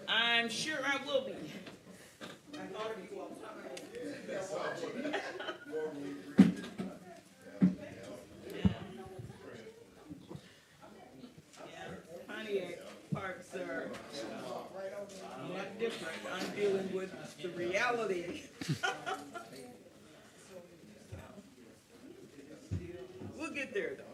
I'm sure I will be. Pontiac parks are not different. I'm dealing with the reality. We'll get there though.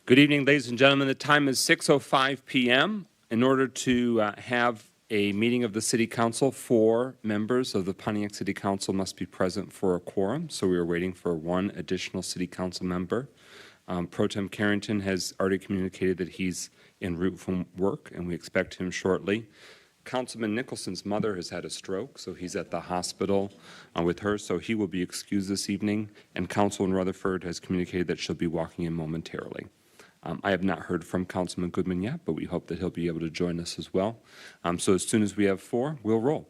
Good evening, ladies and gentlemen. The time is 6:05 p.m. In order to have a meeting of the City Council, 4 members of the Pontiac City Council must be present for a quorum, so we are waiting for 1 additional City Council member. Pro Tem Carrington has already communicated that he's en route from work, and we expect him shortly. Councilman Nicholson's mother has had a stroke, so he's at the hospital with her, so he will be excused this evening, and Councilman Rutherford has communicated that she'll be walking in momentarily. I have not heard from Councilman Goodman yet, but we hope that he'll be able to join us as well. So as soon as we have 4, we'll roll.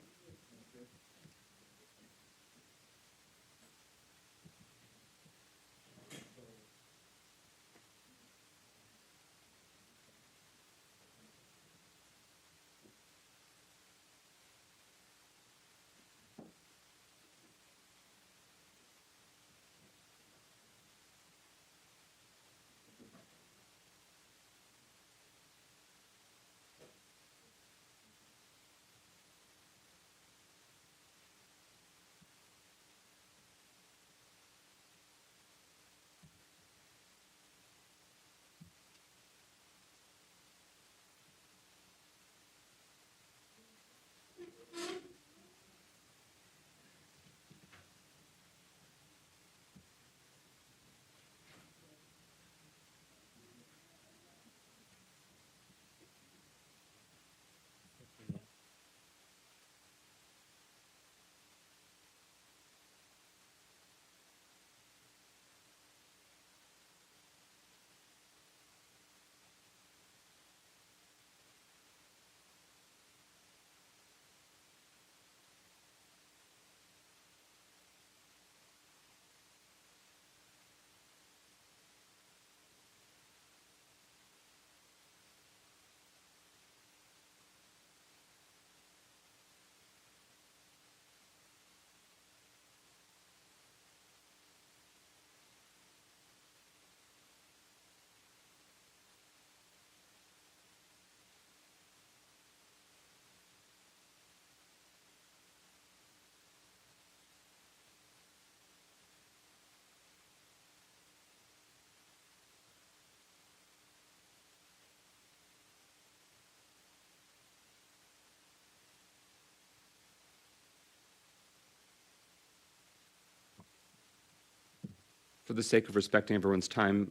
For the sake of respecting everyone's time,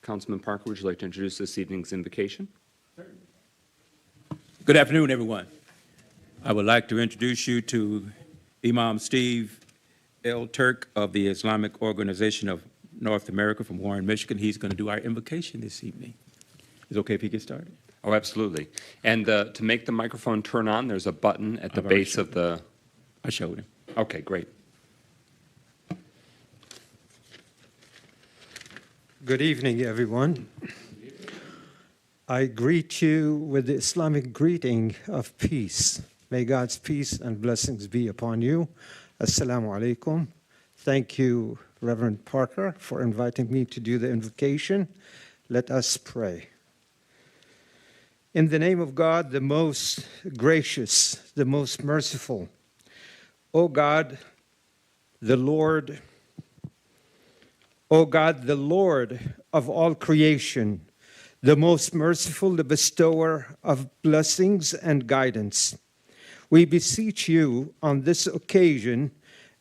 Councilman Parker, would you like to introduce this evening's invocation? Good afternoon, everyone. I would like to introduce you to Imam Steve L. Turk of the Islamic Organization of North America from Warren, Michigan. He's going to do our invocation this evening. Is it okay if he gets started? Oh, absolutely. And to make the microphone turn on, there's a button at the base of the... I showed him. Okay, great. Good evening, everyone. I greet you with the Islamic greeting of peace. May God's peace and blessings be upon you. Assalamu alaikum. Thank you, Reverend Parker, for inviting me to do the invocation. Let us pray. In the name of God, the most gracious, the most merciful, O God, the Lord, O God, the Lord of all creation, the most merciful, the bestower of blessings and guidance. We beseech you on this occasion,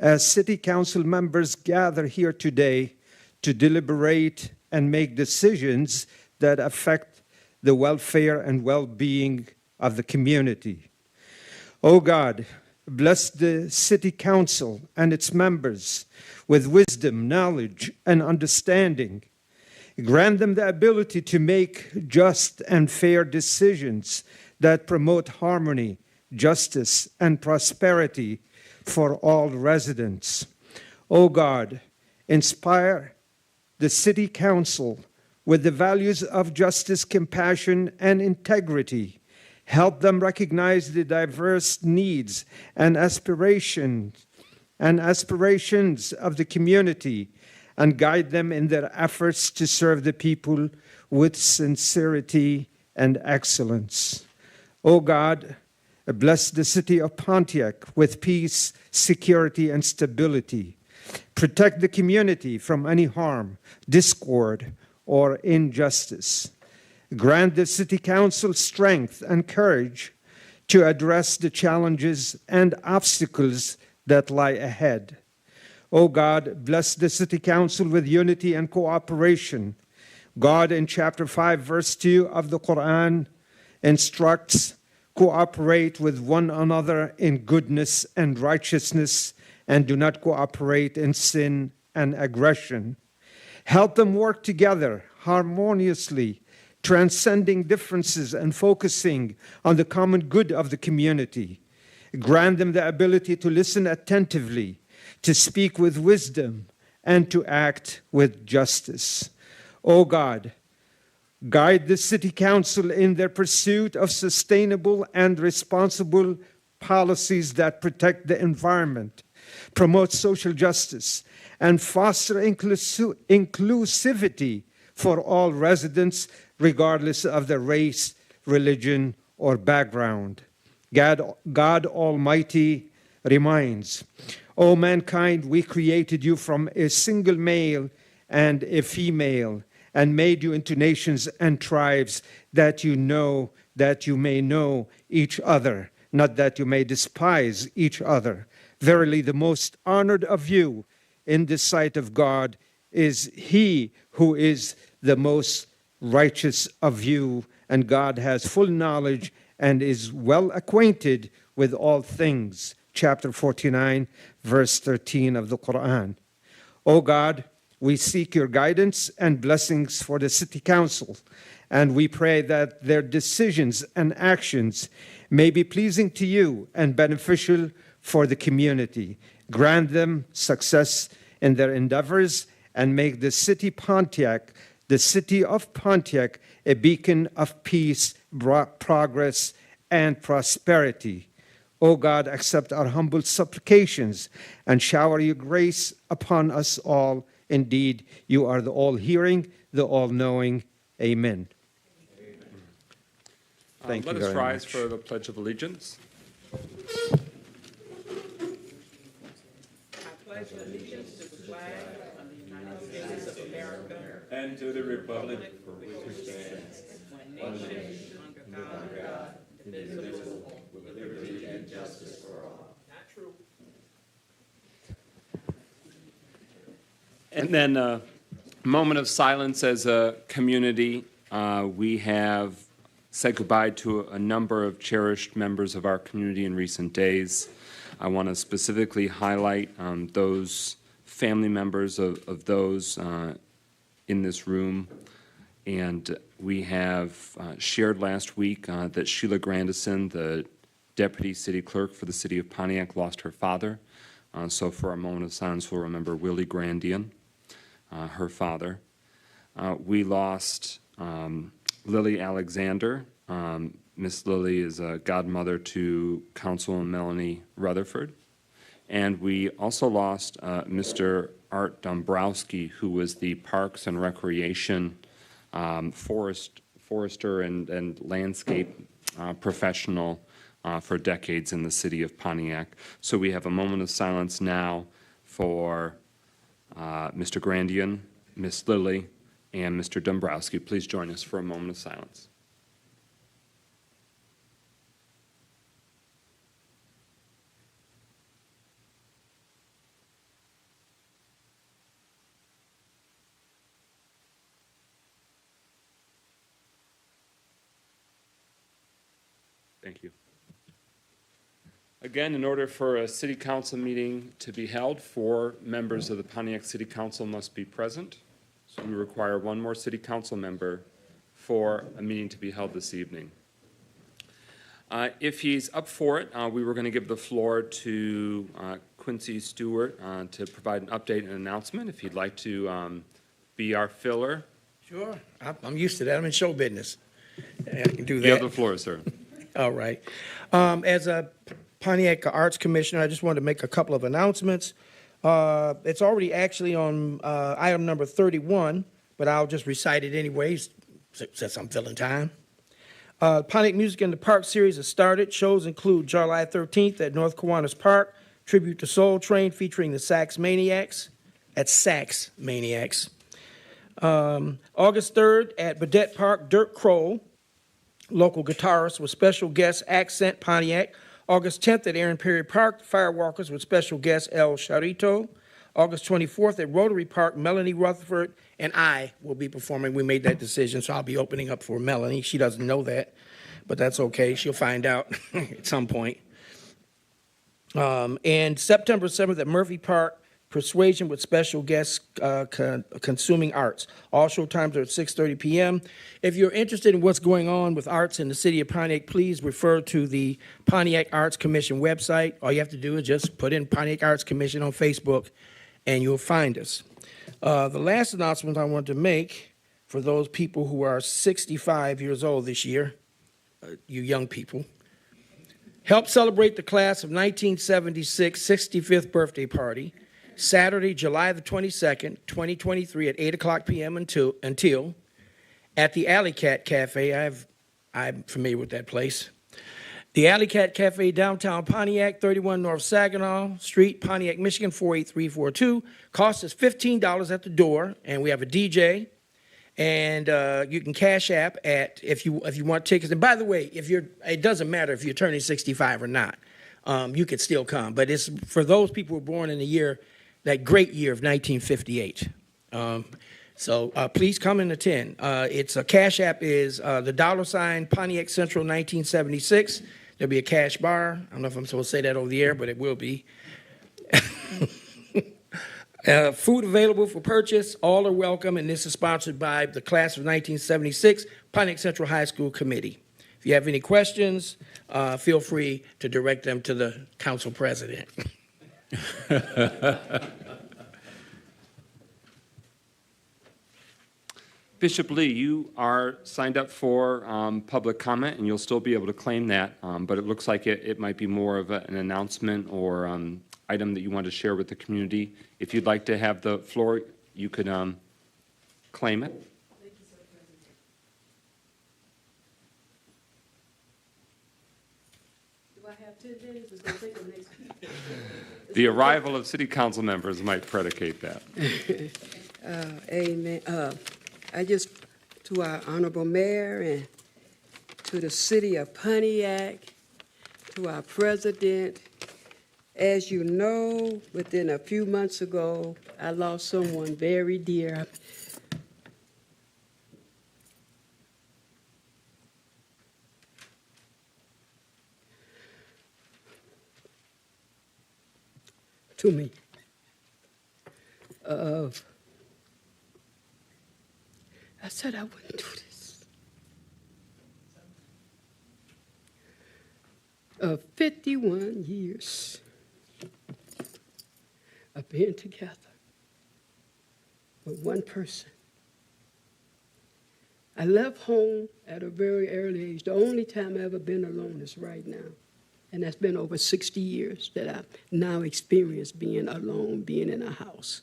as City Council members gather here today to deliberate and make decisions that affect the welfare and well-being of the community. O God, bless the City Council and its members with wisdom, knowledge, and understanding. Grant them the ability to make just and fair decisions that promote harmony, justice, and prosperity for all residents. O God, inspire the City Council with the values of justice, compassion, and integrity. Help them recognize the diverse needs and aspirations of the community and guide them in their efforts to serve the people with sincerity and excellence. O God, bless the city of Pontiac with peace, security, and stability. Protect the community from any harm, discord, or injustice. Grant the City Council strength and courage to address the challenges and obstacles that lie ahead. O God, bless the City Council with unity and cooperation. God, in chapter 5, verse 2 of the Quran, instructs, cooperate with one another in goodness and righteousness, and do not cooperate in sin and aggression. Help them work together harmoniously, transcending differences and focusing on the common good of the community. Grant them the ability to listen attentively, to speak with wisdom, and to act with justice. O God, guide the City Council in their pursuit of sustainable and responsible policies that protect the environment, promote social justice, and foster inclusivity for all residents, regardless of their race, religion, or background. God Almighty reminds, O mankind, we created you from a single male and a female, and made you into nations and tribes, that you may know each other, not that you may despise each other. Verily, the most honored of you in the sight of God is he who is the most righteous of you, and God has full knowledge and is well acquainted with all things. Chapter 49, verse 13 of the Quran. O God, we seek your guidance and blessings for the City Council, and we pray that their decisions and actions may be pleasing to you and beneficial for the community. Grant them success in their endeavors and make the city of Pontiac, a beacon of peace, progress, and prosperity. O God, accept our humble supplications and shower your grace upon us all. Indeed, you are the all-hearing, the all-knowing. Amen. Thank you very much. Let us rise for the Pledge of Allegiance. I pledge allegiance to the flag of the United States of America And to the republic for which it stands, one nation, under God, indivisible, with liberty and justice for all. Not true. And then a moment of silence as a community. We have said goodbye to a number of cherished members of our community in recent days. I want to specifically highlight those family members of those in this room. And we have shared last week that Sheila Grandison, the Deputy City Clerk for the City of Pontiac, lost her father. So for a moment of silence, we'll remember Willie Grandian, her father. We lost Lily Alexander. Miss Lily is a godmother to Councilwoman Melanie Rutherford. And we also lost Mr. Art Dombrowski, who was the Parks and Recreation forester and landscape professional for decades in the city of Pontiac. So we have a moment of silence now for Mr. Grandian, Miss Lilly, and Mr. Dombrowski. Please join us for a moment of silence. Thank you. Again, in order for a city council meeting to be held, 4 members of the Pontiac City Council must be present. So we require 1 more city council member for a meeting to be held this evening. If he's up for it, we were going to give the floor to Quincy Stewart to provide an update and announcement. If he'd like to be our filler. Sure, I'm used to that. I'm in show business. I can do that. You have the floor, sir. All right. As a Pontiac Arts Commissioner, I just wanted to make a couple of announcements. It's already actually on item number 31, but I'll just recite it anyways, since I'm filling time. Pontiac Music in the Park series has started. Shows include July 13th at North Kiwanis Park, Tribute to Soul Train featuring the Sax Maniacs. That's Sax Maniacs. August 3rd at Badette Park, Dirk Kroll, local guitarist with special guest Accent Pontiac. August 10th at Aaron Perry Park, Firewalkers with special guest El Charito. August 24th at Rotary Park, Melanie Rutherford and I will be performing. We made that decision, so I'll be opening up for Melanie. She doesn't know that, but that's okay. She'll find out at some point. And September 7th at Murphy Park, Persuasion with special guests Consuming Arts. All show times are at 6:30 p.m. If you're interested in what's going on with arts in the city of Pontiac, please refer to the Pontiac Arts Commission website. All you have to do is just put in Pontiac Arts Commission on Facebook, and you'll find us. The last announcement I want to make for those people who are 65 years old this year, you young people, help celebrate the class of 1976 65th birthday party. Saturday, July the 22nd, 2023 at 8 o'clock p.m. until at the Alley Cat Cafe. I'm familiar with that place. The Alley Cat Cafe, downtown Pontiac, 31 North Saginaw Street, Pontiac, Michigan, 48342. Cost is $15 at the door, and we have a DJ. And you can Cash App at if you want tickets. And by the way, it doesn't matter if you're turning 65 or not. You could still come, but it's for those people who were born in that great year of 1958. So please come and attend. It's a Cash App is the $ Pontiac Central 1976. There'll be a cash bar. I don't know if I'm supposed to say that over the air, but it will be. Food available for purchase. All are welcome, and this is sponsored by the class of 1976 Pontiac Central High School Committee. If you have any questions, feel free to direct them to the council president. Bishop Lee, you are signed up for public comment, and you'll still be able to claim that, but it looks like it might be more of an announcement or item that you want to share with the community. If you'd like to have the floor, you could claim it. Thank you, Sir President. Do I have 10 minutes? It's going to take the next. The arrival of city council members might predicate that. Amen. I just, to our honorable mayor and to the city of Pontiac, to our president, As you know, within a few months ago, I lost someone very dear. To me. I said I wouldn't do this. 51 years of being together with one person. I left home at a very early age. The only time I've ever been alone is right now. And that's been over 60 years that I've now experienced being alone, being in a house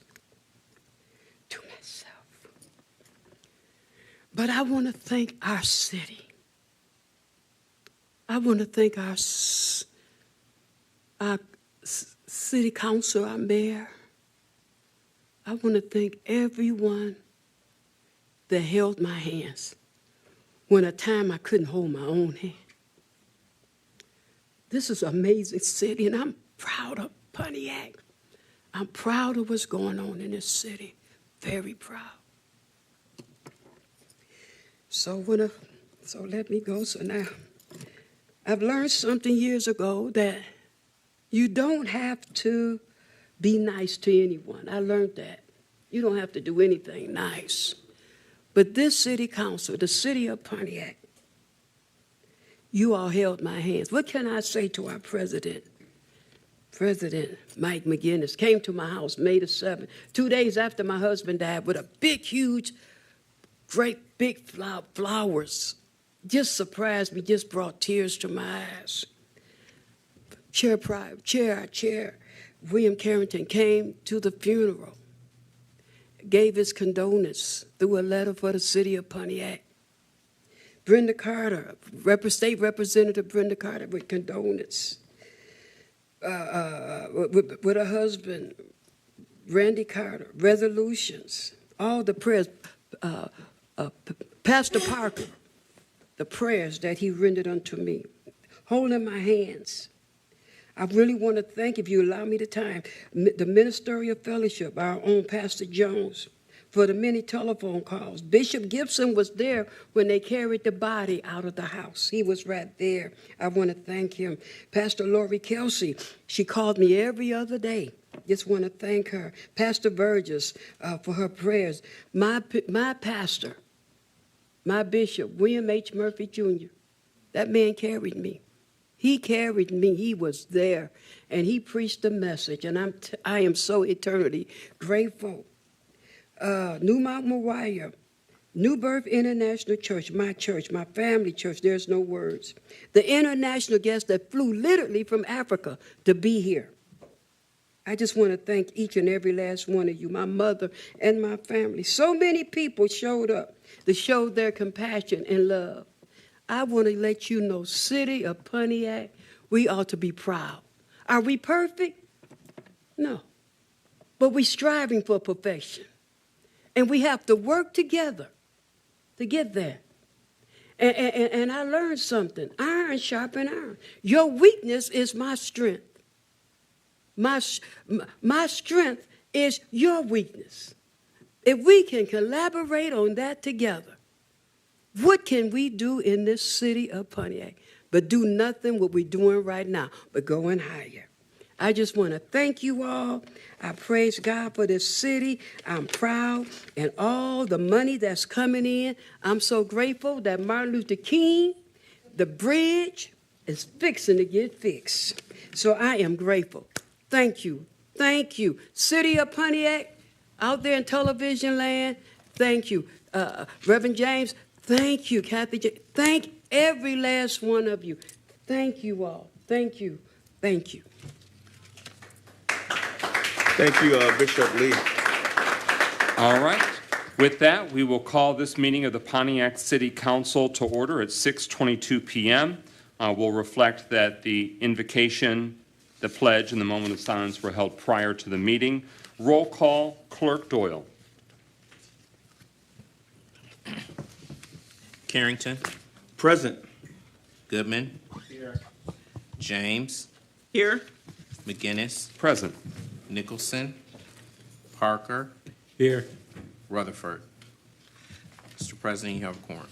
to myself. But I want to thank our city. I want to thank our city council, our mayor. I want to thank everyone that held my hands when at a time I couldn't hold my own hand. This is an amazing city, and I'm proud of Pontiac. I'm proud of what's going on in this city. Very proud. So let me go. So now, I've learned something years ago that you don't have to be nice to anyone. I learned that. You don't have to do anything nice. But this city council, the city of Pontiac, you all held my hands. What can I say to our president? President Mike McGinnis came to my house May the 7th, 2 days after my husband died, with a big, huge, great big flowers. Just surprised me, just brought tears to my eyes. Chair William Carrington came to the funeral, gave his condolence through a letter for the city of Pontiac. Brenda Carter, State Representative Brenda Carter, with condolence. With her husband, Randy Carter, resolutions, all the prayers. Pastor Parker, the prayers that he rendered unto me, holding my hands. I really want to thank, if you allow me the time, the Ministerial Fellowship, our own Pastor Jones, for the many telephone calls. Bishop Gibson was there when they carried the body out of the house. He was right there. I want to thank him. Pastor Lori Kelsey, she called me every other day. Just want to thank her. Pastor Burgess for her prayers. My pastor, my bishop, William H. Murphy Jr., that man carried me. He carried me. He was there, and he preached the message, and I am so eternally grateful. New Mount Moriah, New Birth International Church, my family church, there's no words. The international guests that flew literally from Africa to be here. I just want to thank each and every last one of you, my mother and my family. So many people showed up to show their compassion and love. I want to let you know, city of Pontiac, we ought to be proud. Are we perfect? No. But we're striving for perfection. And we have to work together to get there. And I learned something. Iron sharpen iron. Your weakness is my strength. My strength is your weakness. If we can collaborate on that together, what can we do in this city of Pontiac? But do nothing what we're doing right now, but going higher. I just want to thank you all. I praise God for this city. I'm proud. And all the money that's coming in, I'm so grateful that Martin Luther King, the bridge, is fixing to get fixed. So I am grateful. Thank you. Thank you. City of Pontiac, out there in television land, thank you. Reverend James, thank you. Kathy, thank every last one of you. Thank you all. Thank you. Thank you. Thank you, Bishop Lee. All right. With that, we will call this meeting of the Pontiac City Council to order at 6:22 p.m. We'll reflect that the invocation, the pledge, and the moment of silence were held prior to the meeting. Roll call, Clerk Doyle. Carrington. Present. Goodman. Here. James. Here. McGinnis, Present. Nicholson, Parker, Here. Rutherford. Mr. President, you have a quorum.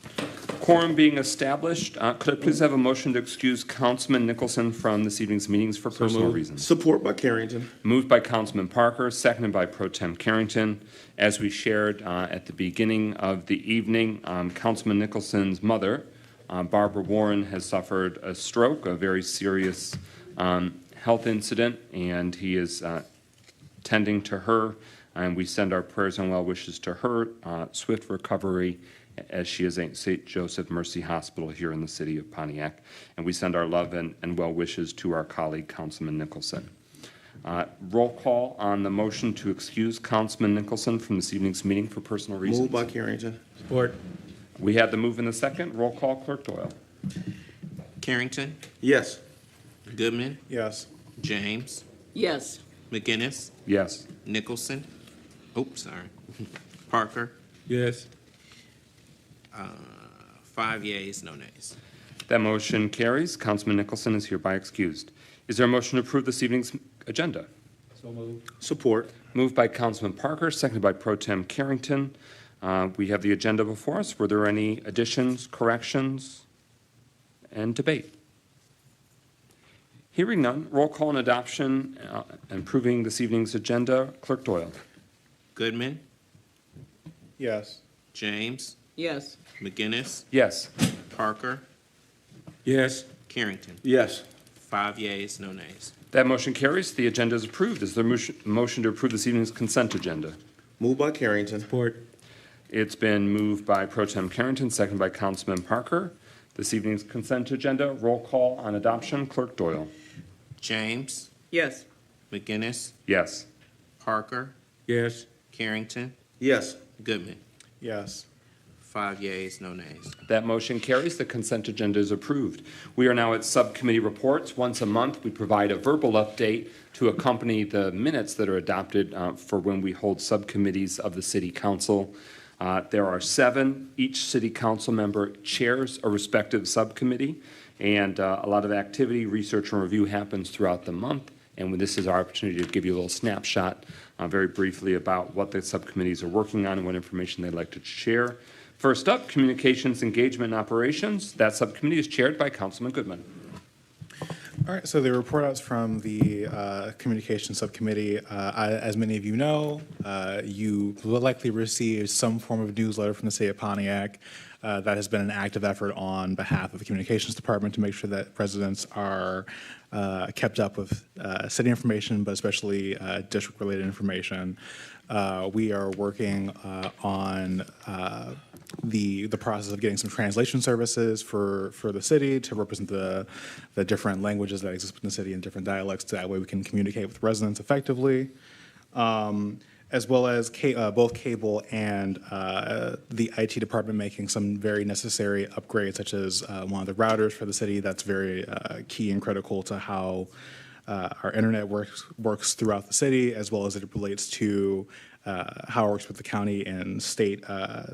Quorum being established, could I please have a motion to excuse Councilman Nicholson from this evening's meetings for personal moved. reasons? Support by Carrington. Moved by Councilman Parker, seconded by Pro Tem Carrington. As we shared at the beginning of the evening, Councilman Nicholson's mother, Barbara Warren, has suffered a stroke, a very serious health incident, and he is tending to her, and we send our prayers and well wishes to her, swift recovery as she is at St. Joseph Mercy Hospital here in the city of Pontiac. And we send our love and well wishes to our colleague, Councilman Nicholson. Roll call on the motion to excuse Councilman Nicholson from this evening's meeting for personal reasons. Moved by Carrington. Support. We had the move in the second. Roll call, Clerk Doyle. Carrington, Yes. Goodman, Yes. James, Yes. McGinnis, Yes. Nicholson, sorry, Parker, Yes. 5 yeas, no nays. That motion carries. Councilman Nicholson is hereby excused. Is there a motion to approve this evening's agenda? So moved. Support. Moved by Councilman Parker, seconded by Pro Tem Carrington. We have the agenda before us. Were there any additions, corrections, and debate? Hearing none, roll call and adoption and approving this evening's agenda. Clerk Doyle. Goodman, Yes. James, Yes. McGinnis, Yes. Parker, Yes. Carrington. Yes. 5 yeas, no nays. That motion carries. The agenda is approved. Is there a motion to approve this evening's consent agenda? Moved by Carrington. Support. It's been moved by Pro Tem Carrington, seconded by Councilman Parker. This evening's consent agenda. Roll call on adoption. Clerk Doyle. James, Yes. McGinnis, Yes. Parker, Yes. Carrington, Yes. Goodman. Yes. 5 yeas, no nays. That motion carries. The consent agenda is approved. We are now at subcommittee reports. Once a month, we provide a verbal update to accompany the minutes that are adopted for when we hold subcommittees of the City Council. There are 7. Each City Council member chairs a respective subcommittee, and a lot of activity, research, and review happens throughout the month. And this is our opportunity to give you a little snapshot very briefly about what the subcommittees are working on and what information they'd like to share. First up, Communications, Engagement, and Operations. That subcommittee is chaired by Councilman Goodman. All right, so the report outs from the Communications Subcommittee. As many of you know, you will likely receive some form of newsletter from the city of Pontiac. That has been an active effort on behalf of the Communications Department to make sure that residents are kept up with city information, but especially district-related information. We are working on the process of getting some translation services for the city to represent the different languages that exist in the city and different dialects. That way we can communicate with residents effectively, as well as both cable and the IT department making some very necessary upgrades, such as one of the routers for the city. That's very key and critical to how our internet works throughout the city, as well as it relates to how it works with the county and state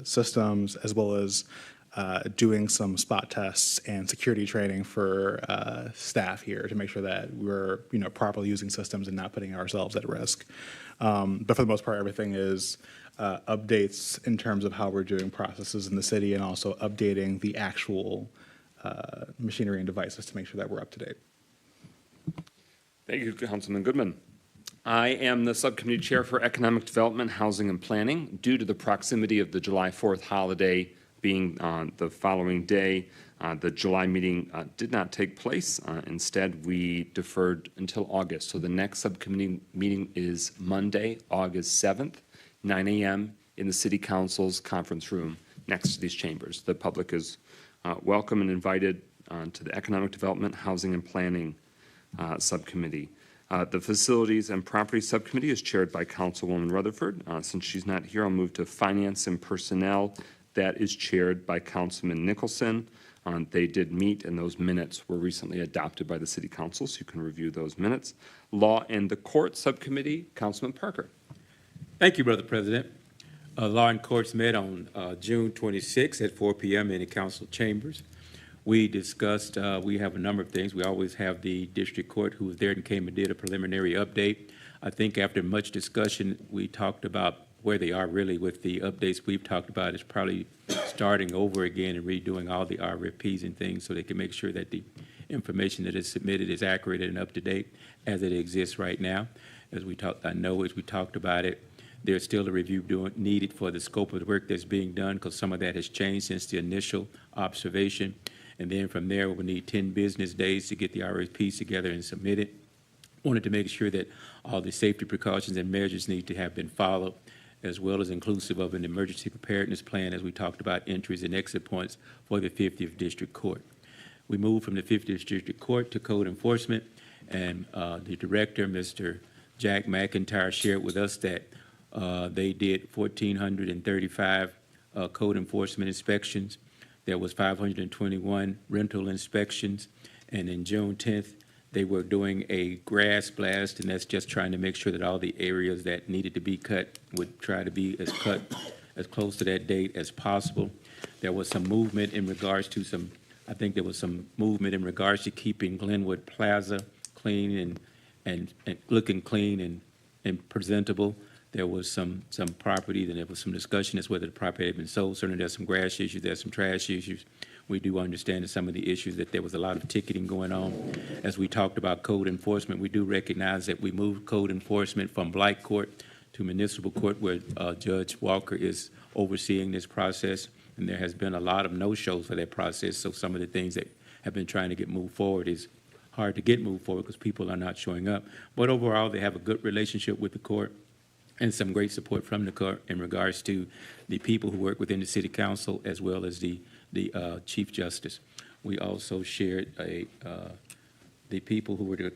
systems, as well as doing some spot tests and security training for staff here to make sure that we're properly using systems and not putting ourselves at risk. But for the most part, everything is updates in terms of how we're doing processes in the city, and also updating the actual machinery and devices to make sure that we're up to date. Thank you, Councilman Goodman. I am the subcommittee chair for Economic Development, Housing, and Planning. Due to the proximity of the July 4th holiday being the following day, the July meeting did not take place. Instead, we deferred until August. So the next subcommittee meeting is Monday, August 7th, 9 a.m. in the City Council's conference room next to these chambers. The public is welcome and invited to the Economic Development, Housing, and Planning subcommittee. The Facilities and Property Subcommittee is chaired by Councilwoman Rutherford. Since she's not here, I'll move to Finance and Personnel. That is chaired by Councilman Nicholson. They did meet, and those minutes were recently adopted by the City Council, so you can review those minutes. Law and the Court Subcommittee, Councilman Parker. Thank you, Brother President. Law and Courts met on June 26 at 4 p.m. in the council chambers. We discussed, we have a number of things. We always have the district court who was there and came and did a preliminary update. I think after much discussion, we talked about where they are really with the updates we've talked about is probably starting over again and redoing all the RFPs and things so they can make sure that the information that is submitted is accurate and up to date as it exists right now. As we talked, I know as we talked about it, there's still a review needed for the scope of the work that's being done because some of that has changed since the initial observation. And then from there, we'll need 10 business days to get the RFPs together and submit it. Wanted to make sure that all the safety precautions and measures need to have been followed, as well as inclusive of an emergency preparedness plan as we talked about entries and exit points for the 50th District Court. We moved from the 50th District Court to code enforcement, and the director, Mr. Jack McIntyre, shared with us that they did 1,435 code enforcement inspections. There was 521 rental inspections, and in June 10th, they were doing a grass blast, and that's just trying to make sure that all the areas that needed to be cut would try to be cut as close to that date as possible. There was some movement in regards to I think there was some movement in regards to keeping Glenwood Plaza clean and looking clean and presentable. There was some property, and there was some discussion as whether the property had been sold. Certainly there's some grass issues, there's some trash issues. We do understand some of the issues that there was a lot of ticketing going on. As we talked about code enforcement, we do recognize that we moved code enforcement from Blight Court to Municipal Court, where Judge Walker is overseeing this process, and there has been a lot of no-shows for that process, so some of the things that have been trying to get moved forward is hard to get moved forward because people are not showing up. But overall, they have a good relationship with the court and some great support from the court in regards to the people who work within the City Council as well as the Chief Justice. We also shared the people who were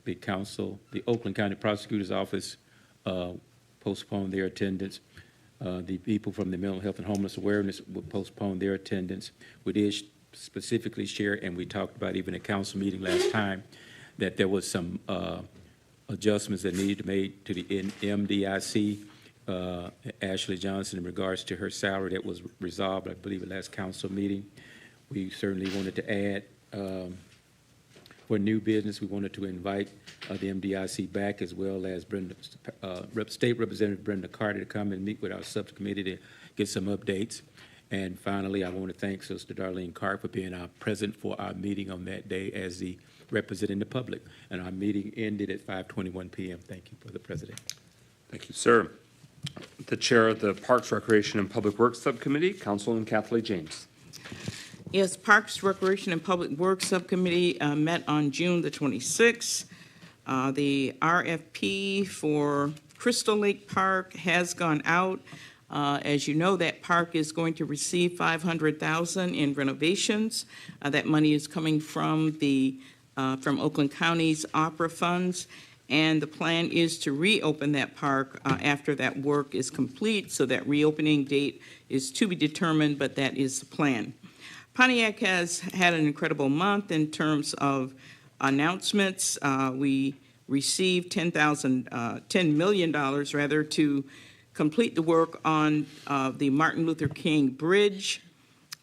the council, the Oakland County Prosecutor's Office postponed their attendance. The people from the Mental Health and Homeless Awareness would postpone their attendance. We did specifically share, and we talked about even at council meeting last time, that there was some adjustments that needed to be made to the MDIC, Ashley Johnson, in regards to her salary that was resolved, I believe, at last council meeting. We certainly wanted to add, for new business, we wanted to invite the MDIC back, as well as State Representative Brenda Carter to come and meet with our subcommittee to get some updates. And finally, I want to thank Sister Darlene Carr for being present for our meeting on that day as the representing the public. And our meeting ended at 5:21 p.m. Thank you, Brother President. Thank you, sir. The Chair of the Parks, Recreation, and Public Works Subcommittee, Councilwoman Kathleen James. Yes, Parks, Recreation, and Public Works Subcommittee met on June the 26th. The RFP for Crystal Lake Park has gone out. As you know, that park is going to receive $500,000 in renovations. That money is coming from from Oakland County's opera funds, and the plan is to reopen that park after that work is complete. So that reopening date is to be determined, but that is the plan. Pontiac has had an incredible month in terms of announcements. We received $10 million rather to complete the work on the Martin Luther King Bridge.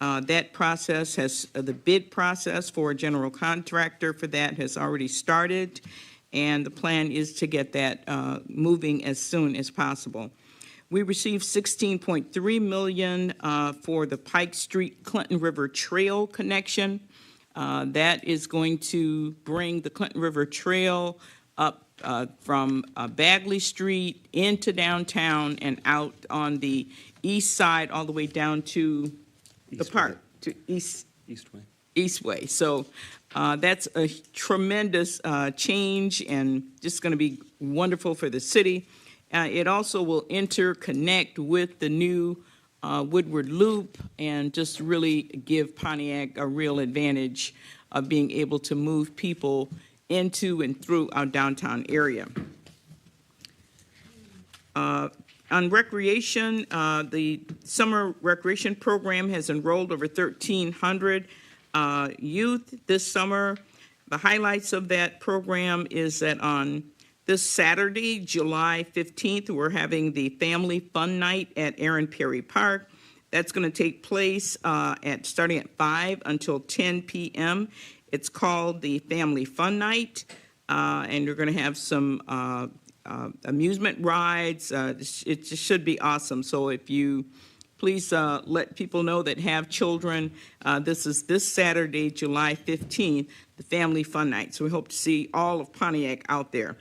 That process the bid process for a general contractor for that has already started, and the plan is to get that moving as soon as possible. We received $16.3 million for the Pike Street Clinton River Trail connection. That is going to bring the Clinton River Trail up from Bagley Street into downtown and out on the east side all the way down to the park, to Eastway. So that's a tremendous change and just going to be wonderful for the city. It also will interconnect with the new Woodward Loop and just really give Pontiac a real advantage of being able to move people into and through our downtown area. On recreation, the summer recreation program has enrolled over 1,300 youth this summer. The highlights of that program is that on this Saturday, July 15th, we're having the Family Fun Night at Aaron Perry Park. That's going to take place starting at 5 until 10 p.m. It's called the Family Fun Night, and you're going to have some amusement rides. It just should be awesome. So if you please let people know that have children, this is this Saturday, July 15th, the Family Fun Night. So we hope to see all of Pontiac out there.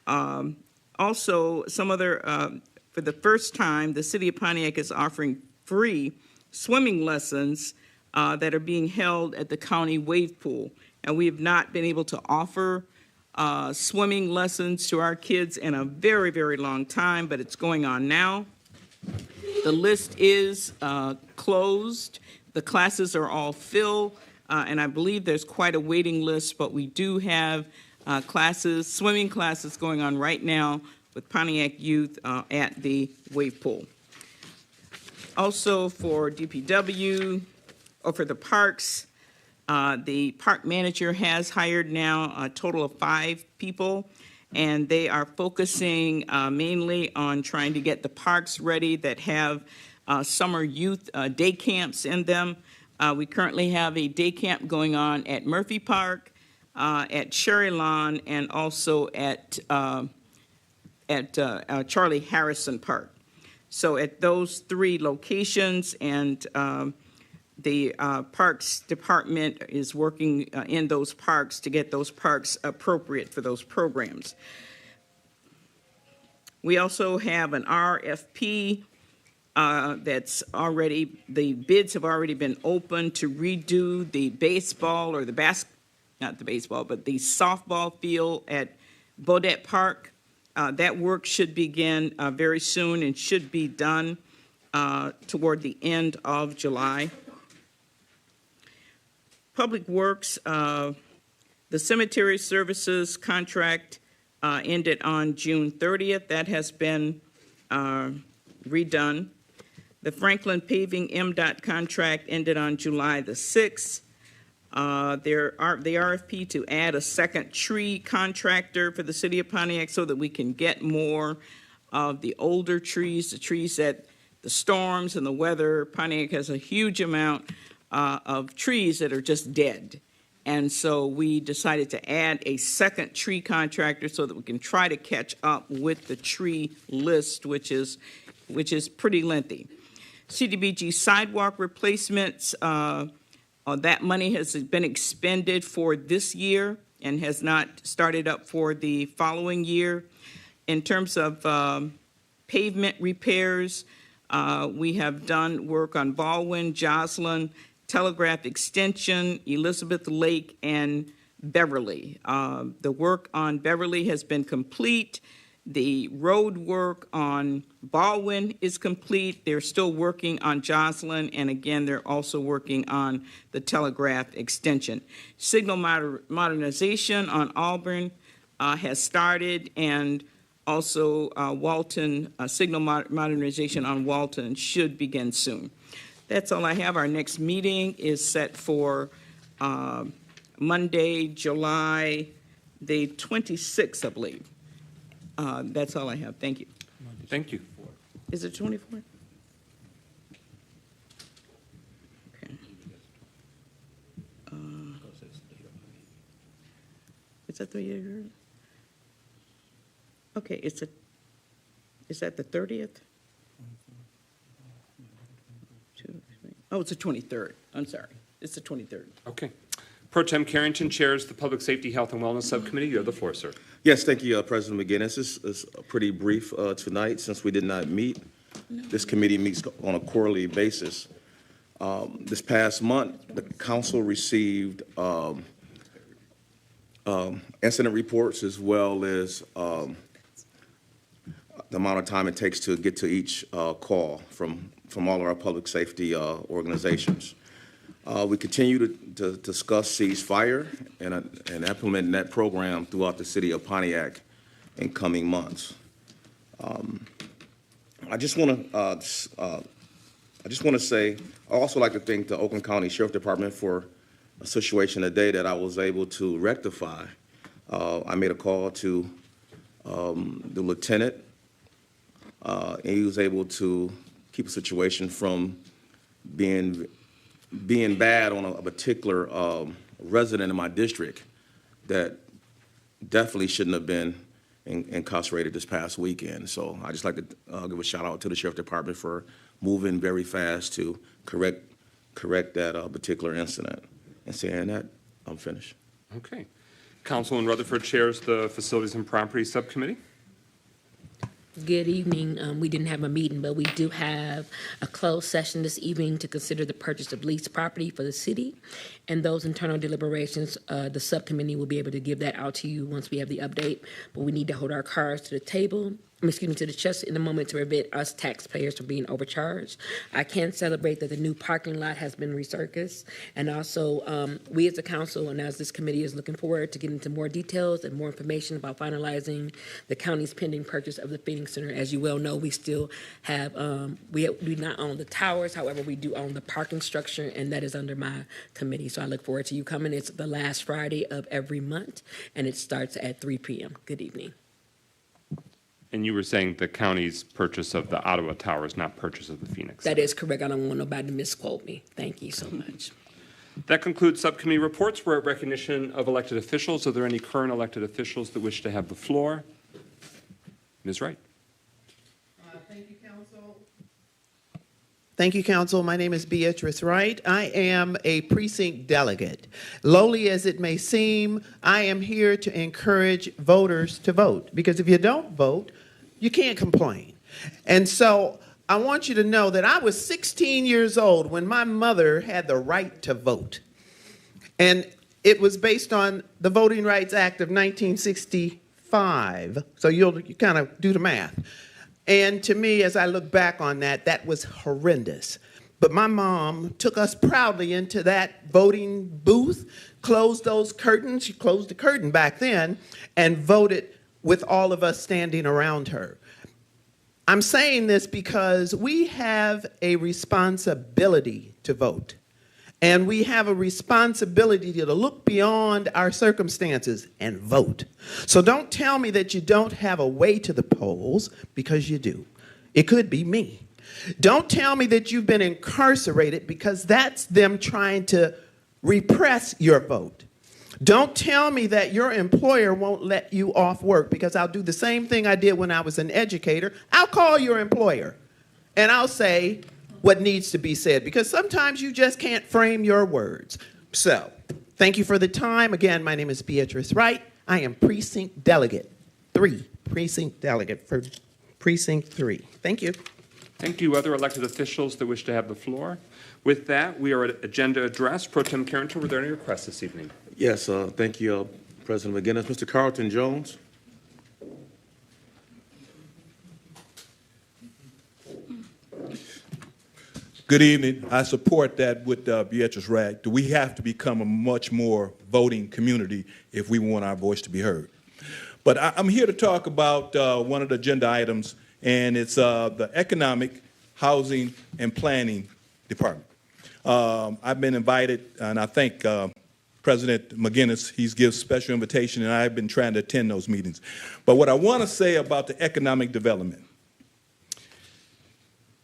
Also, for the first time, the City of Pontiac is offering free swimming lessons that are being held at the county wave pool. And we have not been able to offer swimming lessons to our kids in a very, very long time, but it's going on now. The list is closed. The classes are all filled, and I believe there's quite a waiting list, but we do have swimming classes going on right now with Pontiac youth at the wave pool. Also for DPW, or for the parks, the park manager has hired now a total of 5 people, and they are focusing mainly on trying to get the parks ready that have summer youth day camps in them. We currently have a day camp going on at Murphy Park, at Cherry Lawn, and also at Charlie Harrison Park. So at those 3 locations, and the Parks Department is working in those parks to get those parks appropriate for those programs. We also have an RFP that's already, the bids have already been opened to redo the baseball, or not the baseball, but the softball field at Bodette Park. That work should begin very soon and should be done toward the end of July. Public Works, the cemetery services contract ended on June 30th. That has been redone. The Franklin Paving MDOT contract ended on July the 6th. The RFP to add a second tree contractor for the City of Pontiac so that we can get more of the older trees, the trees that the storms and the weather. Pontiac has a huge amount of trees that are just dead. And so we decided to add a second tree contractor so that we can try to catch up with the tree list, which is pretty lengthy. CDBG sidewalk replacements, that money has been expended for this year and has not started up for the following year. In terms of pavement repairs, we have done work on Baldwin, Joslyn, Telegraph Extension, Elizabeth Lake, and Beverly. The work on Beverly has been complete. The road work on Baldwin is complete. They're still working on Joslyn, and again, they're also working on the Telegraph Extension. Signal modernization on Auburn has started, and also Walton, signal modernization on Walton should begin soon. That's all I have. Our next meeting is set for Monday, July the 26th, I believe. That's all I have. Thank you. Thank you. Is it 24th? Okay. Is that the year? Okay, is that the 30th? Oh, it's the 23rd. I'm sorry. It's the 23rd. Okay. Pro Tem Carrington chairs the Public Safety, Health, and Wellness Subcommittee. You have the floor, sir. Yes, thank you, President McGinnis. This is pretty brief tonight since we did not meet. This committee meets on a quarterly basis. This past month, the council received incident reports as well as the amount of time it takes to get to each call from all of our public safety organizations. We continue to discuss ceasefire and implement that program throughout the city of Pontiac in coming months. I just want to say, I also like to thank the Oakland County Sheriff Department for a situation today that I was able to rectify. I made a call to the lieutenant, and he was able to keep a situation from being bad on a particular resident in my district that definitely shouldn't have been incarcerated this past weekend. So I just like to give a shout out to the Sheriff Department for moving very fast to correct that particular incident. And saying that, I'm finished. Okay. Councilman Rutherford chairs the Facilities and Property Subcommittee. Good evening. We didn't have a meeting, but we do have a closed session this evening to consider the purchase of leased property for the city. And those internal deliberations, the subcommittee will be able to give that out to you once we have the update. But we need to hold our cards to the table, to the chest in a moment to prevent us taxpayers from being overcharged. I can celebrate that the new parking lot has been recircused. And also, we as a council and as this committee is looking forward to getting into more details and more information about finalizing the county's pending purchase of the Phoenix Center. As you well know, we still have, we not own the towers, however, we do own the parking structure, and that is under my committee. So I look forward to you coming. It's the last Friday of every month, and it starts at 3 p.m. Good evening. And you were saying the county's purchase of the Ottawa Towers, not purchase of the Phoenix. That is correct. I don't want nobody to misquote me. Thank you so much. That concludes subcommittee reports. We're at recognition of elected officials. Are there any current elected officials that wish to have the floor? Ms. Wright. Thank you, Council. Thank you, Council. My name is Beatrice Wright. I am a precinct delegate. Lowly as it may seem, I am here to encourage voters to vote, because if you don't vote, you can't complain. And so I want you to know that I was 16 years old when my mother had the right to vote. And it was based on the Voting Rights Act of 1965. So you kind of do the math. And to me, as I look back on that, that was horrendous. But my mom took us proudly into that voting booth, closed those curtains, she closed the curtain back then, and voted with all of us standing around her. I'm saying this because we have a responsibility to vote. And we have a responsibility to look beyond our circumstances and vote. So don't tell me that you don't have a way to the polls, because you do. It could be me. Don't tell me that you've been incarcerated, because that's them trying to repress your vote. Don't tell me that your employer won't let you off work, because I'll do the same thing I did when I was an educator. I'll call your employer and I'll say what needs to be said, because sometimes you just can't frame your words. So, thank you for the time. Again, my name is Beatrice Wright. I am Precinct Delegate 3. Precinct Delegate for Precinct 3. Thank you. Thank you. Other elected officials that wish to have the floor? With that, we are at agenda address. Pro Tem Carrington, were there any requests this evening? Yes, thank you, President McGinnis. Mr. Carlton Jones. Good evening. I support that with Beatrice Wright. We have to become a much more voting community if we want our voice to be heard. But I'm here to talk about one of the agenda items, and it's the Economic, Housing, and Planning Department. I've been invited, and I thank President McGinnis. He's given special invitation, and I've been trying to attend those meetings. But what I want to say about the economic development,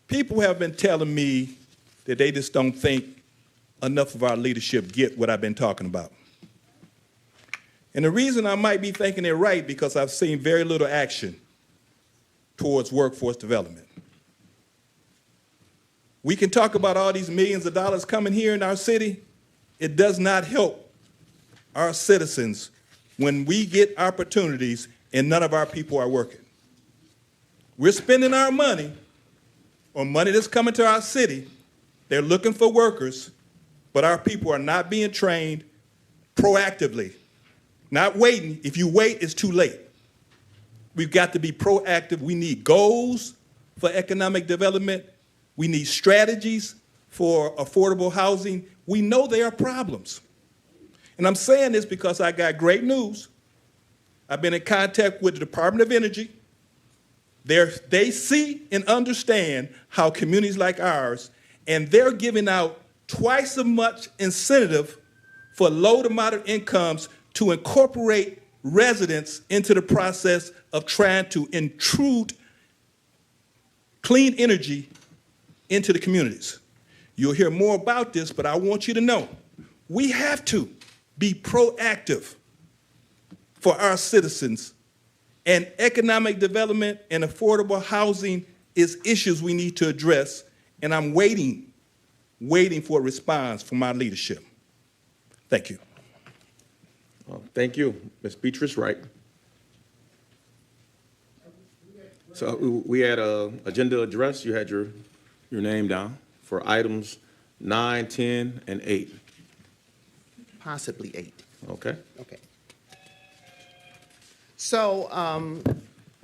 people have been telling me that they just don't think enough of our leadership get what I've been talking about. And the reason I might be thinking they're right, because I've seen very little action towards workforce development. We can talk about all these millions of dollars coming here in our city. It does not help our citizens when we get opportunities and none of our people are working. We're spending our money on money that's coming to our city. They're looking for workers, but our people are not being trained proactively, not waiting. If you wait, it's too late. We've got to be proactive. We need goals for economic development. We need strategies for affordable housing. We know there are problems. And I'm saying this because I got great news. I've been in contact with the Department of Energy. They see and understand how communities like ours, and they're giving out twice as much incentive for low to moderate incomes to incorporate residents into the process of trying to intrude clean energy into the communities. You'll hear more about this, but I want you to know we have to be proactive for our citizens, and economic development and affordable housing is issues we need to address, and I'm waiting for a response from our leadership. Thank you. Thank you. Ms. Beatrice Wright. So we had an agenda address. You had your name down for items 9, 10, and 8. Possibly 8. Okay. Okay. So,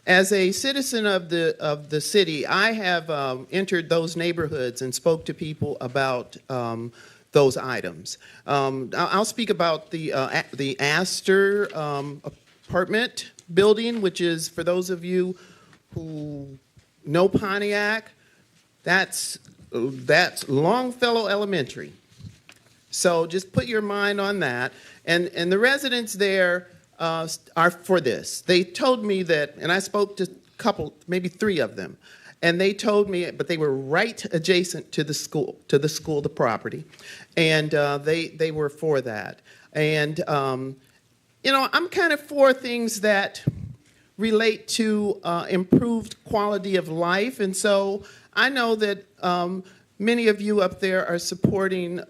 as a citizen of the city, I have entered those neighborhoods and spoke to people about those items. I'll speak about the Astor apartment building, which is, for those of you who know Pontiac, that's Longfellow Elementary. So just put your mind on that. And the residents there are for this. They told me that, and I spoke to a couple, maybe 3 of them, and they told me, but they were right adjacent to the school, the property, and they were for that. And, you know, I'm kind of for things that relate to improved quality of life, and so I know that many of you up there are supporting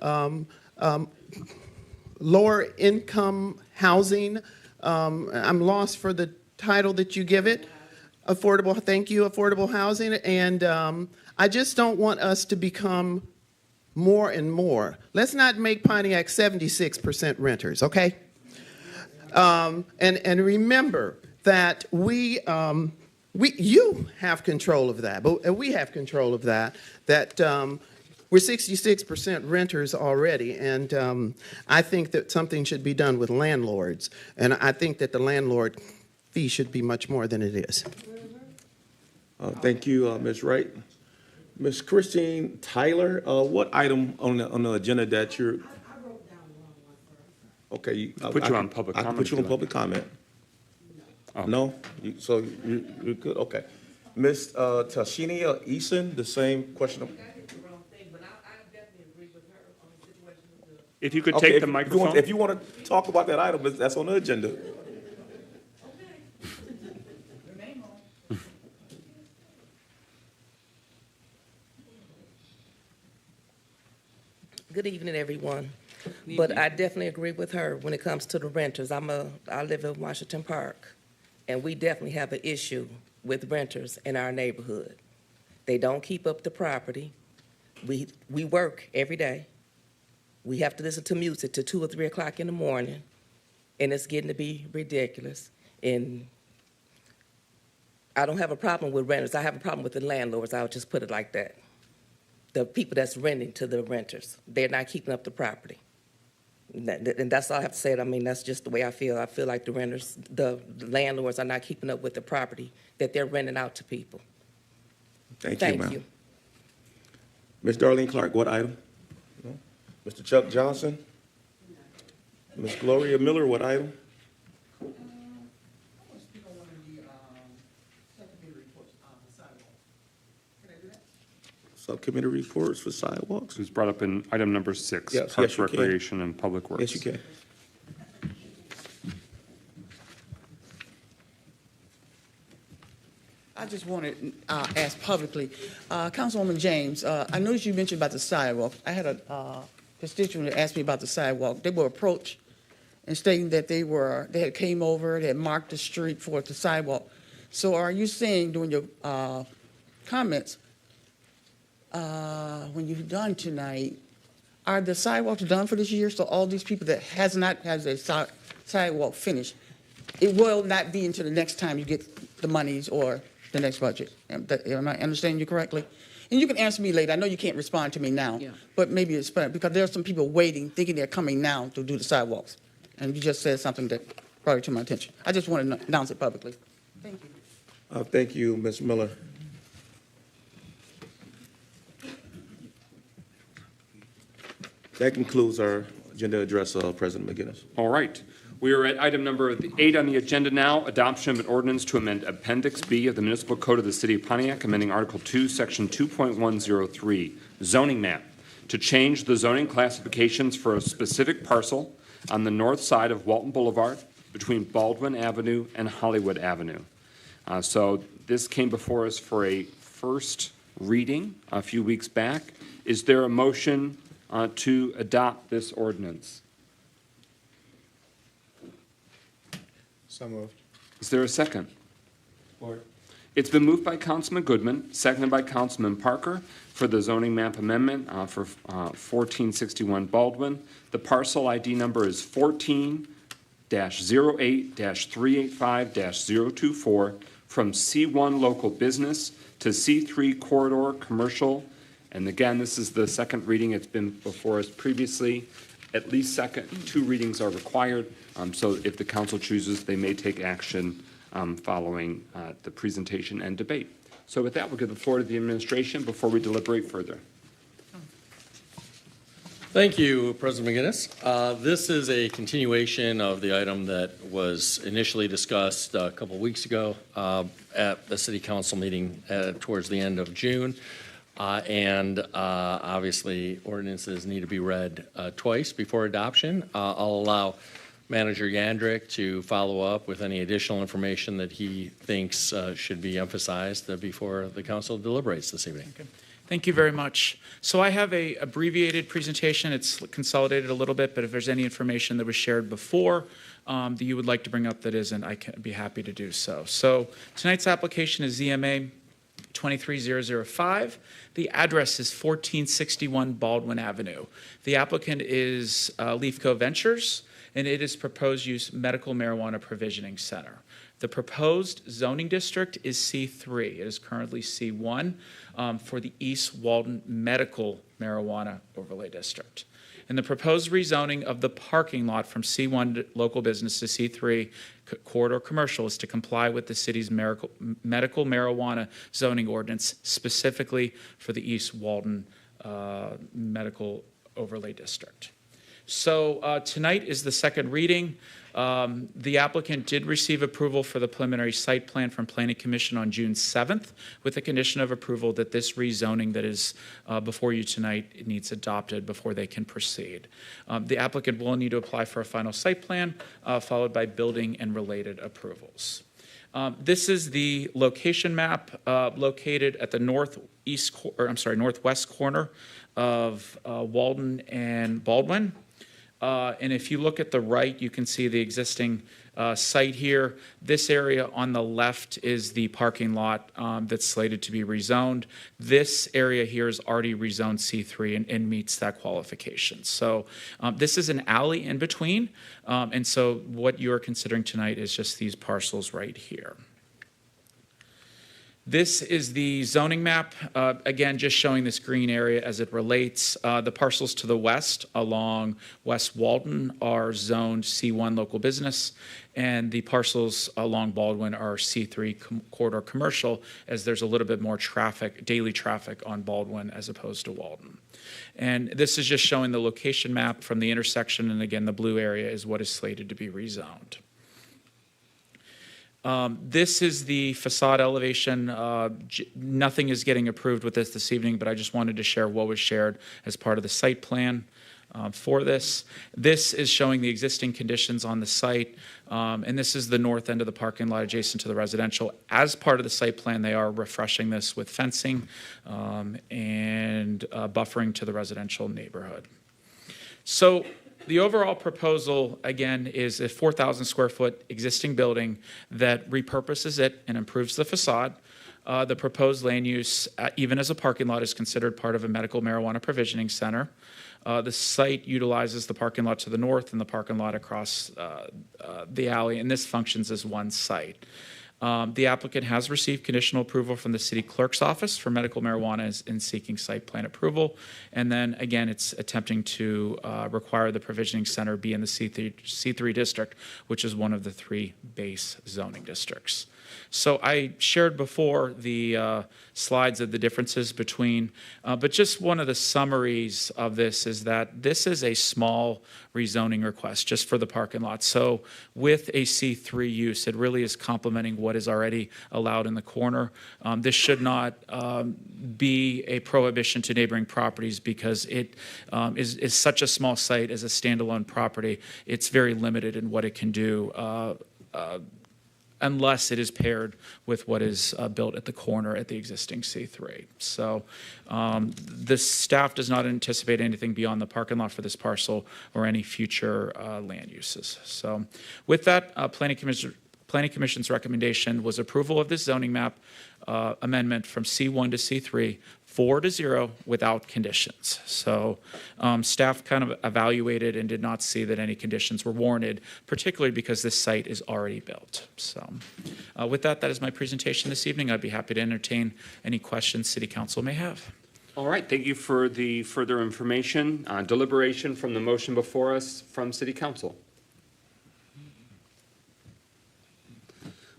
lower income housing. I'm lost for the title that you give it. Affordable housing. And I just don't want us to become more and more. Let's not make Pontiac 76% renters, okay? And remember that you have control of that, but we have control of that, we're 66% renters already, and I think that something should be done with landlords, and I think that the landlord fee should be much more than it is. Thank you, Ms. Wright. Ms. Christine Tyler, what item on the agenda that you're? I wrote down the wrong one. Okay. Put you on public comment. I can put you on public comment. No? So you're good? Okay. Ms. Tashinia Eason, the same question. If you could take the microphone. If you want to talk about that item, that's on the agenda. Good evening, everyone. But I definitely agree with her when it comes to the renters. I live in Washington Park, and we definitely have an issue with renters in our neighborhood. They don't keep up the property. We work every day. We have to listen to music till 2 or 3 o'clock in the morning, and it's getting to be ridiculous. And I don't have a problem with renters. I have a problem with the landlords. I'll just put it like that. The people that's renting to the renters, they're not keeping up the property. And that's all I have to say. I mean, that's just the way I feel. I feel like the renters, the landlords are not keeping up with the property that they're renting out to people. Thank you, ma'am. Ms. Darlene Clark, what item? No? Mr. Chuck Johnson? Ms. Gloria Miller, what item? Subcommittee reports for sidewalks? It was brought up in item number 6, Yes, Parks, you can. Recreation, and Public Works. Yes, you can. I just wanted to ask publicly, Councilwoman James, I noticed you mentioned about the sidewalk. I had a constituent that asked me about the sidewalk. They were approached and stating that they had came over, they had marked the street for the sidewalk. So are you saying during your comments, when you're done tonight, are the sidewalks done for this year? So all these people that has a sidewalk finished, it will not be until the next time you get the monies or the next budget. Am I understanding you correctly? And you can answer me later. I know you can't respond to me now, but maybe it's better because there are some people waiting, thinking they're coming now to do the sidewalks. And you just said something that brought it to my attention. I just wanted to announce it publicly. Thank you. Thank you, Ms. Miller. That concludes our agenda address, President McGinnis. All right. We are at item number 8 on the agenda now, adoption of an ordinance to amend Appendix B of the Municipal Code of the City of Pontiac, amending Article 2, Section 2.103, zoning map, to change the zoning classifications for a specific parcel on the north side of Walton Boulevard between Baldwin Avenue and Hollywood Avenue. So this came before us for a first reading a few weeks back. Is there a motion to adopt this ordinance? So moved. Is there a second? It's been moved by Councilman Goodman, seconded by Councilman Parker for the zoning map amendment for 1461 Baldwin. The parcel ID number is 14-08-385-024 from C1 local business to C3 corridor commercial. And again, this is the second reading. It's been before us previously. At least two readings are required. So if the council chooses, they may take action following the presentation and debate. So with that, we'll give the floor to the administration before we deliberate further. Thank you, President McGinnis. This is a continuation of the item that was initially discussed a couple of weeks ago at the City Council meeting towards the end of June. Obviously, ordinances need to be read twice before adoption. I'll allow Manager Yandrick to follow up with any additional information that he thinks should be emphasized before the council deliberates this evening. Okay. Thank you very much. So I have a abbreviated presentation. It's consolidated a little bit, but if there's any information that was shared before that you would like to bring up that isn't, I can be happy to do so. So tonight's application is ZMA 23005. The address is 1461 Baldwin Avenue. The applicant is Leafco Ventures, and it is proposed use medical marijuana provisioning center. The proposed zoning district is C3. It is currently C1 for the East Walton Medical Marijuana Overlay District. And the proposed rezoning of the parking lot from C1 local business to C3 corridor commercial is to comply with the city's medical marijuana zoning ordinance, specifically for the East Walton Medical Overlay District. So tonight is the second reading. The applicant did receive approval for the preliminary site plan from Planning Commission on June 7th with the condition of approval that this rezoning that is before you tonight needs adopted before they can proceed. The applicant will need to apply for a final site plan followed by building and related approvals. This is the location map located at the northwest corner of Walton and Baldwin. And if you look at the right, you can see the existing site here. This area on the left is the parking lot that's slated to be rezoned. This area here is already rezoned C3 and meets that qualification. So this is an alley in between. And so what you're considering tonight is just these parcels right here. This is the zoning map, again, just showing this green area as it relates. The parcels to the west along West Walton are zoned C1 local business, and the parcels along Baldwin are C3 corridor commercial, as there's a little bit more traffic, daily traffic on Baldwin as opposed to Walton. And this is just showing the location map from the intersection, and again, the blue area is what is slated to be rezoned. This is the facade elevation. Nothing is getting approved with this evening, but I just wanted to share what was shared as part of the site plan for this. This is showing the existing conditions on the site, and this is the north end of the parking lot adjacent to the residential. As part of the site plan, they are refreshing this with fencing and buffering to the residential neighborhood. So the overall proposal, again, is a 4,000 square foot existing building that repurposes it and improves the facade. The proposed land use, even as a parking lot, is considered part of a medical marijuana provisioning center. The site utilizes the parking lot to the north and the parking lot across the alley, and this functions as one site. The applicant has received conditional approval from the city clerk's office for medical marijuana in seeking site plan approval. And then again, it's attempting to require the provisioning center be in the C3 district, which is one of the three base zoning districts. So I shared before the slides of the differences between, but just one of the summaries of this is that this is a small rezoning request just for the parking lot. So with a C3 use, it really is complementing what is already allowed in the corner. This should not be a prohibition to neighboring properties because it is such a small site as a standalone property. It's very limited in what it can do unless it is paired with what is built at the corner at the existing C3. So the staff does not anticipate anything beyond the parking lot for this parcel or any future land uses. So with that, Planning Commission's recommendation was approval of this zoning map amendment from C1 to C3, 4-0 without conditions. So staff kind of evaluated and did not see that any conditions were warranted, particularly because this site is already built. So with that, that is my presentation this evening. I'd be happy to entertain any questions City Council may have. All right, thank you for the further information. Deliberation from the motion before us from City Council.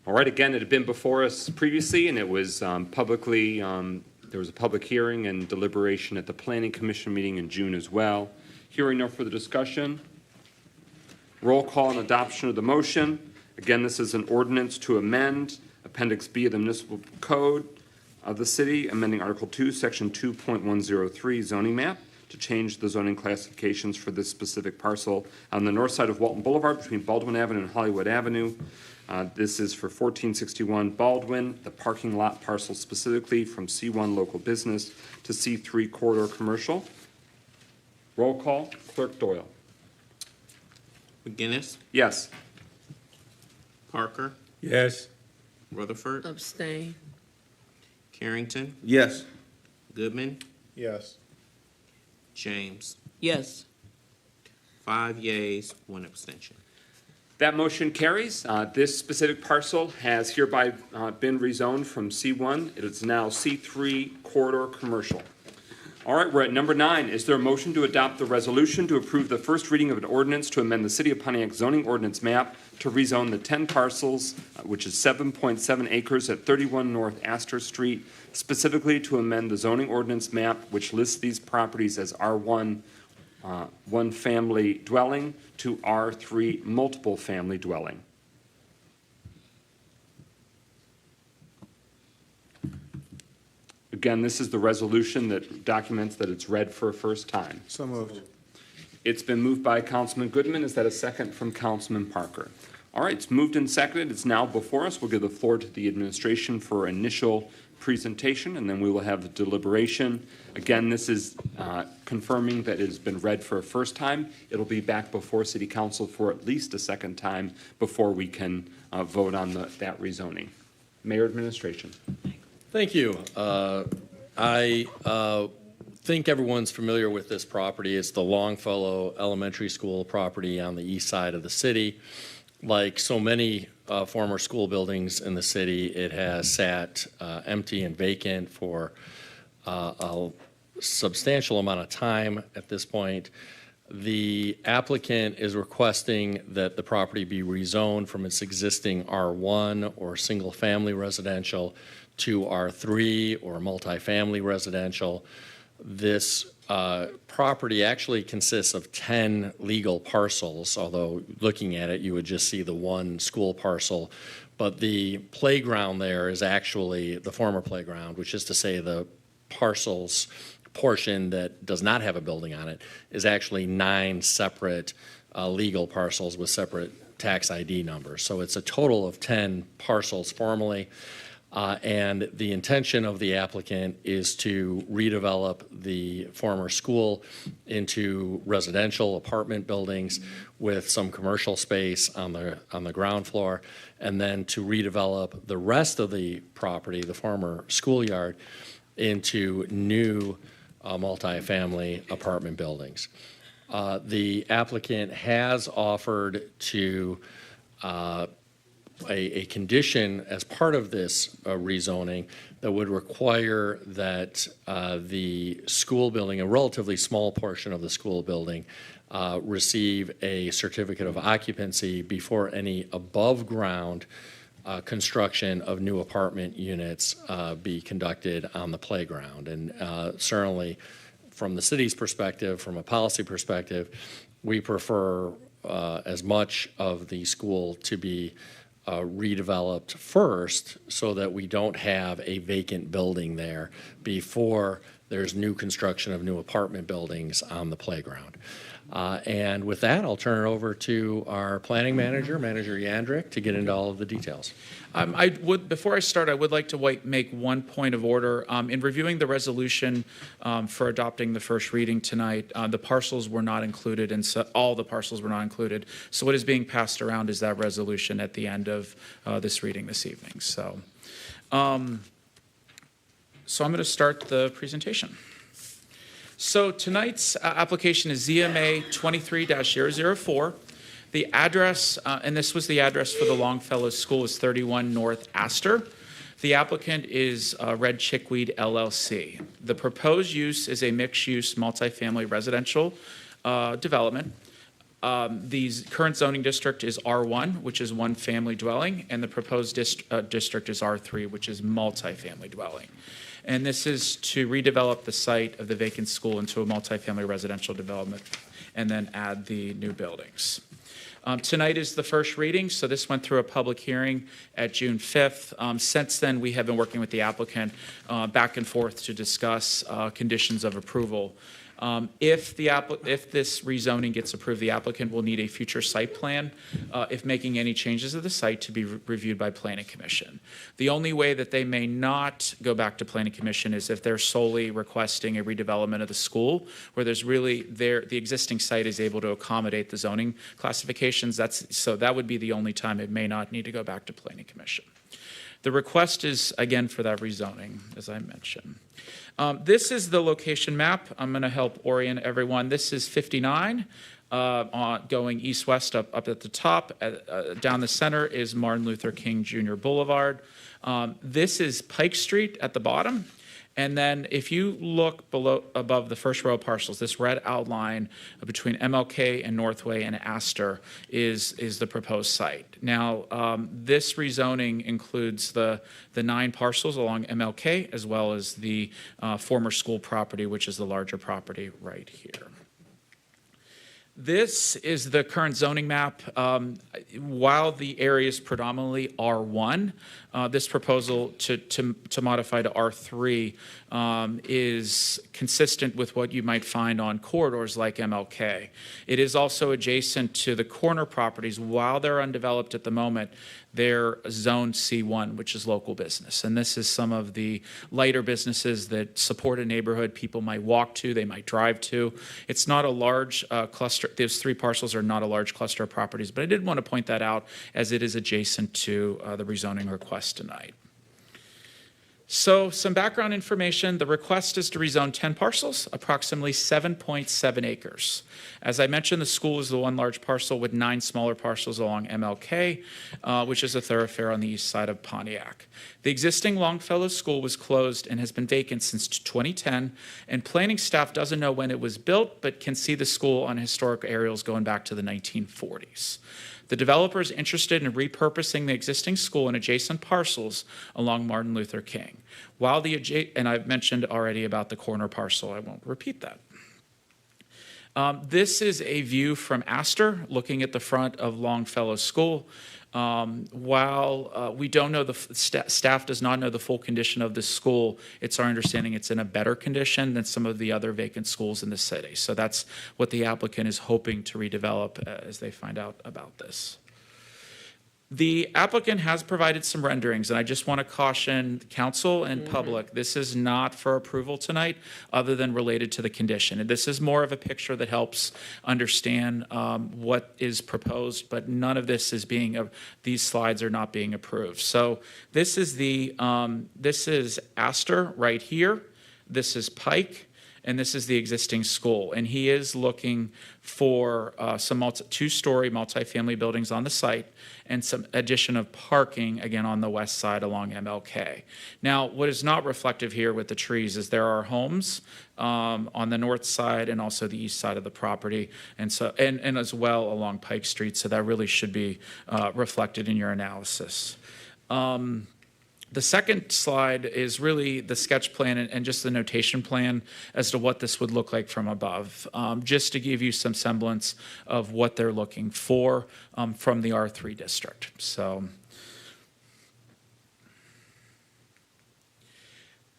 All right, again, it had been before us previously, and it was publicly, there was a public hearing and deliberation at the Planning Commission meeting in June as well. Hearing no further discussion. Roll call and adoption of the motion. Again, this is an ordinance to amend Appendix B of the Municipal Code of the City, amending Article 2, Section 2.103 zoning map to change the zoning classifications for this specific parcel on the north side of Walton Boulevard between Baldwin Avenue and Hollywood Avenue. This is for 1461 Baldwin, the parking lot parcel specifically from C1 local business to C3 corridor commercial. Roll call, Clerk Doyle. McGinnis, Yes. Parker, Yes. Rutherford, Abstain. Carrington, Yes. Goodman, Yes. James. Yes. 5 yeas, 1 abstention. That motion carries. This specific parcel has hereby been rezoned from C1. It is now C3 corridor commercial. All right, we're at number 9. Is there a motion to adopt the resolution to approve the first reading of an ordinance to amend the City of Pontiac zoning ordinance map to rezone the 10 parcels, which is 7.7 acres at 31 North Astor Street, specifically to amend the zoning ordinance map, which lists these properties as R1 one family dwelling to R3 multiple family dwelling. Again, this is the resolution that documents that it's read for a first time. So moved. It's been moved by Councilman Goodman. Is that a second from Councilman Parker? All right, it's moved and seconded. It's now before us. We'll give the floor to the administration for initial presentation, and then we will have the deliberation. Again, this is confirming that it has been read for a first time. It'll be back before City Council for at least a second time before we can vote on that rezoning. Mayor, administration. Thank you. I think everyone's familiar with this property. It's the Longfellow Elementary School property on the east side of the city. Like so many former school buildings in the city, it has sat empty and vacant for a substantial amount of time at this point. The applicant is requesting that the property be rezoned from its existing R1 or single-family residential to R3 or multifamily residential. This property actually consists of 10 legal parcels, although looking at it, you would just see the one school parcel. But the playground there is actually the former playground, which is to say the parcels portion that does not have a building on it is actually 9 separate legal parcels with separate tax ID numbers. So it's a total of 10 parcels formally. And the intention of the applicant is to redevelop the former school into residential apartment buildings with some commercial space on the ground floor, and then to redevelop the rest of the property, the former schoolyard, into new multifamily apartment buildings. The applicant has offered to a condition as part of this rezoning that would require that the school building, a relatively small portion of the school building, receive a certificate of occupancy before any above ground construction of new apartment units be conducted on the playground. And certainly, from the city's perspective, from a policy perspective, we prefer as much of the school to be redeveloped first so that we don't have a vacant building there before there's new construction of new apartment buildings on the playground. And with that, I'll turn it over to our planning manager, Manager Yandrick, to get into all of the details. Before I start, I would like to make one point of order. In reviewing the resolution for adopting the first reading tonight, the parcels were not included, and so all the parcels were not included. So what is being passed around is that resolution at the end of this reading this evening. So I'm going to start the presentation. So tonight's application is ZMA 23-004. The address, and this was the address for the Longfellow School, is 31 North Astor. The applicant is Red Chickweed LLC. The proposed use is a mixed-use multifamily residential development. The current zoning district is R1, which is one family dwelling, and the proposed district is R3, which is multifamily dwelling. And this is to redevelop the site of the vacant school into a multifamily residential development and then add the new buildings. Tonight is the first reading, so this went through a public hearing at June 5th. Since then, we have been working with the applicant back and forth to discuss conditions of approval. If this rezoning gets approved, the applicant will need a future site plan if making any changes to the site to be reviewed by Planning Commission. The only way that they may not go back to Planning Commission is if they're solely requesting a redevelopment of the school, where there's really the existing site is able to accommodate the zoning classifications. So that would be the only time it may not need to go back to Planning Commission. The request is, again, for that rezoning, as I mentioned. This is the location map. I'm going to help orient everyone. This is 59, going east-west up at the top. Down the center is Martin Luther King Jr. Boulevard. This is Pike Street at the bottom. And then if you look above the first row of parcels, this red outline between MLK and Northway and Astor is the proposed site. Now, this rezoning includes the 9 parcels along MLK, as well as the former school property, which is the larger property right here. This is the current zoning map. While the area is predominantly R1, this proposal to modify to R3 is consistent with what you might find on corridors like MLK. It is also adjacent to the corner properties. While they're undeveloped at the moment, they're zoned C1, which is local business. And this is some of the lighter businesses that support a neighborhood people might walk to, they might drive to. It's not a large cluster. Those 3 parcels are not a large cluster of properties, but I did want to point that out as it is adjacent to the rezoning request tonight. So some background information. The request is to rezone 10 parcels, approximately 7.7 acres. As I mentioned, the school is the one large parcel with 9 smaller parcels along MLK, which is a thoroughfare on the east side of Pontiac. The existing Longfellow School was closed and has been vacant since 2010, and planning staff doesn't know when it was built, but can see the school on historic aerials going back to the 1940s. The developer is interested in repurposing the existing school and adjacent parcels along Martin Luther King. While and I've mentioned already about the corner parcel, I won't repeat that. This is a view from Astor, looking at the front of Longfellow School. While we don't know, staff does not know the full condition of this school, it's our understanding it's in a better condition than some of the other vacant schools in the city. So that's what the applicant is hoping to redevelop as they find out about this. The applicant has provided some renderings, and I just want to caution council and public, this is not for approval tonight other than related to the condition. And this is more of a picture that helps understand what is proposed, but none of this is these slides are not being approved. So this is this is Astor right here. This is Pike. And this is the existing school. And he is looking for some 2-story multifamily buildings on the site and some addition of parking, again, on the west side along MLK. Now, what is not reflective here with the trees is there are homes on the north side and also the east side of the property, and as well along Pike Street, so that really should be reflected in your analysis. The second slide is really the sketch plan and just the notation plan as to what this would look like from above, just to give you some semblance of what they're looking for from the R3 district.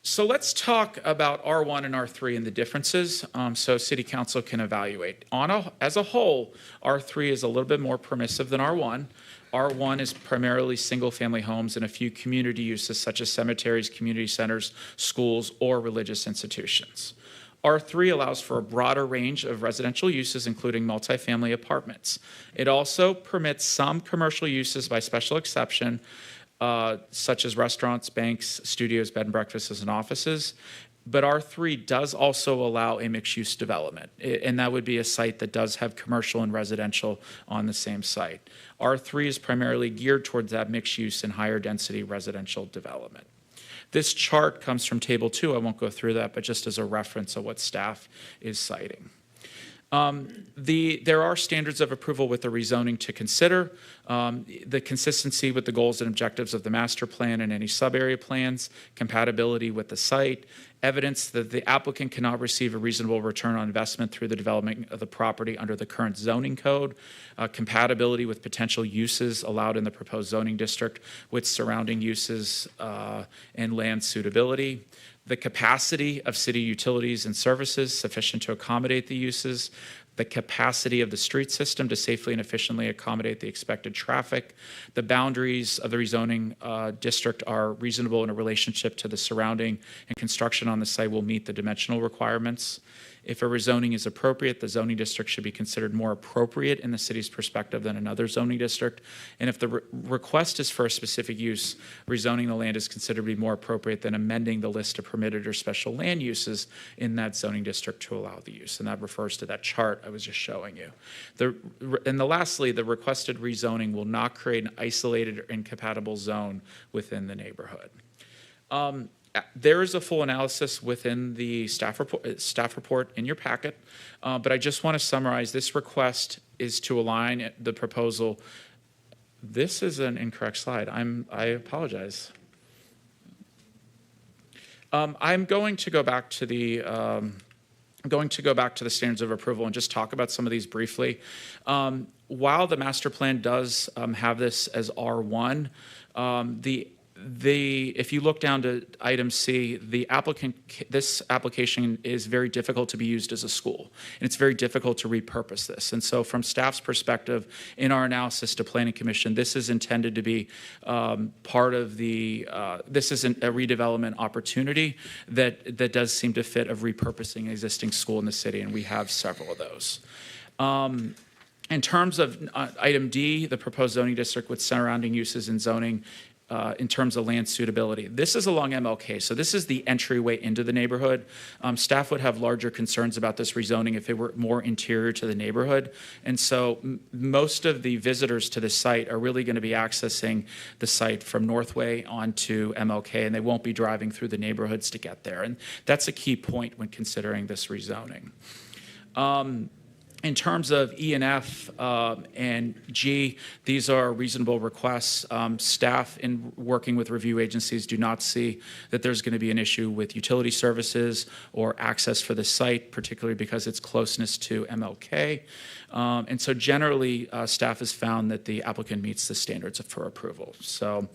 So let's talk about R1 and R3 and the differences so City Council can evaluate. As a whole, R3 is a little bit more permissive than R1. R1 is primarily single-family homes and a few community uses such as cemeteries, community centers, schools, or religious institutions. R3 allows for a broader range of residential uses, including multifamily apartments. It also permits some commercial uses by special exception, such as restaurants, banks, studios, bed and breakfasts, and offices. But R3 does also allow a mixed-use development, and that would be a site that does have commercial and residential on the same site. R3 is primarily geared towards that mixed-use and higher-density residential development. This chart comes from Table 2. I won't go through that, but just as a reference of what staff is citing. There are standards of approval with the rezoning to consider. The consistency with the goals and objectives of the master plan and any sub-area plans, compatibility with the site, evidence that the applicant cannot receive a reasonable return on investment through the development of the property under the current zoning code, compatibility with potential uses allowed in the proposed zoning district with surrounding uses and land suitability, the capacity of city utilities and services sufficient to accommodate the uses, the capacity of the street system to safely and efficiently accommodate the expected traffic, the boundaries of the rezoning district are reasonable in a relationship to the surrounding, and construction on the site will meet the dimensional requirements. If a rezoning is appropriate, the zoning district should be considered more appropriate in the city's perspective than another zoning district. And if the request is for a specific use, rezoning the land is considered to be more appropriate than amending the list of permitted or special land uses in that zoning district to allow the use. And that refers to that chart I was just showing you. Lastly, the requested rezoning will not create an isolated or incompatible zone within the neighborhood. There is a full analysis within the staff report in your packet, but I just want to summarize. This request is to align the proposal. This is an incorrect slide. I apologize. I'm going to go back to the standards of approval and just talk about some of these briefly. While the master plan does have this as R1, if you look down to item C, this application is very difficult to be used as a school, and it's very difficult to repurpose this. And so from staff's perspective, in our analysis to Planning Commission, this is intended to be part of this is a redevelopment opportunity that does seem to fit of repurposing an existing school in the city, and we have several of those. In terms of item D, the proposed zoning district with surrounding uses and zoning, in terms of land suitability. This is along MLK, so this is the entryway into the neighborhood. Staff would have larger concerns about this rezoning if it were more interior to the neighborhood. And so most of the visitors to the site are really going to be accessing the site from Northway onto MLK, and they won't be driving through the neighborhoods to get there. And that's a key point when considering this rezoning. In terms of E and F and G, these are reasonable requests. Staff in working with review agencies do not see that there's going to be an issue with utility services or access for the site, particularly because its closeness to MLK. And so generally, staff has found that the applicant meets the standards for approval. So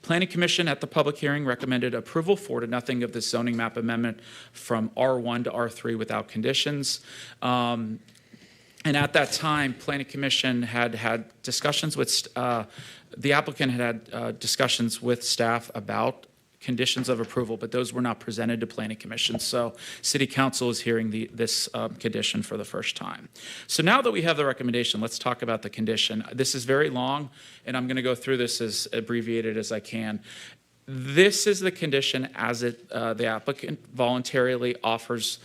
Planning Commission at the public hearing recommended approval 4-0 of this zoning map amendment from R1 to R3 without conditions. And at that time, Planning Commission had discussions with, the applicant had discussions with staff about conditions of approval, but those were not presented to Planning Commission. So City Council is hearing this condition for the first time. So now that we have the recommendation, let's talk about the condition. This is very long, and I'm going to go through this as abbreviated as I can. This is the condition as the applicant voluntarily offers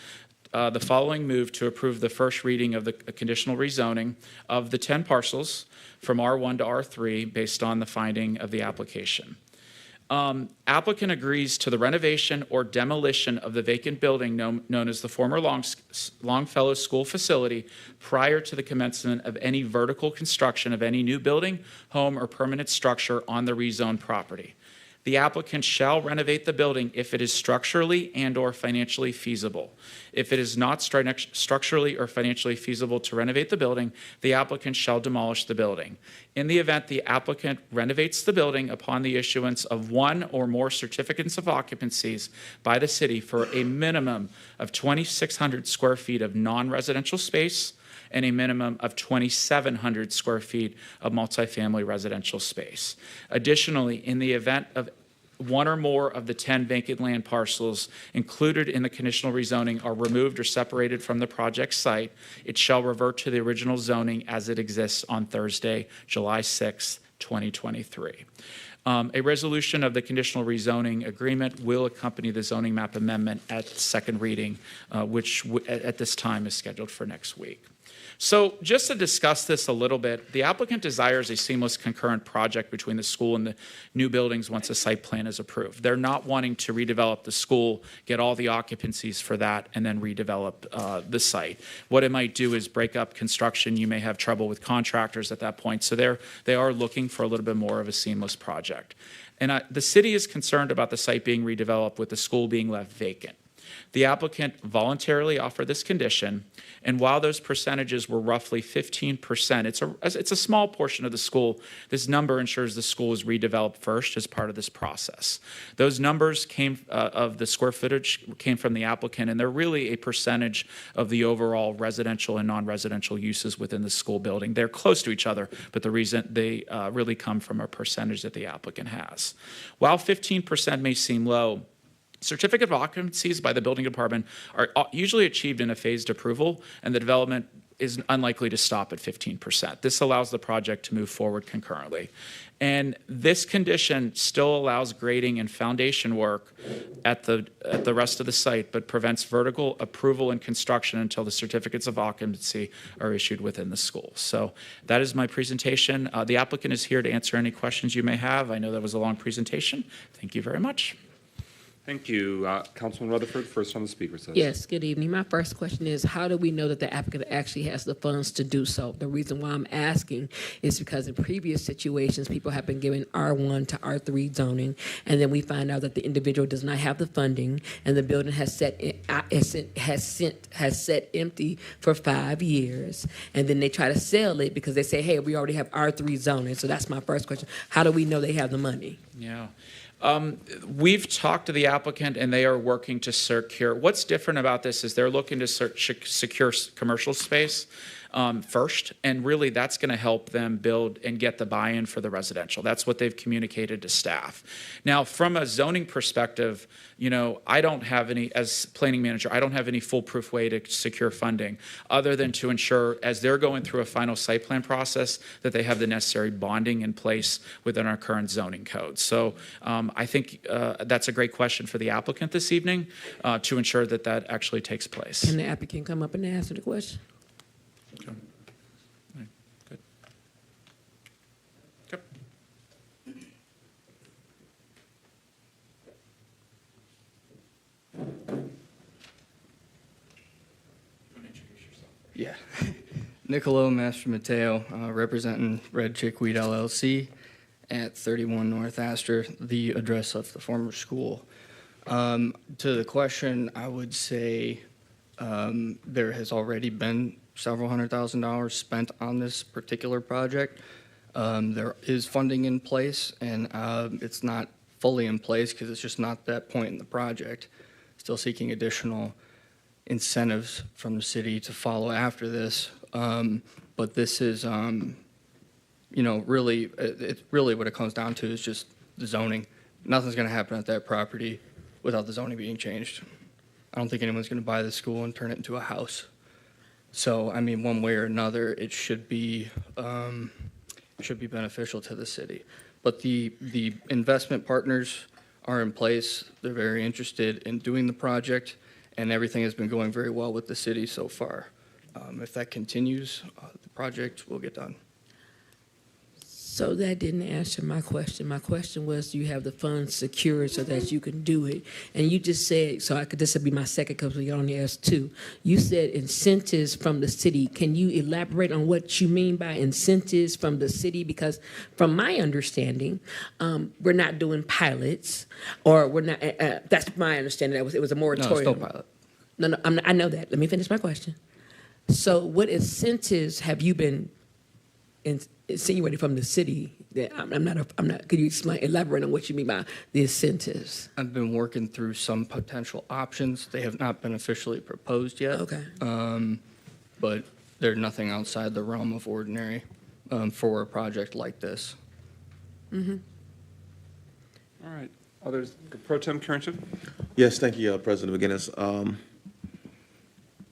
the following move to approve the first reading of the conditional rezoning of the 10 parcels from R1 to R3 based on the finding of the application. Applicant agrees to the renovation or demolition of the vacant building known as the former Longfellow School facility prior to the commencement of any vertical construction of any new building, home, or permanent structure on the rezoned property. The applicant shall renovate the building if it is structurally and/or financially feasible. If it is not structurally or financially feasible to renovate the building, the applicant shall demolish the building. In the event the applicant renovates the building upon the issuance of one or more certificates of occupancies by the city for a minimum of 2,600 square feet of non-residential space and a minimum of 2,700 square feet of multifamily residential space. Additionally, in the event of one or more of the 10 vacant land parcels included in the conditional rezoning are removed or separated from the project site, it shall revert to the original zoning as it exists on Thursday, July 6, 2023. A resolution of the conditional rezoning agreement will accompany the zoning map amendment at second reading, which at this time is scheduled for next week. So just to discuss this a little bit, the applicant desires a seamless concurrent project between the school and the new buildings once a site plan is approved. They're not wanting to redevelop the school, get all the occupancies for that, and then redevelop the site. What it might do is break up construction. You may have trouble with contractors at that point. So they are looking for a little bit more of a seamless project. And the city is concerned about the site being redeveloped with the school being left vacant. The applicant voluntarily offered this condition, and while those percentages were roughly 15%, it's a small portion of the school. This number ensures the school is redeveloped first as part of this process. Those numbers came of the square footage came from the applicant, and they're really a percentage of the overall residential and non-residential uses within the school building. They're close to each other, but the reason they really come from a percentage that the applicant has. While 15% may seem low, certificate of occupancies by the building department are usually achieved in a phased approval, and the development is unlikely to stop at 15%. This allows the project to move forward concurrently. And this condition still allows grading and foundation work at the rest of the site, but prevents vertical approval and construction until the certificates of occupancy are issued within the school. So that is my presentation. The applicant is here to answer any questions you may have. I know that was a long presentation. Thank you very much. Thank you. Councilman Rutherford, first on the speaker's list. Yes, good evening. My first question is, how do we know that the applicant actually has the funds to do so? The reason why I'm asking is because in previous situations, people have been given R1 to R3 zoning, and then we find out that the individual does not have the funding, and the building has sat empty for 5 years, and then they try to sell it because they say, hey, we already have R3 zoning. So that's my first question. How do we know they have the money? Yeah. We've talked to the applicant, and they are working to secure. What's different about this is they're looking to secure commercial space first, and really that's going to help them build and get the buy-in for the residential. That's what they've communicated to staff. Now, from a zoning perspective, you know, I don't have any, as planning manager, I don't have any foolproof way to secure funding other than to ensure, as they're going through a final site plan process, that they have the necessary bonding in place within our current zoning code. So I think that's a great question for the applicant this evening to ensure that that actually takes place. Can the applicant come up and answer the question? Okay. All right. Good. Yep. Yeah. Niccolo Master Mateo, representing Red Chickweed LLC at 31 North Astor, the address of the former school. To the question, I would say there has already been several $100,000 spent on this particular project. There is funding in place, and it's not fully in place because it's just not that point in the project. Still seeking additional incentives from the city to follow after this. But this is, you know, really, it's really what it comes down to is just the zoning. Nothing's going to happen at that property without the zoning being changed. I don't think anyone's going to buy the school and turn it into a house. So, I mean, one way or another, it should be beneficial to the city. But the investment partners are in place. They're very interested in doing the project, and everything has been going very well with the city so far. If that continues, the project will get done. So that didn't answer my question. My question was, do you have the funds secured so that you can do it? And you just said, this would be my second because we only asked two. You said incentives from the city. Can you elaborate on what you mean by incentives from the city? Because from my understanding, we're not doing pilots, or we're not, that's my understanding. It was a moratorium. No, it's no pilot. No, I know that. Let me finish my question. So what incentives have you been insinuating from the city? That I'm not, could you elaborate on what you mean by the incentives? I've been working through some potential options. They have not been officially proposed yet. Okay. But they're nothing outside the realm of ordinary for a project like this. Mm-hmm. All right. Others, Pro Tem Carrington? Yes, thank you, President McGinnis.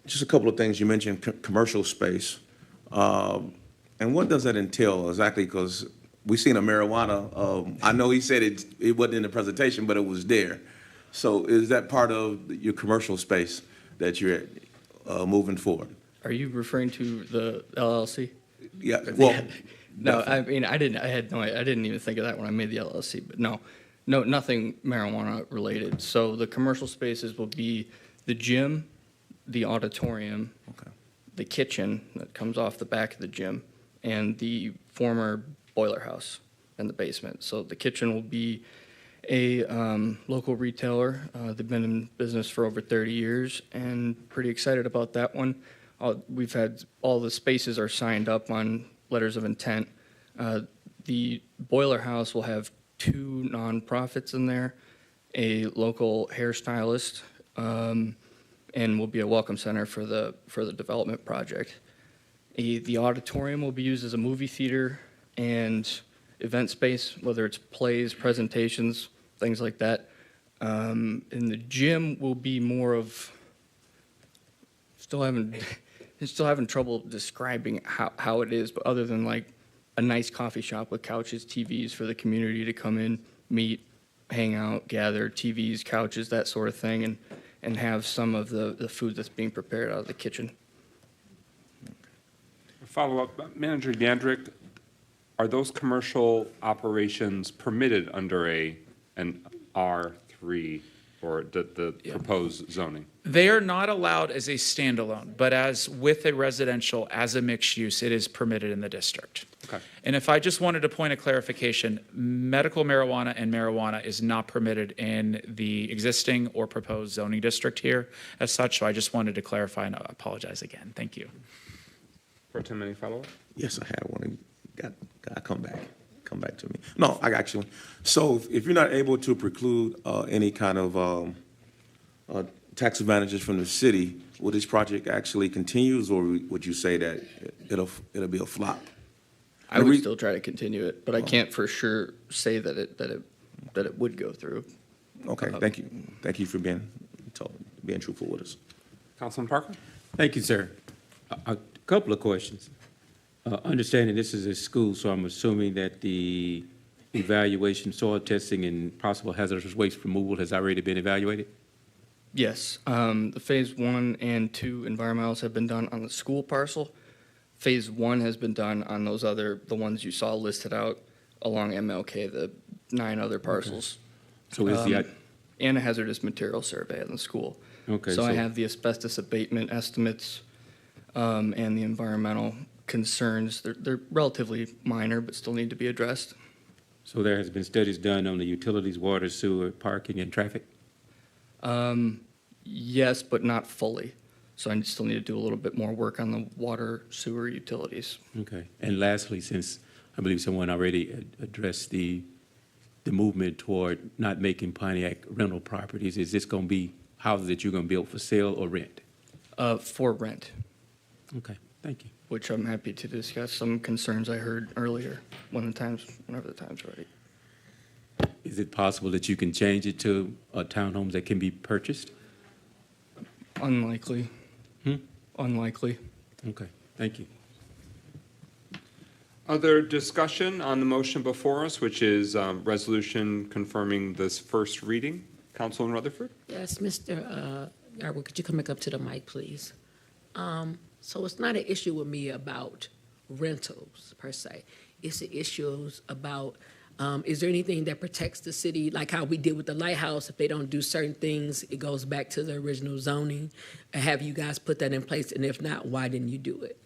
Just a couple of things. You mentioned commercial space. And what does that entail exactly? Because we've seen a marijuana, I know he said it wasn't in the presentation, but it was there. So is that part of your commercial space that you're moving forward? Are you referring to the LLC? Yeah, well. No, I mean, I didn't even think of that when I made the LLC, but no, nothing marijuana related. So the commercial spaces will be the gym, the auditorium, the kitchen that comes off the back of the gym, and the former boiler house in the basement. So the kitchen will be a local retailer. They've been in business for over 30 years and pretty excited about that one. We've had all the spaces are signed up on letters of intent. The boiler house will have 2 nonprofits in there, a local hairstylist, and will be a welcome center for the development project. The auditorium will be used as a movie theater and event space, whether it's plays, presentations, things like that. And the gym will be more of, still having trouble describing how it is, but other than like a nice coffee shop with couches, TVs for the community to come in, meet, hang out, gather, TVs, couches, that sort of thing, and have some of the food that's being prepared out of the kitchen. Follow-up, Manager Yandrick, are those commercial operations permitted under an R3 or the proposed zoning? They are not allowed as a standalone, but as with a residential, as a mixed use, it is permitted in the district. Okay. And if I just wanted a point of clarification, medical marijuana and marijuana is not permitted in the existing or proposed zoning district here as such, so I just wanted to clarify and apologize again. Thank you. Pro Tem, any follow-up? Yes, I have one. Got to come back to me. No, I got you. So if you're not able to preclude any kind of tax advantages from the city, will this project actually continues, or would you say that it'll be a flop? I would still try to continue it, but I can't for sure say that it would go through. Okay, thank you. Thank you for being truthful with us. Councilman Parker? Thank you, sir. A couple of questions. Understanding this is a school, so I'm assuming that the evaluation, soil testing, and possible hazardous waste removal has already been evaluated? Yes, the phase 1 and 2 environmentals have been done on the school parcel. Phase 1 has been done on the ones you saw listed out along MLK, the 9 other parcels. So is the and a hazardous material survey in the school. Okay, So I have the asbestos abatement estimates and the environmental concerns. They're relatively minor, but still need to be addressed. So there has been studies done on the utilities, water, sewer, parking, and traffic? Yes, but not fully. So I still need to do a little bit more work on the water, sewer, utilities. Okay. And lastly, since I believe someone already addressed the movement toward not making Pontiac rental properties, is this going to be houses that you're going to build for sale or rent? For rent. Okay, thank you. Which I'm happy to discuss some concerns I heard earlier, whenever the time's ready. Is it possible that you can change it to townhomes that can be purchased? Unlikely. Unlikely. Okay, thank you. Other discussion on the motion before us, which is resolution confirming this first reading? Councilman Rutherford? Yes, Mr. Yarwood, could you come back up to the mic, please? So it's not an issue with me about rentals, per se. it's the issues about, is there anything that protects the city, like how we did with the lighthouse? If they don't do certain things, it goes back to the original zoning. Have you guys put that in place? And if not, why didn't you do it?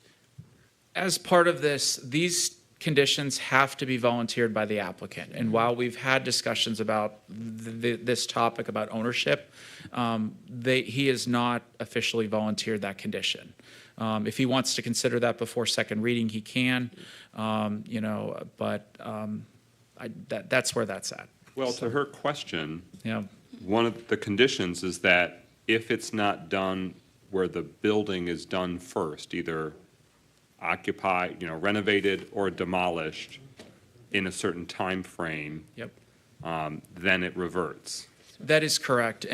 As part of this, these conditions have to be volunteered by the applicant. And while we've had discussions about this topic about ownership, he has not officially volunteered that condition. If he wants to consider that before second reading, he can, that's where that's at. Well, to her question, Yeah. one of the conditions is that if it's not done where the building is done first, either occupied, renovated or demolished in a certain time frame, Yep. then it reverts. That is correct.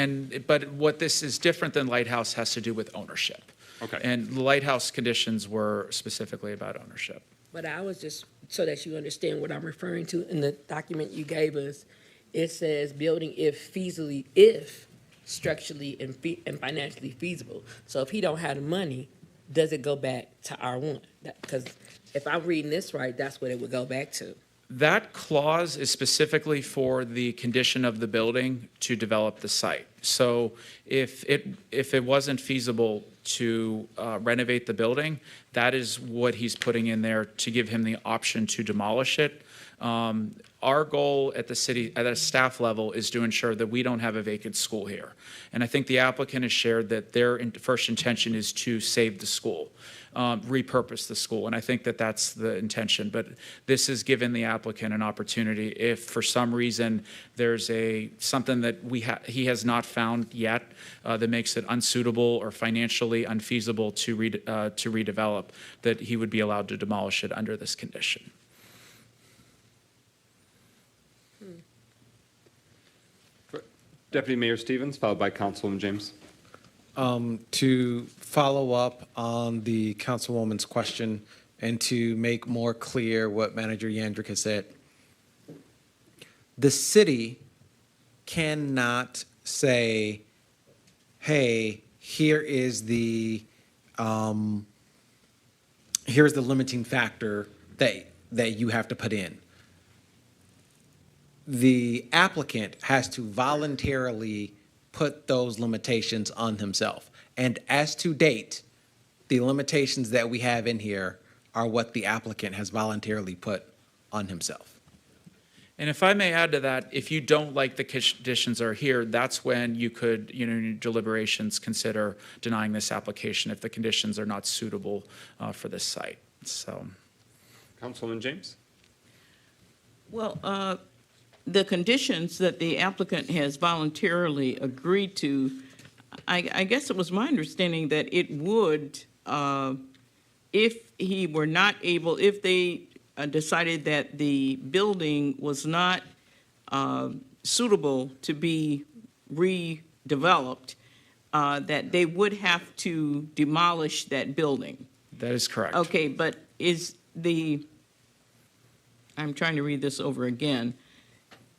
But what this is different than Lighthouse has to do with ownership. Okay. And the Lighthouse conditions were specifically about ownership. But I was just, so that you understand what I'm referring to, in the document you gave us, it says building if structurally and financially feasible. So if he don't have the money, does it go back to R1? Because if I'm reading this right, that's what it would go back to. That clause is specifically for the condition of the building to develop the site. So if it wasn't feasible to renovate the building, that is what he's putting in there to give him the option to demolish it. Our goal at the city, at a staff level, is to ensure that we don't have a vacant school here. And I think the applicant has shared that their first intention is to save the school, repurpose the school. And I think that that's the intention. But this has given the applicant an opportunity if for some reason there's something that he has not found yet that makes it unsuitable or financially unfeasible to redevelop, that he would be allowed to demolish it under this condition. Deputy Mayor Stevens, followed by Councilwoman James. To follow up on the Councilwoman's question and to make more clear what Manager Yandrick has said, the city cannot say, hey, here's the limiting factor that you have to put in. The applicant has to voluntarily put those limitations on himself. And as to date, the limitations that we have in here are what the applicant has voluntarily put on himself. And if I may add to that, if you don't like the conditions are here, that's when you could, in your deliberations, consider denying this application if the conditions are not suitable for this site. So, Councilwoman James. Well, the conditions that the applicant has voluntarily agreed to, I guess it was my understanding that it would, if he were not able, if they decided that the building was not suitable to be redeveloped, that they would have to demolish that building. that is correct. Okay, but I'm trying to read this over again.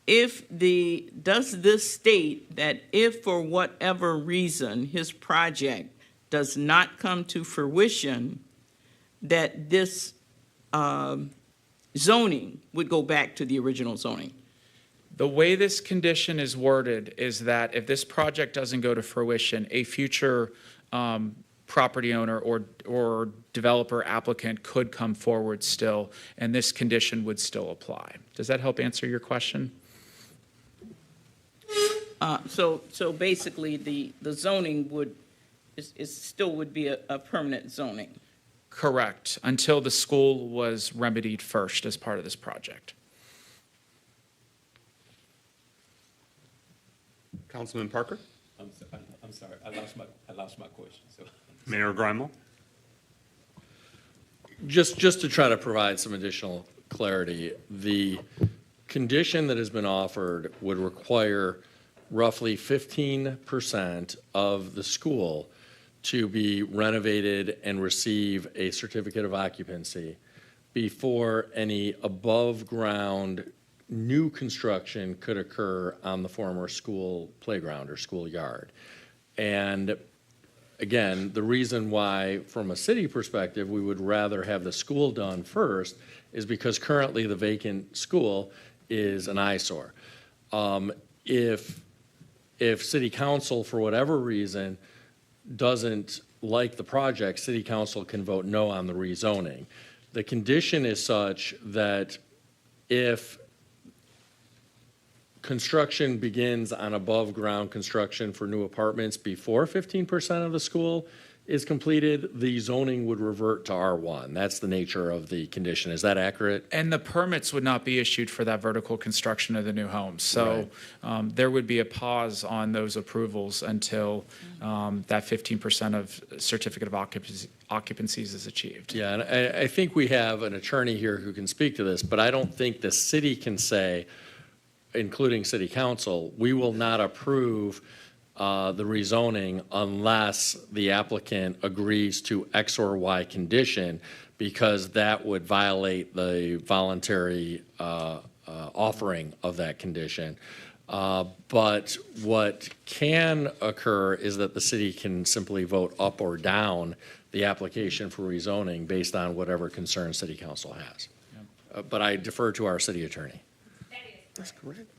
Does this state that if for whatever reason his project does not come to fruition, that this zoning would go back to the original zoning? The way this condition is worded is that if this project doesn't go to fruition, a future property owner or developer applicant could come forward still, and this condition would still apply. Does that help answer your question? So basically, the zoning still would be a permanent zoning. Correct, until the school was remedied first as part of this project. Councilman Parker. I'm sorry, I lost my question, so. Mayor Grimel. Just to try to provide some additional clarity, the condition that has been offered would require roughly 15% of the school to be renovated and receive a certificate of occupancy before any above-ground new construction could occur on the former school playground or schoolyard. And again, the reason why, from a city perspective, we would rather have the school done first is because currently the vacant school is an eyesore. If city council, for whatever reason, doesn't like the project, city council can vote no on the rezoning. The condition is such that if construction begins on above-ground construction for new apartments before 15% of the school is completed, the zoning would revert to R1. That's the nature of the condition. Is that accurate? And the permits would not be issued for that vertical construction of the new homes. So there would be a pause on those approvals until that 15% of certificate of occupancies is achieved. Yeah, and I think we have an attorney here who can speak to this, but I don't think the city can say, including city council, we will not approve the rezoning unless the applicant agrees to X or Y condition, because that would violate the voluntary offering of that condition. But what can occur is that the city can simply vote up or down the application for rezoning based on whatever concern city council has. But I defer to our city attorney. That's correct.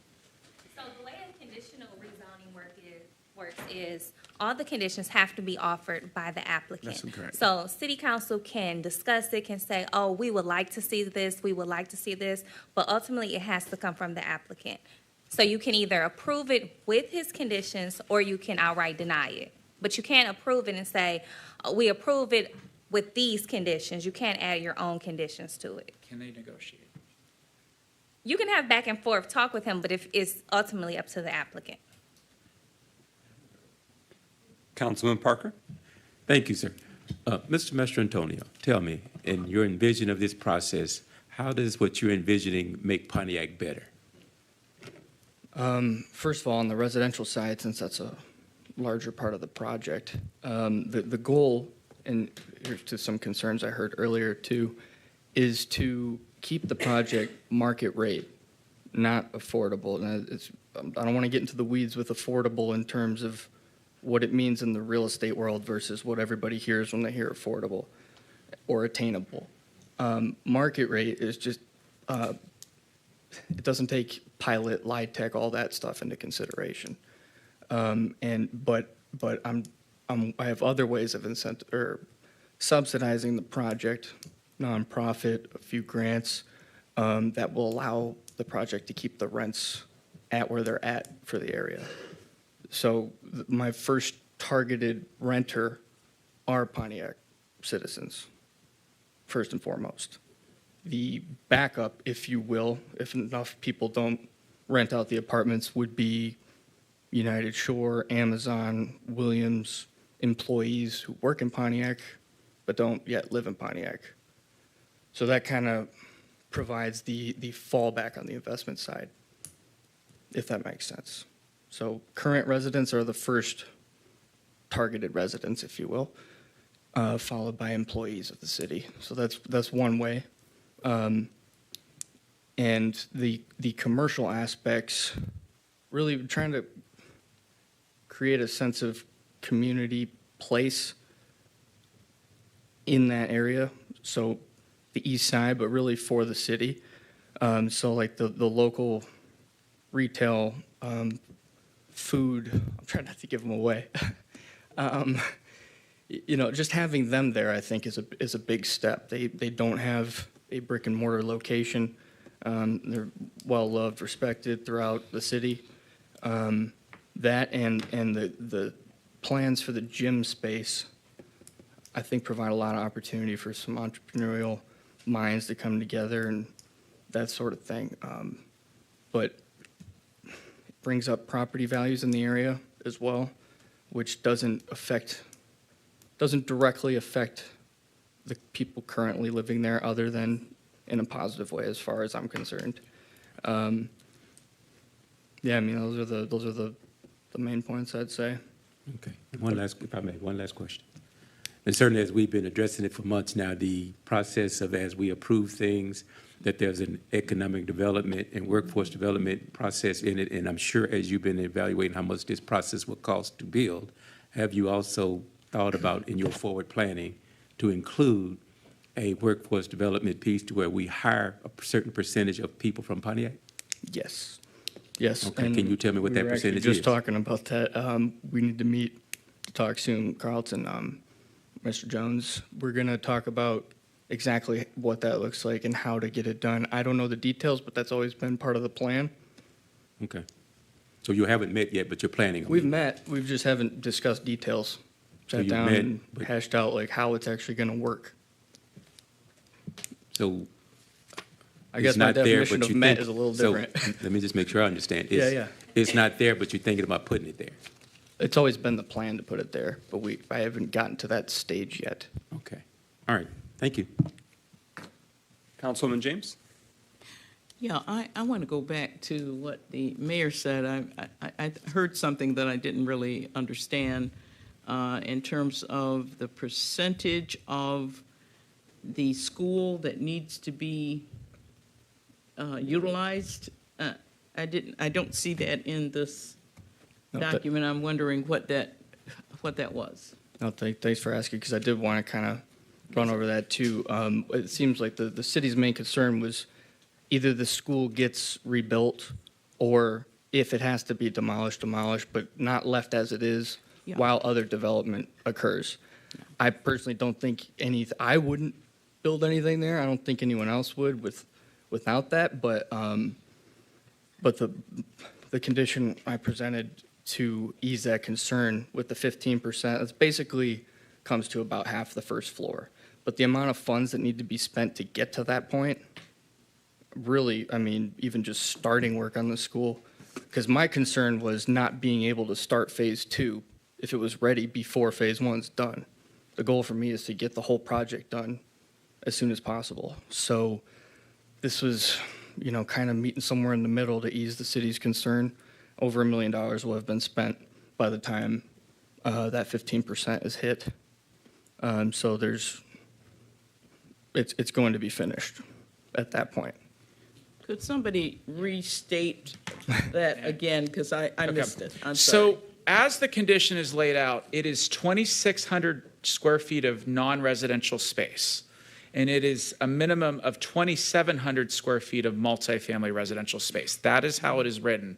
So the way a conditional rezoning works is all the conditions have to be offered by the applicant. That's correct. So city council can discuss it, can say, oh, we would like to see this, we would like to see this, but ultimately it has to come from the applicant. So you can either approve it with his conditions or you can outright deny it. But you can't approve it and say, we approve it with these conditions. You can't add your own conditions to it. Can they negotiate? You can have back and forth talk with him, but it's ultimately up to the applicant. Councilman Parker? Thank you, sir. Mr. Mastrantonio, tell me, in your envision of this process, how does what you're envisioning make Pontiac better? First of all, on the residential side, since that's a larger part of the project, the goal, and here's to some concerns I heard earlier too, is to keep the project market rate, not affordable. And I don't want to get into the weeds with affordable in terms of what it means in the real estate world versus what everybody hears when they hear affordable or attainable. Market rate is just, it doesn't take pilot, light tech, all that stuff into consideration. But I have other ways of subsidizing the project, nonprofit, a few grants, that will allow the project to keep the rents at where they're at for the area. So my first targeted renter are Pontiac citizens, first and foremost. The backup, if you will, if enough people don't rent out the apartments, would be United Shore, Amazon, Williams, employees who work in Pontiac but don't yet live in Pontiac. So that kind of provides the fallback on the investment side, if that makes sense. So current residents are the first targeted residents, if you will, followed by employees of the city. So that's one way. And the commercial aspects, really trying to create a sense of community place in that area. So the east side, but really for the city. So like the local retail, food, I'm trying not to give them away. Just having them there, I think, is a big step. They don't have a brick and mortar location. They're well loved, respected throughout the city. That and the plans for the gym space, I think, provide a lot of opportunity for some entrepreneurial minds to come together and that sort of thing. But it brings up property values in the area as well, which doesn't directly affect the people currently living there, other than in a positive way, as far as I'm concerned. Those are the main points, I'd say. Okay. If I may, one last question. And certainly, as we've been addressing it for months now, the process of, as we approve things, that there's an economic development and workforce development process in it. And I'm sure as you've been evaluating how much this process will cost to build, have you also thought about in your forward planning to include a workforce development piece to where we hire a certain percentage of people from Pontiac? Yes. Yes. Okay, and can you tell me what we that were actually percentage just is? talking about that. We need to meet, to talk soon, Carlton, Mr. Jones. We're going to talk about exactly what that looks like and how to get it done. I don't know the details, but that's always been part of the plan. Okay. So you haven't met yet, but you're planning on We've it. met, we've just haven't discussed details. So Sat you've down met, and but- hashed out like how it's actually going to work. So I guess it's my not there, definition but of you met think- is a little so, different. let me just make sure I understand. Yeah, It's- yeah. It's not there, but you're thinking about putting it there. It's always been the plan to put it there, but I haven't gotten to that stage yet. Okay. All right. Thank you. Councilwoman James? Yeah, I want to go back to what the mayor said. I heard something that I didn't really understand in terms of the percentage of the school that needs to be utilized. I don't see that in this No, that- document. I'm wondering what that was. No, thanks for asking, because I did want to kind of run over that too. It seems like the city's main concern was either the school gets rebuilt or if it has to be demolished, but not left as it is Yeah. while other development occurs. I personally don't think I wouldn't build anything there. I don't think anyone else would without that, but the condition I presented to ease that concern with the 15%, it's basically comes to about half the first floor. But the amount of funds that need to be spent to get to that point, really, I mean, even just starting work on the school, because my concern was not being able to start phase 2 if it was ready before phase 1's done. The goal for me is to get the whole project done as soon as possible. So this was, kind of meeting somewhere in the middle to ease the city's concern. Over $1 million will have been spent by the time that 15% is hit. So it's going to be finished at that point. Could somebody restate that again, because I missed it? I'm sorry. So as the condition is laid out, it is 2,600 square feet of non-residential space. And it is a minimum of 2,700 square feet of multifamily residential space. That is how it is written.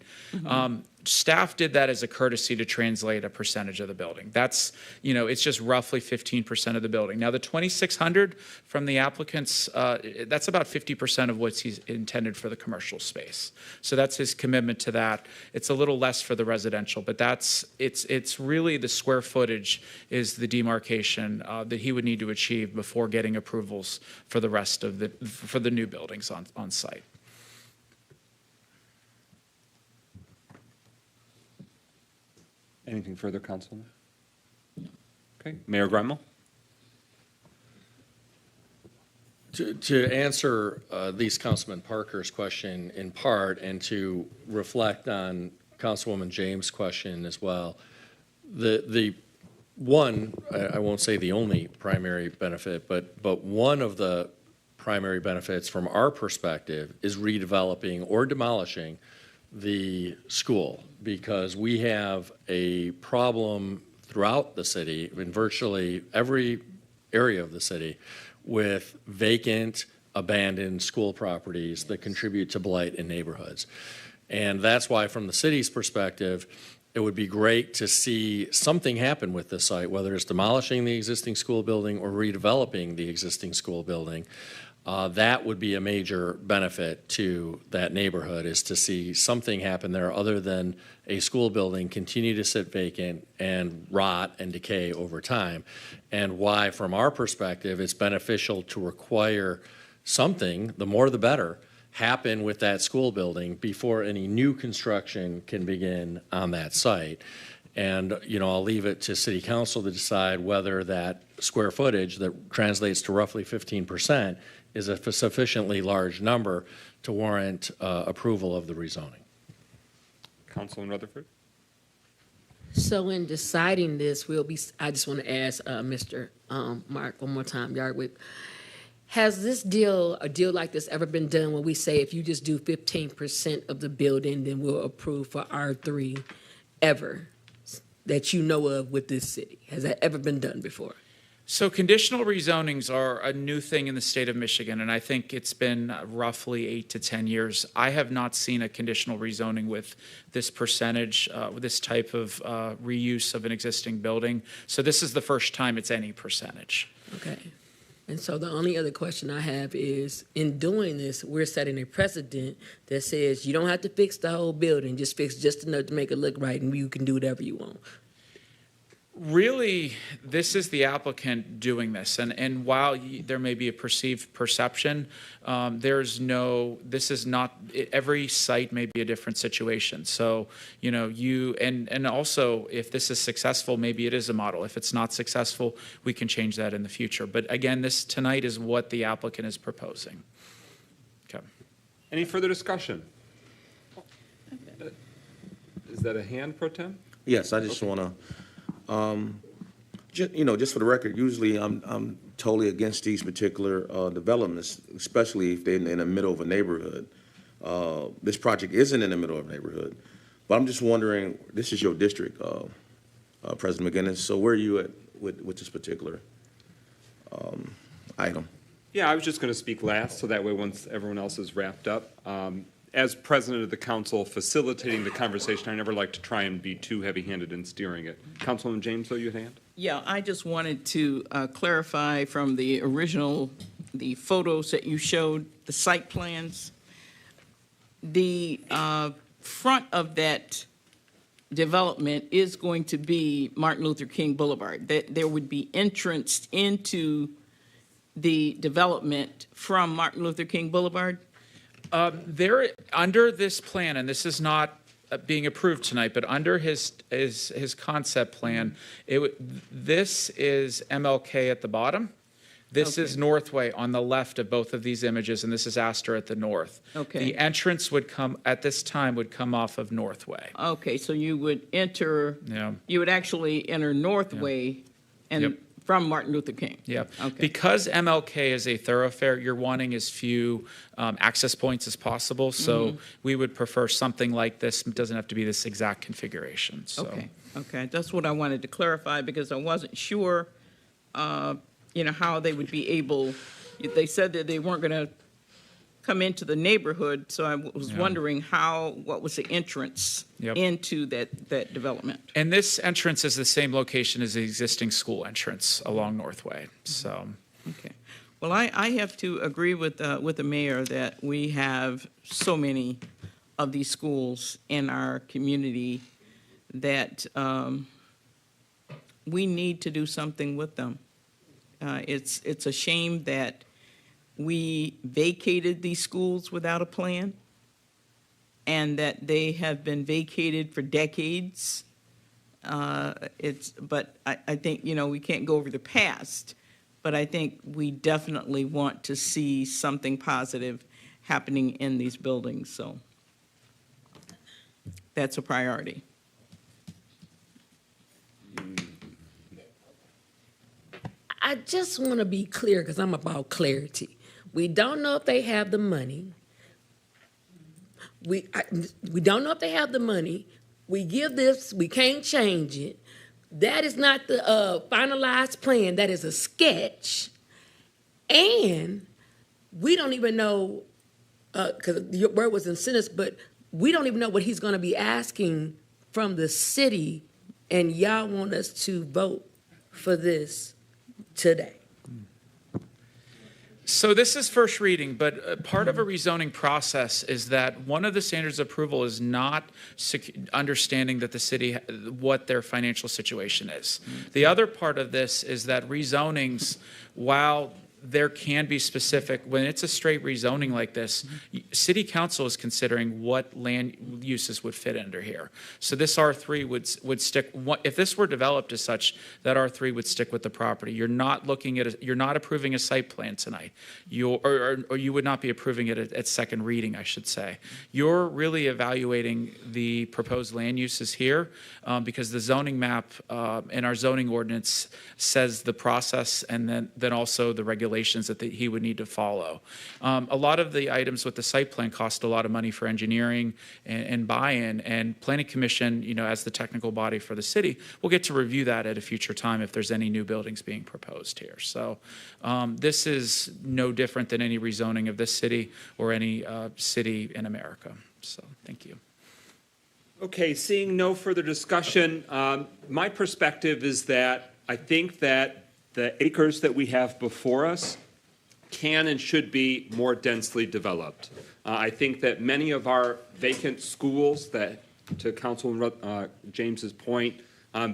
Staff did that as a courtesy to translate a percentage of the building. That's, it's just roughly 15% of the building. Now, the 2,600 from the applicants, that's about 50% of what's he's intended for the commercial space. So that's his commitment to that. It's a little less for the residential, but it's really the square footage is the demarcation that he would need to achieve before getting approvals for the rest of for the new buildings on site. Anything further, Councilman? Okay, Mayor Grimo? To answer these Councilman Parker's question in part and to reflect on Councilwoman James' question as well, the one, I won't say the only primary benefit, but one of the primary benefits from our perspective is redeveloping or demolishing the school, because we have a problem throughout the city, in virtually every area of the city, with vacant, abandoned school properties that contribute to blight in neighborhoods. And that's why, from the city's perspective, it would be great to see something happen with this site, whether it's demolishing the existing school building or redeveloping the existing school building. That would be a major benefit to that neighborhood, is to see something happen there other than a school building continue to sit vacant and rot and decay over time. And why, from our perspective, it's beneficial to require something, the more the better, happen with that school building before any new construction can begin on that site. And, I'll leave it to City Council to decide whether that square footage that translates to roughly 15% is a sufficiently large number to warrant approval of the rezoning. Councilman Rutherford? So in deciding this, I just want to ask Mr. Mark one more time, Yardwick. Has a deal like this ever been done where we say if you just do 15% of the building, then we'll approve for R3 ever? that you know of with this city? Has that ever been done before? So conditional rezonings are a new thing in the state of Michigan, and I think it's been roughly 8 to 10 years. I have not seen a conditional rezoning with this percentage, with this type of reuse of an existing building. So this is the first time it's any percentage. Okay. And so the only other question I have is, in doing this, we're setting a precedent that says you don't have to fix the whole building, just fix just enough to make it look right, and you can do whatever you want. Really, this is the applicant doing this, and while there may be a perceived perception, this is not, every site may be a different situation. So, you know, and also, if this is successful, maybe it is a model. If it's not successful, we can change that in the future. But again, this tonight is what the applicant is proposing. Okay. Any further discussion? Is that a hand, Pro Tem? Yes, I just want to, just for the record, usually I'm totally against these particular developments, especially if they're in the middle of a neighborhood. This project isn't in the middle of a neighborhood, but I'm just wondering, this is your district, President McGinnis, so where are you at with this particular item? Yeah, I was just going to speak last, so that way once everyone else is wrapped up. As president of the council facilitating the conversation, I never like to try and be too heavy-handed in steering it. Councilwoman James, though, you had a hand? Yeah, I just wanted to clarify from the original, the photos that you showed, the site plans. The front of that development is going to be Martin Luther King Boulevard. That there would be entrance into the development from Martin Luther King Boulevard? There, under this plan, and this is not being approved tonight, but under his concept plan, this is MLK at the bottom. This is Northway on the left of both of these images, and this is Astor at the north. Okay. The entrance would come, at this time, would come off of Northway. Okay, so you would enter, Yeah. you would actually enter Northway and Yep. from Martin Luther King. Yeah, Okay. because MLK is a thoroughfare, you're wanting as few access points as possible. So we would prefer something like this. It doesn't have to be this exact configuration. So. Okay, that's what I wanted to clarify because I wasn't sure, how they would be able, they said that they weren't going to come into the neighborhood, so I was wondering what was the entrance into that development? And this entrance is the same location as the existing school entrance along Northway, so. Okay. Well, I have to agree with the mayor that we have so many of these schools in our community that we need to do something with them. It's a shame that we vacated these schools without a plan and that they have been vacated for decades. But I think, we can't go over the past, but I think we definitely want to see something positive happening in these buildings, so that's a priority. I just want to be clear because I'm about clarity. We don't know if they have the money. We don't know if they have the money. We give this, we can't change it. That is not the finalized plan. That is a sketch. And we don't even know, because your word was in sentence, but we don't even know what he's going to be asking from the city, and y'all want us to vote for this today. So this is first reading, but part of a rezoning process is that one of the standards of approval is not understanding that the city, what their financial situation is. The other part of this is that rezonings, while there can be specific, when it's a straight rezoning like this, city council is considering what land uses would fit under here. So this R3 would stick, if this were developed as such, that R3 would stick with the property. You're not looking at, you're not approving a site plan tonight. Or you would not be approving it at second reading, I should say. You're really evaluating the proposed land uses here because the zoning map in our zoning ordinance says the process and then also the regulations regulations that he would need to follow. A lot of the items with the site plan cost a lot of money for engineering and buy-in, and Planning Commission, as the technical body for the city, will get to review that at a future time if there's any new buildings being proposed here. So this is no different than any rezoning of this city or any city in America. So thank you. Okay, seeing no further discussion, my perspective is that I think that the acres that we have before us can and should be more densely developed. I think that many of our vacant schools that, to Councilman James's point,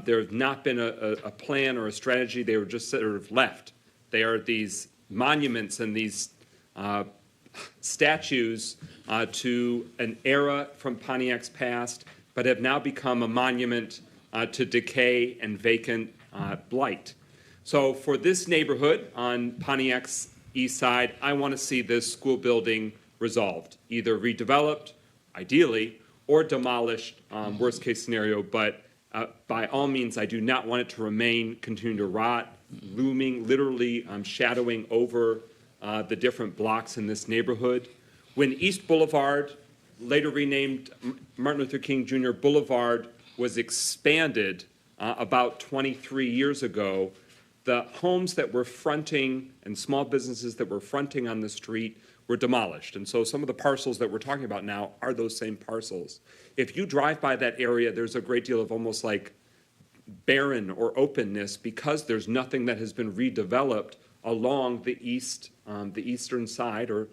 there has not been a plan or a strategy. They were just sort of left. They are these monuments and these statues to an era from Pontiac's past, but have now become a monument to decay and vacant blight. So for this neighborhood on Pontiac's east side, I want to see this school building resolved, either redeveloped, ideally, or demolished, worst case scenario, but by all means, I do not want it to remain, continue to rot, looming, literally shadowing over the different blocks in this neighborhood. When East Boulevard, later renamed Martin Luther King Jr. Boulevard, was expanded about 23 years ago, the homes that were fronting and small businesses that were fronting on the street were demolished. And so some of the parcels that we're talking about now are those same parcels. If you drive by that area, there's a great deal of almost like barren or openness because there's nothing that has been redeveloped along the eastern side, or,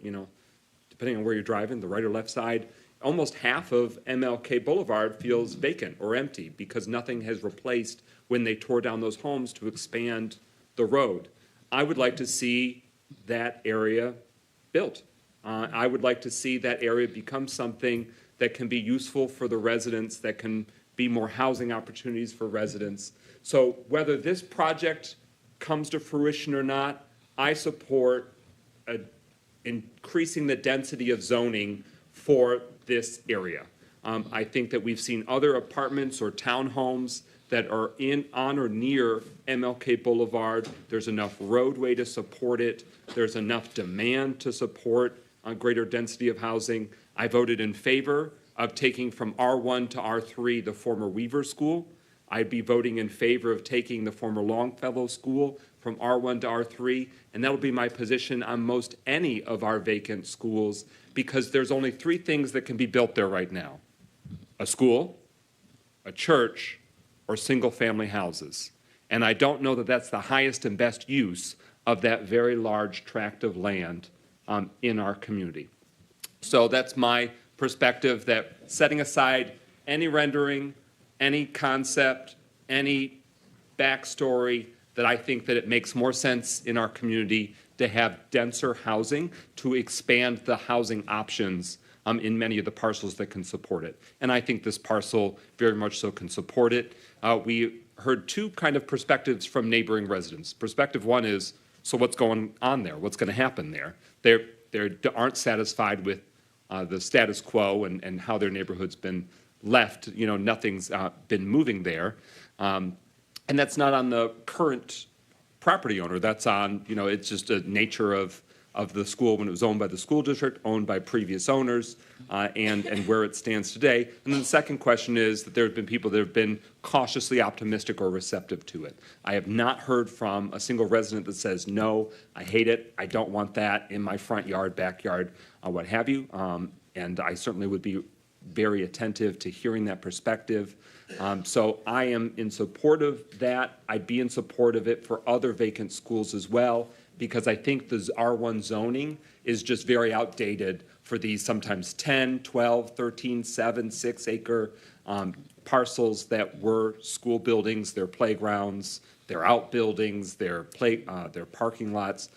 depending on where you're driving, the right or left side. Almost half of MLK Boulevard feels vacant or empty because nothing has replaced when they tore down those homes to expand the road. I would like to see that area built. I would like to see that area become something that can be useful for the residents, that can be more housing opportunities for residents. So whether this project comes to fruition or not, I support increasing the density of zoning for this area. I think that we've seen other apartments or townhomes that are on or near MLK Boulevard. There's enough roadway to support it. There's enough demand to support a greater density of housing. I voted in favor of taking from R1 to R3 the former Weaver School. I'd be voting in favor of taking the former Longfellow School from R1 to R3, and that'll be my position on most any of our vacant schools, because there's only three things that can be built there right now: a school, a church, or single-family houses. And I don't know that that's the highest and best use of that very large tract of land in our community. So that's my perspective, that setting aside any rendering, any concept, any backstory, that I think that it makes more sense in our community to have denser housing, to expand the housing options in many of the parcels that can support it. And I think this parcel very much so can support it. We heard two kind of perspectives from neighboring residents. Perspective one is, so what's going on there? What's going to happen there? They aren't satisfied with the status quo and how their neighborhood's been left. Nothing's been moving there. And that's not on the current property owner. That's on, it's just a nature of the school when it was owned by the school district, owned by previous owners, and where it stands today. And then the second question is that there have been people that have been cautiously optimistic or receptive to it. I have not heard from a single resident that says, no, I hate it, I don't want that in my front yard, backyard, what have you. And I certainly would be very attentive to hearing that perspective. So I am in support of that. I'd be in support of it for other vacant schools as well, because I think the R1 zoning is just very outdated for these sometimes 10, 12, 13, 7, 6 acre parcels that were school buildings, their playgrounds, their outbuildings, their parking lots,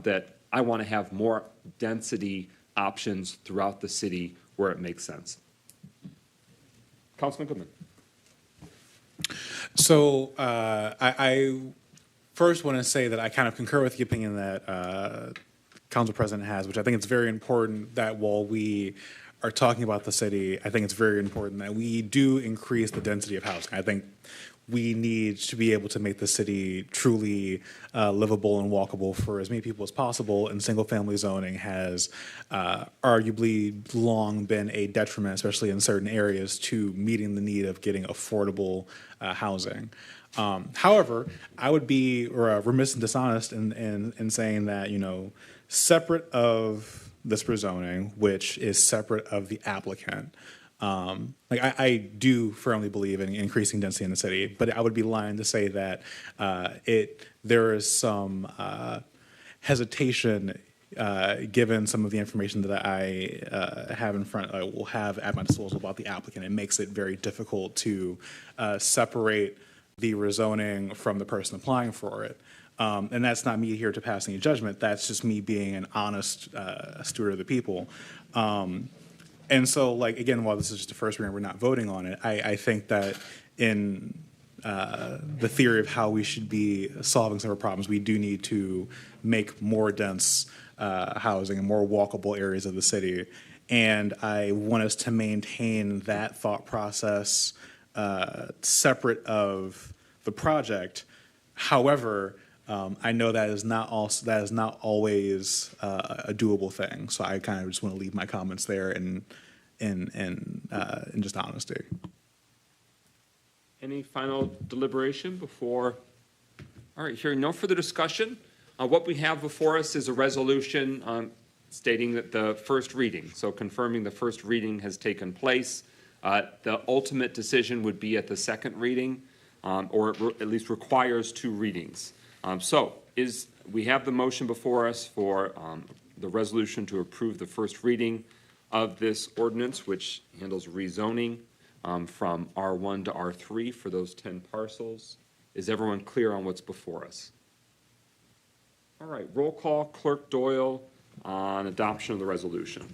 that I want to have more density options throughout the city where it makes sense. Councilman Goodman. So I first want to say that I kind of concur with the opinion that Council President has, which I think it's very important that while we are talking about the city, I think it's very important that we do increase the density of housing. I think we need to be able to make the city truly livable and walkable for as many people as possible, and single-family zoning has arguably long been a detriment, especially in certain areas, to meeting the need of getting affordable housing. However, I would be remiss and dishonest in saying that, you know, separate of this rezoning, which is separate of the applicant, I do firmly believe in increasing density in the city, but I would be lying to say that there is some hesitation given some of the information that I will have at my disposal about the applicant. It makes it very difficult to separate the rezoning from the person applying for it. And that's not me here to pass any judgment. That's just me being an honest steward of the people. And so, like, again, while this is just a first reading, we're not voting on it, I think that in the theory of how we should be solving some of our problems, we do need to make more dense housing and more walkable areas of the city. And I want us to maintain that thought process separate of the project. However, I know that is not always a doable thing. So I kind of just want to leave my comments there in just honesty. Any final deliberation before? All right, hearing no further discussion, what we have before us is a resolution stating that the first reading, so confirming the first reading has taken place. The ultimate decision would be at the second reading, or at least requires 2 readings. We have the motion before us for the resolution to approve the first reading of this ordinance, which handles rezoning from R1 to R3 for those 10 parcels. Is everyone clear on what's before us? All right, roll call, Clerk Doyle on adoption of the resolution.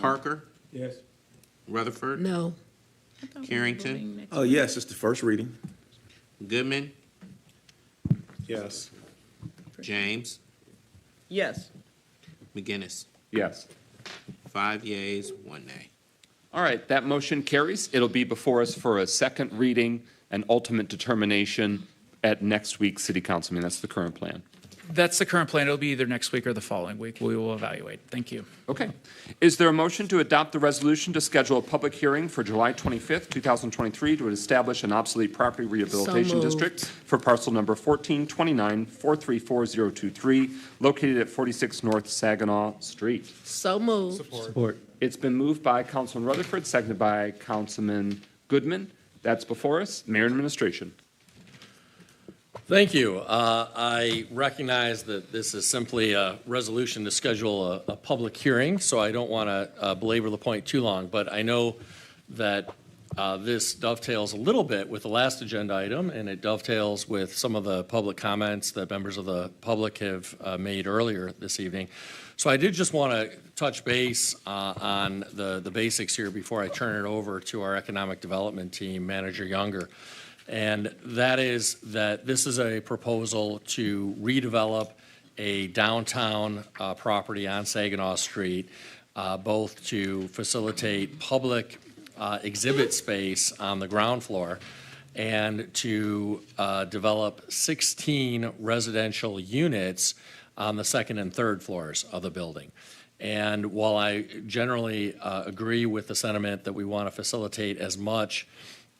Parker? Yes. Rutherford? No. Carrington? Oh, yes, it's the first reading. Goodman? Yes. James? Yes. McGinnis? Yes. 5 yeas, 1 nay. All right, that motion carries. It'll be before us for a second reading and ultimate determination at next week's city council meeting. That's the current plan. That's the current plan. It'll be either next week or the following week. We will evaluate. Thank you. Okay. Is there a motion to adopt the resolution to schedule a public hearing for July 25th, 2023 to establish an obsolete property rehabilitation district for parcel number 1429-434-023 located at 46 North Saginaw Street? So moved. Support. It's been moved by Councilman Rutherford, seconded by Councilman Goodman. That's before us. Mayor and Administration. Thank you. I recognize that this is simply a resolution to schedule a public hearing, so I don't want to belabor the point too long, but I know that this dovetails a little bit with the last agenda item, and it dovetails with some of the public comments that members of the public have made earlier this evening. So I did just want to touch base on the basics here before I turn it over to our economic development team, Manager Younger. And that is that this is a proposal to redevelop a downtown property on Saginaw Street, both to facilitate public exhibit space on the ground floor and to develop 16 residential units on the second and third floors of the building. And while I generally agree with the sentiment that we want to facilitate as much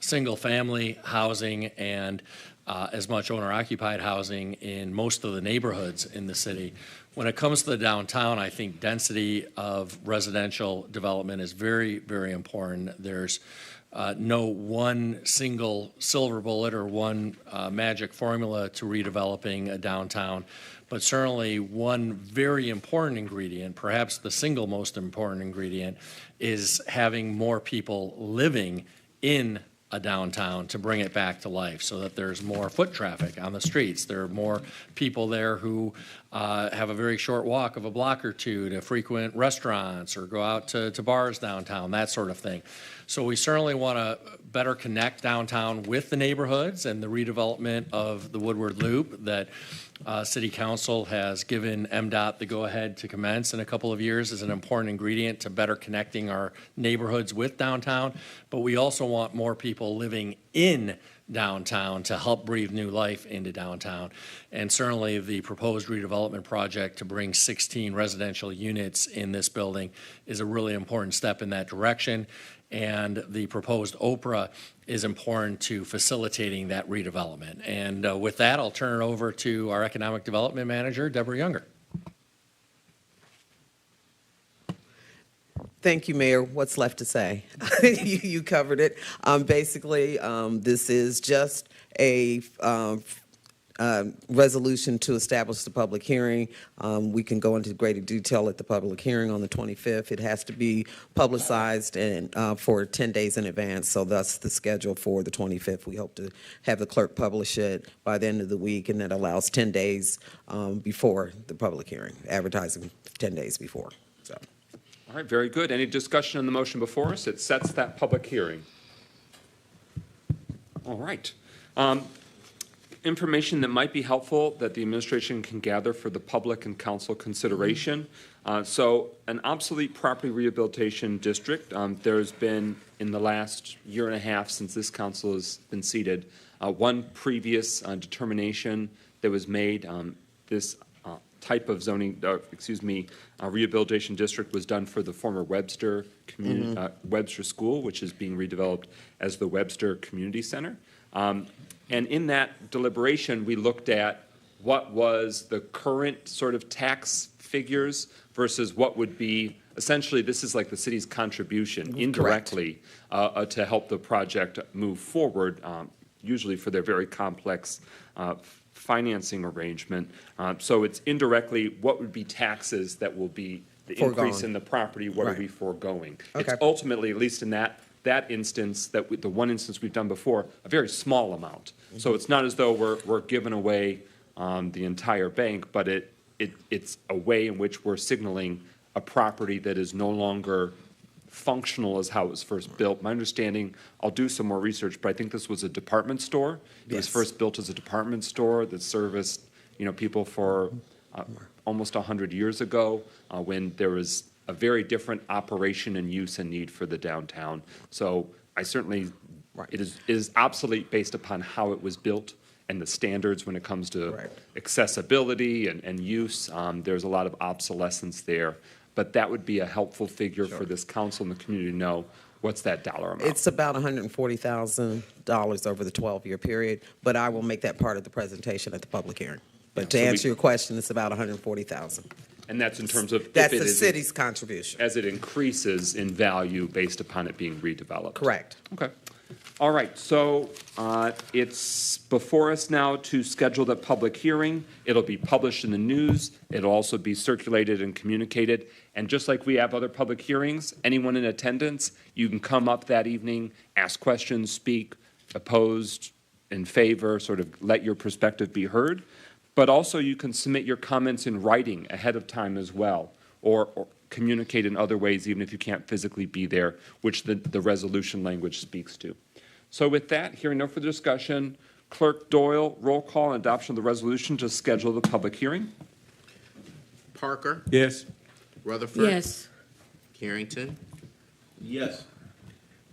single-family housing and as much owner-occupied housing in most of the neighborhoods in the city, when it comes to the downtown, I think density of residential development is very, very important. There's no one single silver bullet or one magic formula to redeveloping a downtown, but certainly one very important ingredient, perhaps the single most important ingredient, is having more people living in a downtown to bring it back to life so that there's more foot traffic on the streets. There are more people there who have a very short walk of a block or two to frequent restaurants or go out to bars downtown, that sort of thing. So we certainly want to better connect downtown with the neighborhoods, and the redevelopment of the Woodward Loop that City Council has given MDOT the go-ahead to commence in a couple of years is an important ingredient to better connecting our neighborhoods with downtown. But we also want more people living in downtown to help breathe new life into downtown. And certainly the proposed redevelopment project to bring 16 residential units in this building is a really important step in that direction. And the proposed Oprah is important to facilitating that redevelopment. And with that, I'll turn it over to our Economic Development Manager, Deborah Younger. Thank you, Mayor. What's left to say? You covered it. Basically, this is just a resolution to establish the public hearing. We can go into greater detail at the public hearing on the 25th. It has to be publicized and for 10 days in advance, so that's the schedule for the 25th. We hope to have the clerk publish it by the end of the week, and that allows 10 days before the public hearing, advertising 10 days before. So. All right, very good. Any discussion on the motion before us? It sets that public hearing. All right. Information that might be helpful that the administration can gather for the public and council consideration. So an obsolete property rehabilitation district, there's been in the last year and a half since this council has been seated, one previous determination that was made. This type of zoning, rehabilitation district was done for the former Webster Webster School, which is being redeveloped as the Webster Community Center. And in that deliberation, we looked at what was the current sort of tax figures versus what would be, essentially, this is like the city's contribution indirectly to help the project move forward, usually for their very complex financing arrangement. So it's indirectly what would be taxes that will be the increase in the property, what are we foregoing? Okay. It's ultimately, at least in that instance, the one instance we've done before, a very small amount. So it's not as though we're giving away the entire bank, but it's a way in which we're signaling a property that is no longer functional as how it was first built. My understanding, I'll do some more research, but I think this was a department store. It was first built as a department store that serviced, people for almost 100 years ago when there was a very different operation and use and need for the downtown. So I certainly, it is obsolete based upon how it was built and the standards when it comes to accessibility and use. There's a lot of obsolescence there. But that would be a helpful figure for this council and the community to know what's that dollar amount. It's about $140,000 over the 12-year period, but I will make that part of the presentation at the public hearing. But to answer your question, it's about $140,000. And that's in terms of that's the city's contribution as it increases in value based upon it being redeveloped. Correct. Okay. All right. So it's before us now to schedule the public hearing. It'll be published in the news. It'll also be circulated and communicated. And just like we have other public hearings, anyone in attendance, you can come up that evening, ask questions, speak, opposed, in favor, sort of let your perspective be heard. But also you can submit your comments in writing ahead of time as well, or communicate in other ways, even if you can't physically be there, which the resolution language speaks to. So with that, hearing no further discussion, Clerk Doyle, roll call and adoption of the resolution to schedule the public hearing. Parker? Yes. Rutherford? Yes. Carrington? Yes.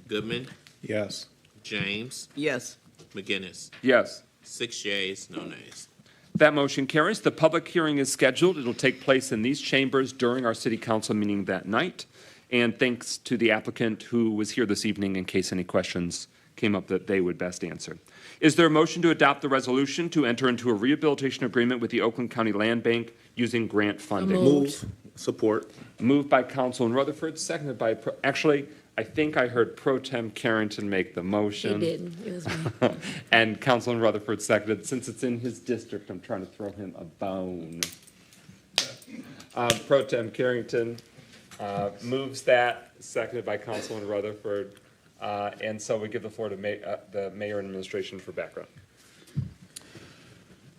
Goodman? Yes. James? Yes. McGinnis? Yes. 6 yeas, no nays. That motion carries. The public hearing is scheduled. It'll take place in these chambers during our city council meeting that night. And thanks to the applicant who was here this evening in case any questions came up that they would best answer. Is there a motion to adopt the resolution to enter into a rehabilitation agreement with the Oakland County Land Bank using grant funding? Move. Support. Moved by Councilman Rutherford, seconded by, actually, I think I heard Pro Tem Carrington make the motion. He didn't. It was me. And Councilman Rutherford seconded. Since it's in his district, I'm trying to throw him a bone. Pro Tem Carrington moves that, seconded by Councilman Rutherford. And so we give the floor to the mayor and administration for background.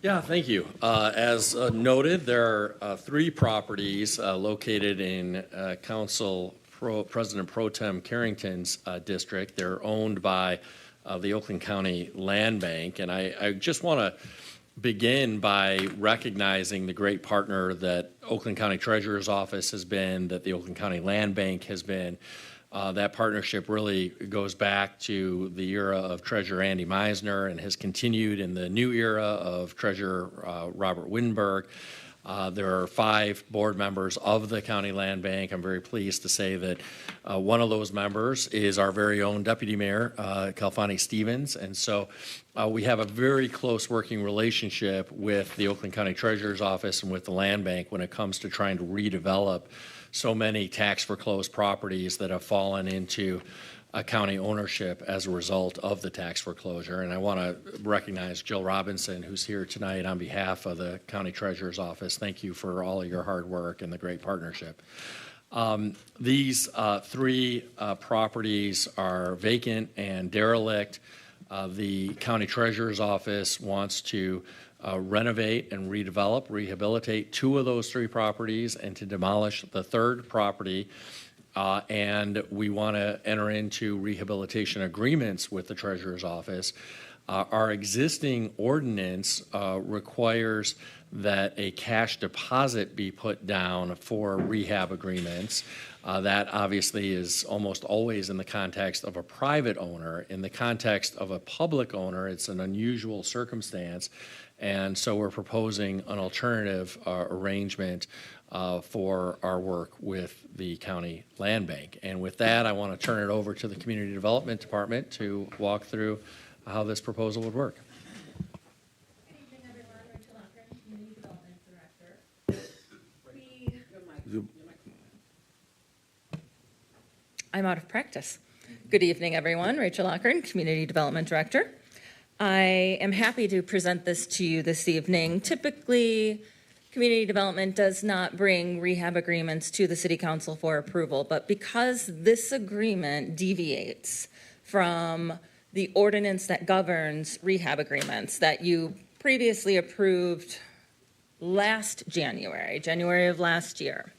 Yeah, thank you. As noted, there are 3 properties located in President Pro Tem Carrington's district. They're owned by the Oakland County Land Bank, and I just want to begin by recognizing the great partner that Oakland County Treasurer's Office has been, that the Oakland County Land Bank has been. That partnership really goes back to the era of Treasurer Andy Meisner and has continued in the new era of Treasurer Robert Wittenberg. There are 5 board members of the County Land Bank. I'm very pleased to say that one of those members is our very own Deputy Mayor, Kalfani Stevens. And so we have a very close working relationship with the Oakland County Treasurer's Office and with the Land Bank when it comes to trying to redevelop so many tax foreclosed properties that have fallen into county ownership as a result of the tax foreclosure. And I want to recognize Jill Robinson, who's here tonight on behalf of the County Treasurer's Office. Thank you for all of your hard work and the great partnership. These 3 properties are vacant and derelict. The County Treasurer's Office wants to renovate and redevelop, rehabilitate 2 of those 3 properties and to demolish the 3rd property. And we want to enter into rehabilitation agreements with the Treasurer's Office. Our existing ordinance requires that a cash deposit be put down for rehab agreements. That obviously is almost always in the context of a private owner. In the context of a public owner, it's an unusual circumstance. And so we're proposing an alternative arrangement for our work with the County Land Bank. And with that, I want to turn it over to the Community Development Department to walk through how this proposal would work. Good evening, everyone. Rachel Lockren, Community Development Director. I'm out of practice. Good evening, everyone. Rachel Lockren, Community Development Director. I am happy to present this to you this evening. Typically, community development does not bring rehab agreements to the City Council for approval, but because this agreement deviates from the ordinance that governs rehab agreements that you previously approved last January of last year,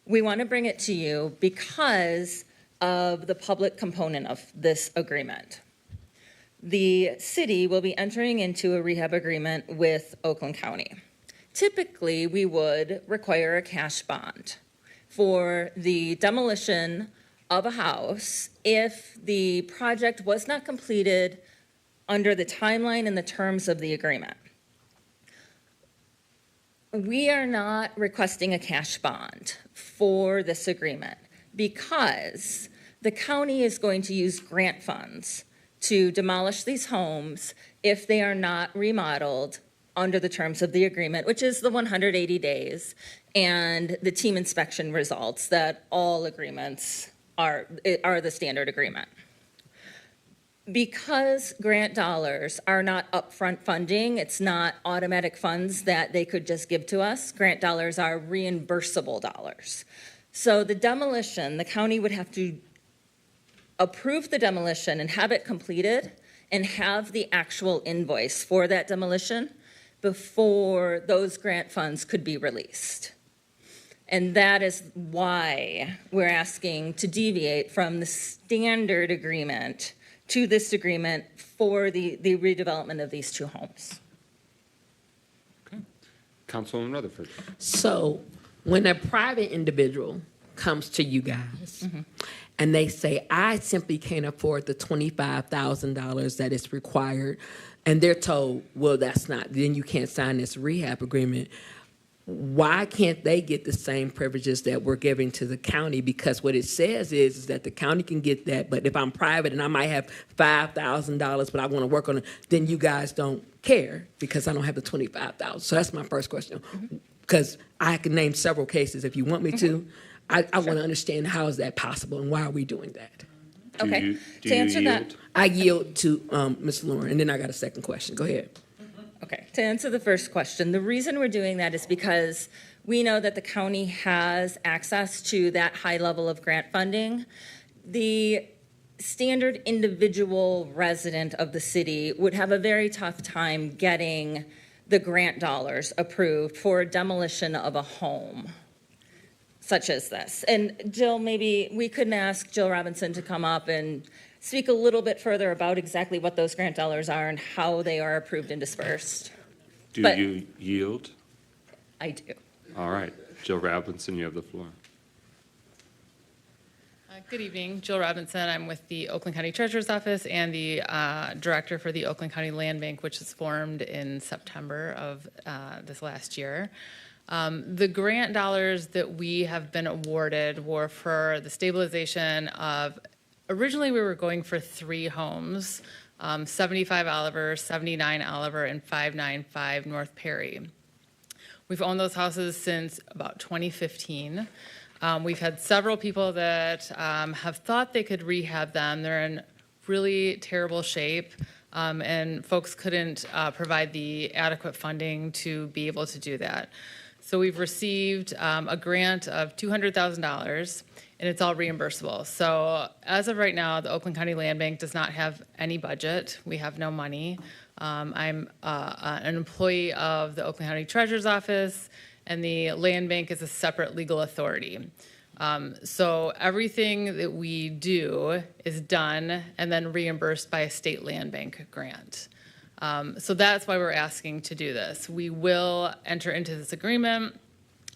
we want to bring it to you because of the public component of this agreement. The city will be entering into a rehab agreement with Oakland County. Typically, we would require a cash bond for the demolition of a house if the project was not completed under the timeline and the terms of the agreement. We are not requesting a cash bond for this agreement because the county is going to use grant funds to demolish these homes if they are not remodeled under the terms of the agreement, which is the 180 days and the team inspection results that all agreements are the standard agreement. Because grant dollars are not upfront funding, it's not automatic funds that they could just give to us. Grant dollars are reimbursable dollars. So the demolition, the county would have to approve the demolition and have it completed and have the actual invoice for that demolition before those grant funds could be released. And that is why we're asking to deviate from the standard agreement to this agreement for the redevelopment of these 2 homes. Okay. Councilwoman Rutherford. So when a private individual comes to you guys and they say, I simply can't afford the $25,000 that is required, and they're told, well, that's not, then you can't sign this rehab agreement. Why can't they get the same privileges that we're giving to the county? Because what it says is that the county can get that, but if I'm private and I might have $5,000, but I want to work on it, then you guys don't care because I don't have the $25,000. So that's my first question. Because I can name several cases if you want me to. I want to understand how is that possible and why are we doing that? Okay, to answer that. I yield to Ms. Lauren, and then I got a second question. Go ahead. Okay, to answer the first question, the reason we're doing that is because we know that the county has access to that high level of grant funding. The standard individual resident of the city would have a very tough time getting the grant dollars approved for demolition of a home such as this. And Jill, maybe we couldn't ask Jill Robinson to come up and speak a little bit further about exactly what those grant dollars are and how they are approved and dispersed. Do But- you yield? I do. All right. Jill Robinson, you have the floor. Good evening, Jill Robinson. I'm with the Oakland County Treasurer's Office and the Director for the Oakland County Land Bank, which was formed in September of this last year. The grant dollars that we have been awarded were for the stabilization of, originally we were going for 3 homes, 75 Oliver, 79 Oliver, and 595 North Perry. We've owned those houses since about 2015. We've had several people that have thought they could rehab them. They're in really terrible shape, and folks couldn't provide the adequate funding to be able to do that. So we've received a grant of $200,000, and it's all reimbursable. So as of right now, the Oakland County Land Bank does not have any budget. We have no money. I'm an employee of the Oakland County Treasurer's Office, and the land bank is a separate legal authority. So everything that we do is done and then reimbursed by a state land bank grant. So that's why we're asking to do this. We will enter into this agreement,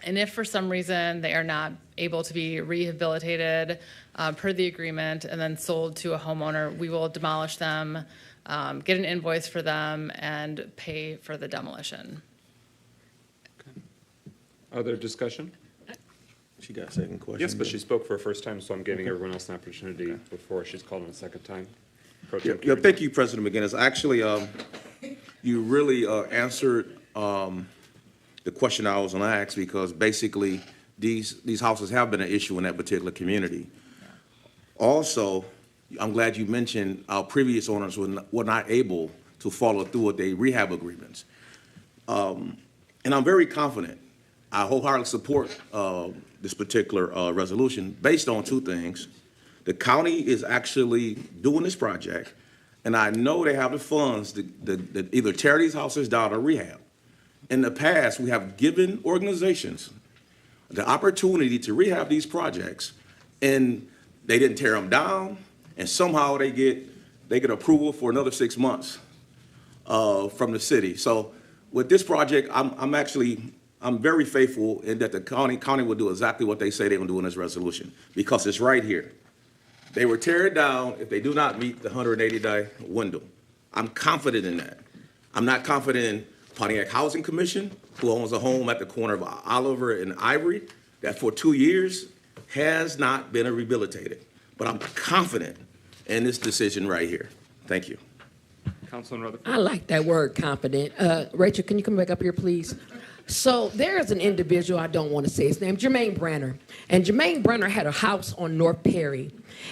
and if for some reason they are not able to be rehabilitated per the agreement and then sold to a homeowner, we will demolish them, get an invoice for them, and pay for the demolition. Other discussion? She got a second question. Yes, but she spoke for a first time, so I'm giving everyone else an opportunity before she's called on a second time. Pro Tem Yeah, Carey. thank you, President McGinnis. Actually, you really answered the question I was going to ask, because basically these houses have been an issue in that particular community. Also, I'm glad you mentioned our previous owners were not able to follow through with their rehab agreements. And I'm very confident. I wholeheartedly support this particular resolution based on 2 things. The county is actually doing this project, and I know they have the funds to either tear these houses down or rehab. In the past, we have given organizations the opportunity to rehab these projects, and they didn't tear them down, and somehow they get approval for another 6 months from the city. So with this project, I'm very faithful in that the county will do exactly what they say they're going to do in this resolution, because it's right here. They will tear it down if they do not meet the 180-day window. I'm confident in that. I'm not confident in Pontiac Housing Commission, who owns a home at the corner of Oliver and Ivory that for 2 years has not been rehabilitated. But I'm confident in this decision right here. Thank you. Councilman Rutherford. I like that word, confident. Rachel, can you come back up here, please? So there is an individual, I don't want to say his name, Jermaine Branner. And Jermaine Branner had a house on North Perry.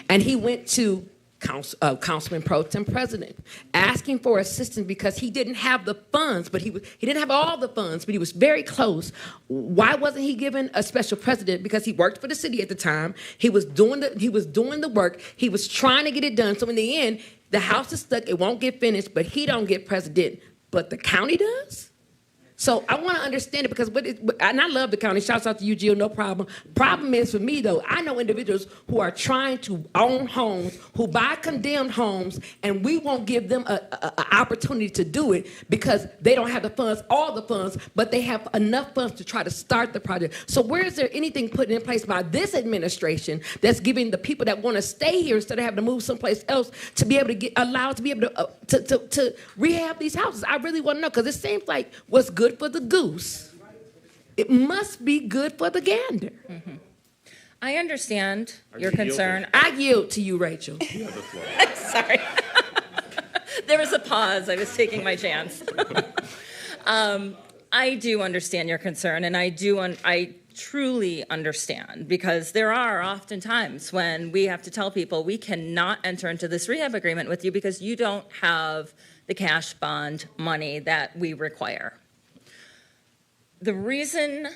And he went to Councilman Pro Tem President asking for assistance because he didn't have the funds, but he didn't have all the funds, but he was very close. Why wasn't he given a special president? Because he worked for the city at the time. He was doing the work. He was trying to get it done. So in the end, the house is stuck. It won't get finished, but he don't get president. But the county does? So I want to understand it, because and I love the county. Shouts out to you, Jill, no problem. Problem is for me, though, I know individuals who are trying to own homes, who buy condemned homes, and we won't give them an opportunity to do it because they don't have the funds, all the funds, but they have enough funds to try to start the project. So where is there anything put in place by this administration that's giving the people that want to stay here instead of having to move someplace else to be able to get allowed to be able to rehab these houses? I really want to know, because it seems like what's good for the goose, it must be good for the gander. Mm-hmm. I understand your concern. I yield to you, Rachel. You have the floor. Sorry. There was a pause. I was taking my chance. I do understand your concern, and I truly understand, because there are often times when we have to tell people we cannot enter into this rehab agreement with you because you don't have the cash bond money that we require. The reason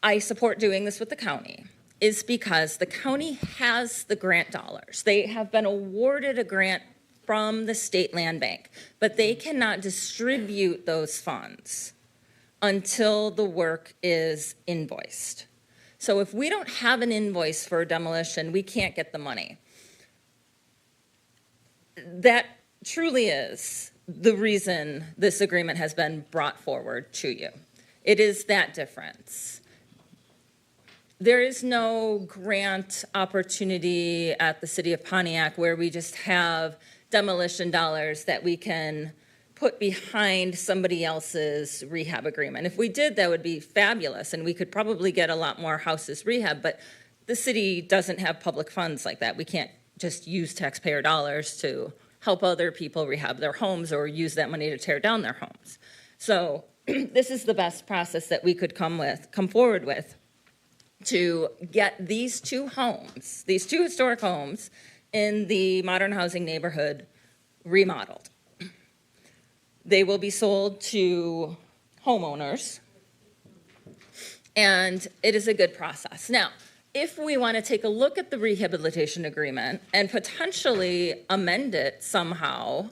I support doing this with the county is because the county has the grant dollars. They have been awarded a grant from the state land bank, but they cannot distribute those funds until the work is invoiced. So if we don't have an invoice for demolition, we can't get the money. That truly is the reason this agreement has been brought forward to you. It is that difference. There is no grant opportunity at the city of Pontiac where we just have demolition dollars that we can put behind somebody else's rehab agreement. If we did, that would be fabulous, and we could probably get a lot more houses rehab, but the city doesn't have public funds like that. We can't just use taxpayer dollars to help other people rehab their homes or use that money to tear down their homes. So this is the best process that we could come forward with to get these two homes, these two historic homes in the modern housing neighborhood remodeled. They will be sold to homeowners, and it is a good process. Now, if we want to take a look at the rehabilitation agreement and potentially amend it somehow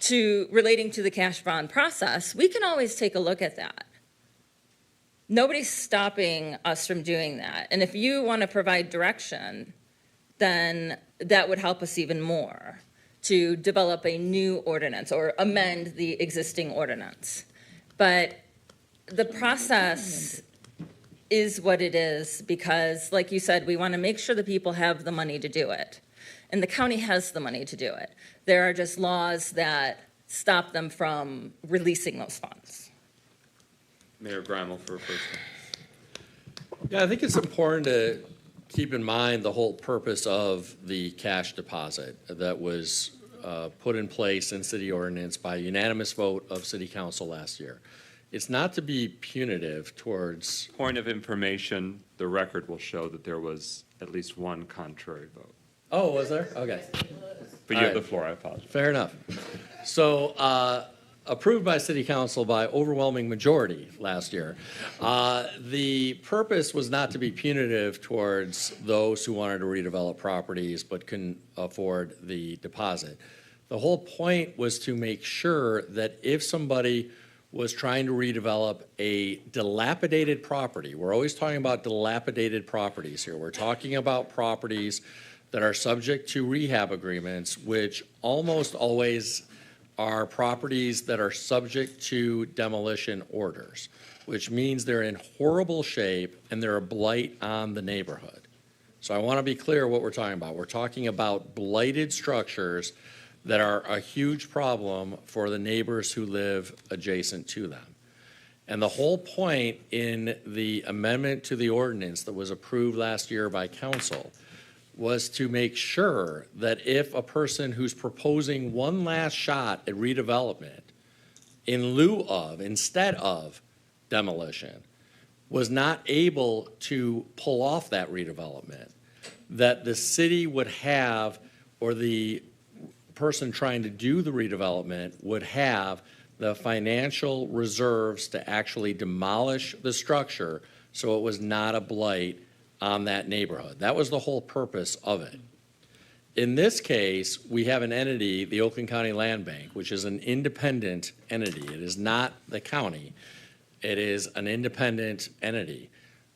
to relating to the cash bond process, we can always take a look at that. Nobody's stopping us from doing that. And if you want to provide direction, then that would help us even more to develop a new ordinance or amend the existing ordinance. But the process is what it is because, like you said, we want to make sure the people have the money to do it. And the county has the money to do it. There are just laws that stop them from releasing those funds. Mayor Grimal for a first. Yeah, I think it's important to keep in mind the whole purpose of the cash deposit that was put in place in city ordinance by unanimous vote of city council last year. It's not to be punitive towards. Point of information, the record will show that there was at least one contrary vote. Oh, was there? Okay. But you have the floor, I apologize. Fair enough. So, approved by city council by overwhelming majority last year. The purpose was not to be punitive towards those who wanted to redevelop properties but couldn't afford the deposit. The whole point was to make sure that if somebody was trying to redevelop a dilapidated property, we're always talking about dilapidated properties here. We're talking about properties that are subject to rehab agreements, which almost always are properties that are subject to demolition orders, which means they're in horrible shape and they're a blight on the neighborhood. So I want to be clear what we're talking about. We're talking about blighted structures that are a huge problem for the neighbors who live adjacent to them. And the whole point in the amendment to the ordinance that was approved last year by council was to make sure that if a person who's proposing one last shot at redevelopment instead of demolition, was not able to pull off that redevelopment, that the city would have, or the person trying to do the redevelopment would have the financial reserves to actually demolish the structure so it was not a blight on that neighborhood. That was the whole purpose of it. In this case, we have an entity, the Oakland County Land Bank, which is an independent entity. It is not the county. It is an independent entity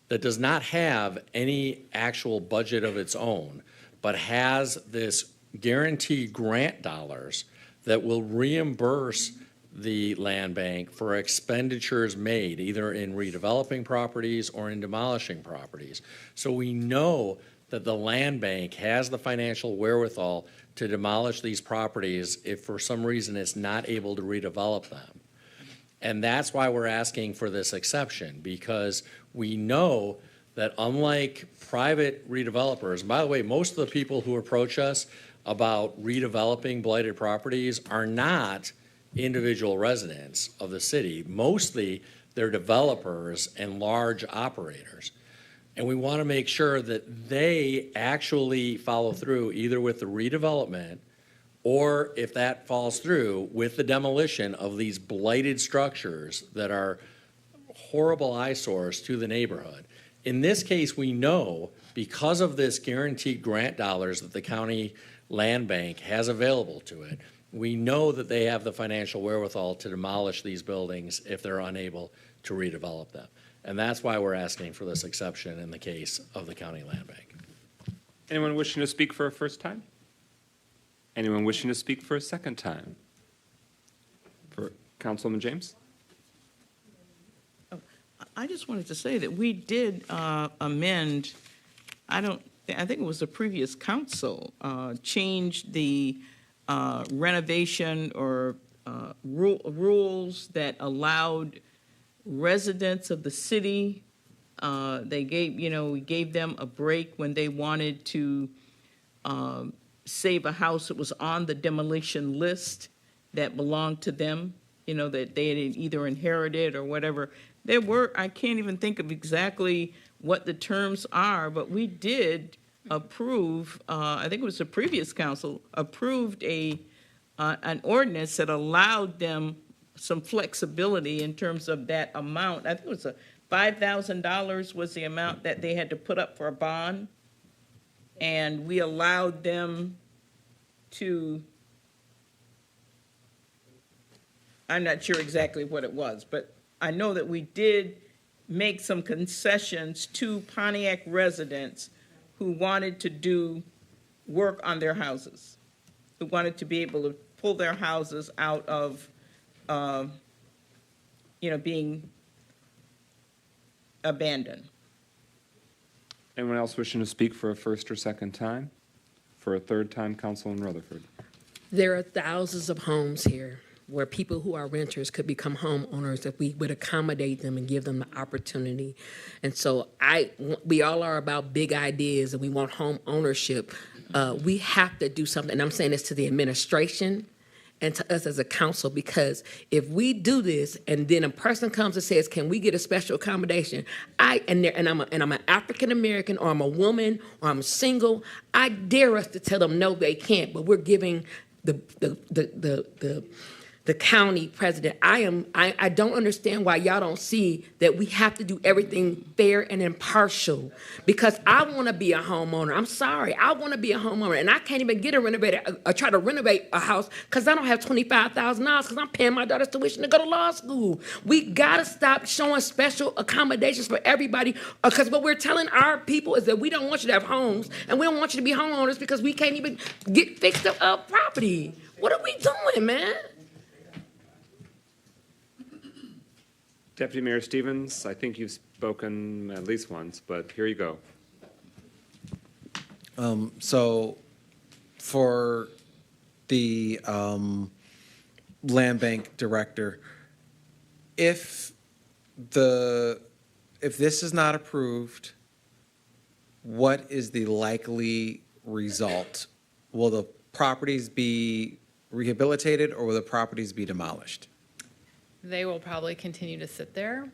that does not have any actual budget of its own, but has this guaranteed grant dollars that will reimburse the land bank for expenditures made either in redeveloping properties or in demolishing properties. So we know that the land bank has the financial wherewithal to demolish these properties if for some reason it's not able to redevelop them. And that's why we're asking for this exception, because we know that unlike private redevelopers, and by the way, most of the people who approach us about redeveloping blighted properties are not individual residents of the city. Mostly they're developers and large operators. And we want to make sure that they actually follow through either with the redevelopment or, if that falls through, with the demolition of these blighted structures that are horrible eyesores to the neighborhood. In this case, we know because of this guaranteed grant dollars that the county Land Bank has available to it, we know that they have the financial wherewithal to demolish these buildings if they're unable to redevelop them. And that's why we're asking for this exception in the case of the county land bank. Anyone wishing to speak for a first time? Anyone wishing to speak for a second time? For Councilwoman James? I just wanted to say that we did amend, I think it was the previous council, changed the renovation or rules that allowed residents of the city, we gave them a break when they wanted to save a house that was on the demolition list that belonged to them, that they had either inherited or whatever. I can't even think of exactly what the terms are, but we did approve, I think it was the previous council, approved an ordinance that allowed them some flexibility in terms of that amount. I think it was $5,000 was the amount that they had to put up for a bond. And we allowed them to, I'm not sure exactly what it was, but I know that we did make some concessions to Pontiac residents who wanted to do work on their houses, who wanted to be able to pull their houses out of, being abandoned. Anyone else wishing to speak for a first or second time? For a third time, Councilman Rutherford. There are thousands of homes here where people who are renters could become homeowners if we would accommodate them and give them the opportunity. And so we all are about big ideas and we want home ownership. We have to do something. And I'm saying this to the administration and to us as a council, because if we do this and then a person comes and says, can we get a special accommodation? I'm an African American, or I'm a woman, or I'm single, I dare us to tell them no, they can't. But we're giving the county president. I don't understand why y'all don't see that we have to do everything fair and impartial, because I want to be a homeowner. I'm sorry, I want to be a homeowner, and I can't even get a renovator or try to renovate a house because I don't have $25,000 because I'm paying my daughter's tuition to go to law school. We gotta stop showing special accommodations for everybody, because what we're telling our people is that we don't want you to have homes and we don't want you to be homeowners because we can't even get fixed up property. What are we doing, man? Deputy Mayor Stevens, I think you've spoken at least once, but here you go. So for the land bank director, if this is not approved, what is the likely result? Will the properties be rehabilitated or will the properties be demolished? They will probably continue to sit there,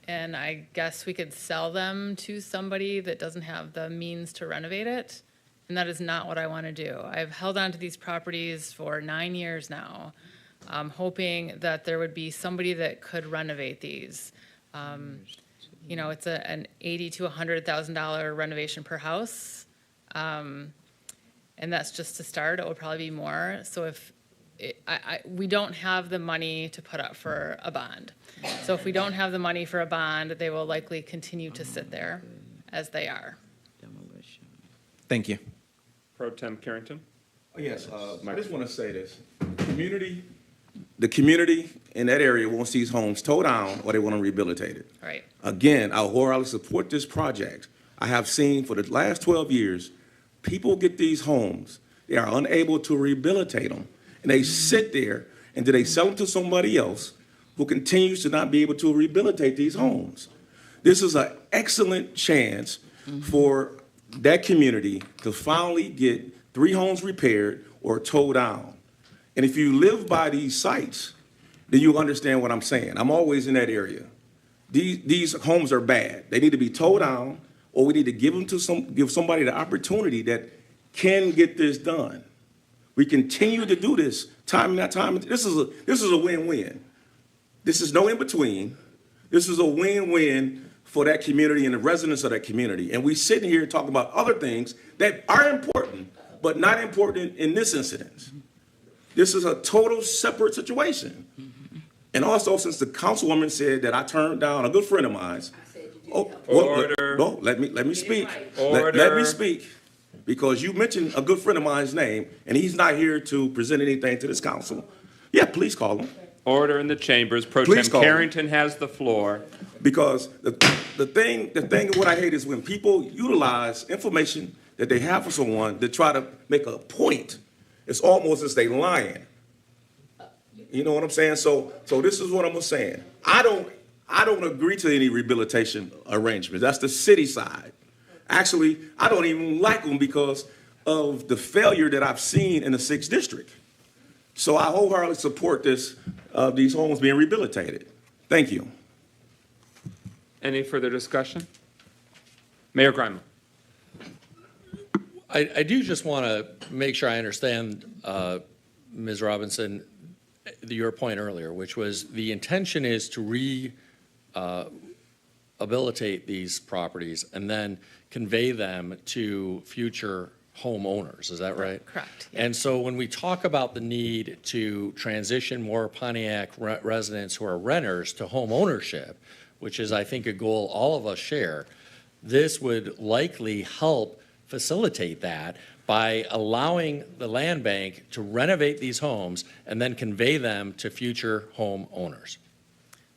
and I guess we could sell them to somebody that doesn't have the means to renovate it, and that is not what I want to do. I've held on to these properties for 9 years now, hoping that there would be somebody that could renovate these. It's an $80,000 to $100,000 renovation per house, and that's just to start. It would probably be more. So if we don't have the money to put up for a bond. So if we don't have the money for a bond, they will likely continue to sit there as they are. Thank you. Pro Tem Carrington? Yes, I just want to say this. The community in that area wants these homes towed down or they want to rehabilitate it. Right. Again, I wholeheartedly support this project. I have seen for the last 12 years, people get these homes. They are unable to rehabilitate them. And they sit there, and then they sell them to somebody else who continues to not be able to rehabilitate these homes. This is an excellent chance for that community to finally get 3 homes repaired or towed down. And if you live by these sites, then you understand what I'm saying. I'm always in that area. These homes are bad. They need to be towed down, or we need to give somebody the opportunity that can get this done. We continue to do this time and time. This is a win-win. This is no in-between. This is a win-win for that community and the residents of that community. And we sitting here talking about other things that are important, but not important in this incident. This is a total separate situation. And also, since the councilwoman said that I turned down a good friend of mine's. Order. Let me speak. Order. Let me speak. Because you mentioned a good friend of mine's name, and he's not here to present anything to this council. Yeah, please call him. Order in the chambers. Pro Please Tem call him. Carrington has the floor. Because the thing what I hate is when people utilize information that they have for someone to try to make a point. It's almost as they lying. You know what I'm saying? So this is what I'm saying. I don't agree to any rehabilitation arrangements. That's the city side. Actually, I don't even like them because of the failure that I've seen in the 6th district. So I wholeheartedly support these homes being rehabilitated. Thank you. Any further discussion? Mayor Grimer. I do just want to make sure I understand, Ms. Robinson, your point earlier, which was the intention is to rehabilitate these properties and then convey them to future homeowners. Is that right? Correct. And so when we talk about the need to transition more Pontiac residents who are renters to home ownership, which is, I think, a goal all of us share, this would likely help facilitate that by allowing the land bank to renovate these homes and then convey them to future homeowners.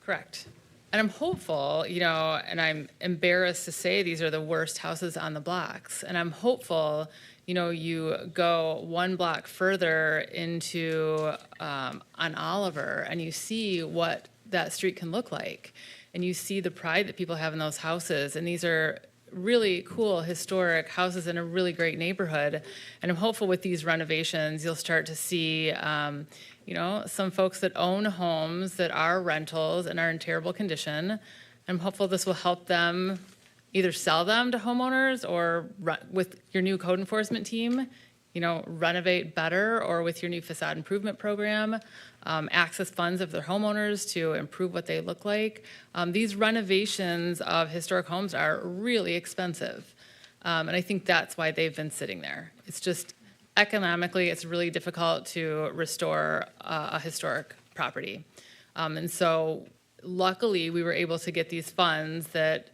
Correct. And I'm hopeful, and I'm embarrassed to say these are the worst houses on the blocks. And I'm hopeful, you go one block further into on Oliver and you see what that street can look like. And you see the pride that people have in those houses. And these are really cool historic houses in a really great neighborhood. And I'm hopeful with these renovations, you'll start to see some folks that own homes that are rentals and are in terrible condition. I'm hopeful this will help them either sell them to homeowners or with your new code enforcement team, renovate better, or with your new facade improvement program, access funds of their homeowners to improve what they look like. These renovations of historic homes are really expensive. And I think that's why they've been sitting there. It's just economically, it's really difficult to restore a historic property. And so luckily, we were able to get these funds that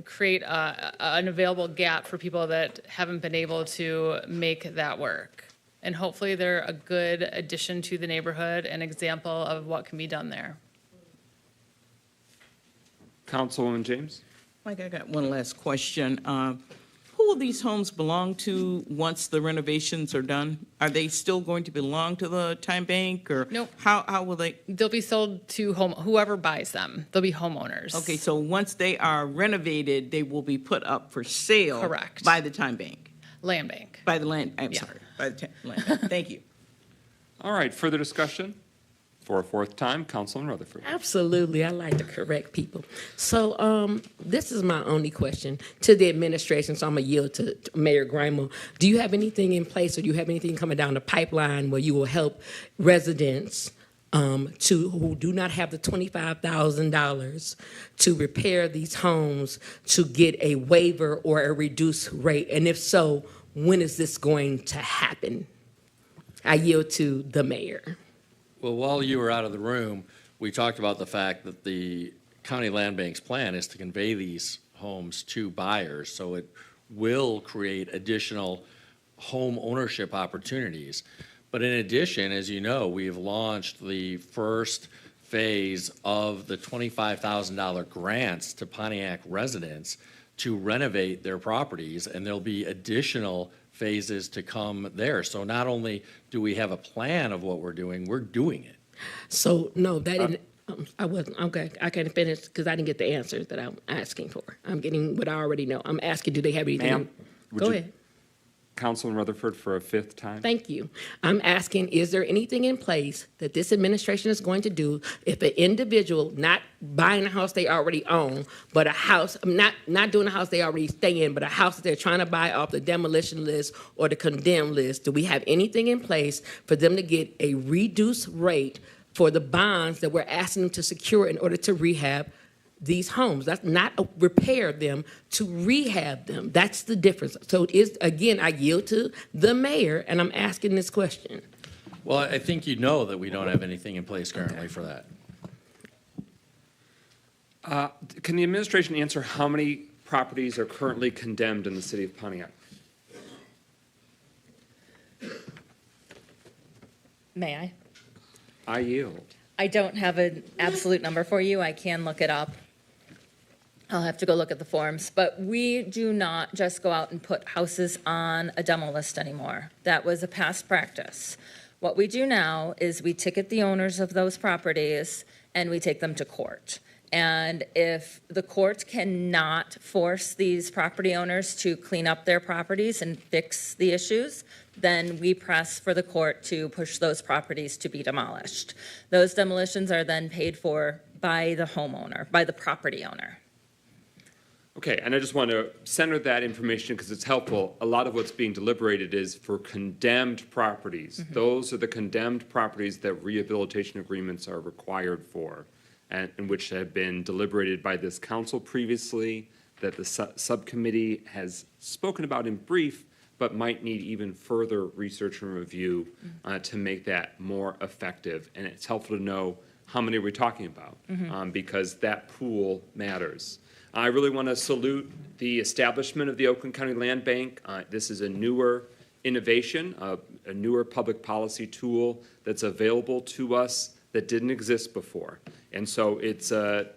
create an available gap for people that haven't been able to make that work. And hopefully they're a good addition to the neighborhood, an example of what can be done there. Councilwoman James? Mike, I got one last question. Who will these homes belong to once the renovations are done? Are they still going to belong to the time bank, or Nope. How will they? They'll be sold to whoever buys them. They'll be homeowners. Okay, so once they are renovated, they will be put up for sale. Correct. By the time bank. Land bank. By the land. I'm Yeah. sorry. By the land bank. Thank you. All right, further discussion? For a fourth time, Councilman Rutherford. Absolutely, I like to correct people. So this is my only question to the administration, so I'm going to yield to Mayor Grimer. Do you have anything in place, or do you have anything coming down the pipeline where you will help residents who do not have the $25,000 to repair these homes to get a waiver or a reduced rate? And if so, when is this going to happen? I yield to the mayor. Well, while you were out of the room, we talked about the fact that the county land bank's plan is to convey these homes to buyers, so it will create additional home ownership opportunities. But in addition, as you know, we've launched the first phase of the $25,000 grants to Pontiac residents to renovate their properties, and there'll be additional phases to come there. So not only do we have a plan of what we're doing it. So, no, that didn't, I wasn't, okay, I can't finish because I didn't get the answers that I'm asking for. I'm getting what I already know. I'm asking, do they have anything? Ma'am, Go ahead. Councilman Rutherford for a fifth time. Thank you. I'm asking, is there anything in place that this administration is going to do if an individual not buying a house they already own, but a house, not doing a house they already stay in, but a house that they're trying to buy off the demolition list or the condemned list, do we have anything in place for them to get a reduced rate for the bonds that we're asking them to secure in order to rehab these homes. That's not repair them, to rehab them. That's the difference. So it is, again, I yield to the mayor, and I'm asking this question. Well, I think you know that we don't have anything in place currently for that. Can the administration answer how many properties are currently condemned in the city of Pontiac? May I? I yield. I don't have an absolute number for you. I can look it up. I'll have to go look at the forms, but we do not just go out and put houses on a demo list anymore. That was a past practice. What we do now is we ticket the owners of those properties and we take them to court. And if the court cannot force these property owners to clean up their properties and fix the issues, then we press for the court to push those properties to be demolished. Those demolitions are then paid for by the homeowner, by the property owner. Okay, and I just want to center that information because it's helpful. A lot of what's being deliberated is for condemned properties. Mm-hmm. Those are the condemned properties that rehabilitation agreements are required for, and which have been deliberated by this council previously, that the subcommittee has spoken about in brief, but might need even further research and review to make that more effective. And it's helpful to know how many we're talking about, because that pool matters. I really want to salute the establishment of the Oakland County Land Bank. This is a newer innovation, a newer public policy tool that's available to us that didn't exist before. And so it's a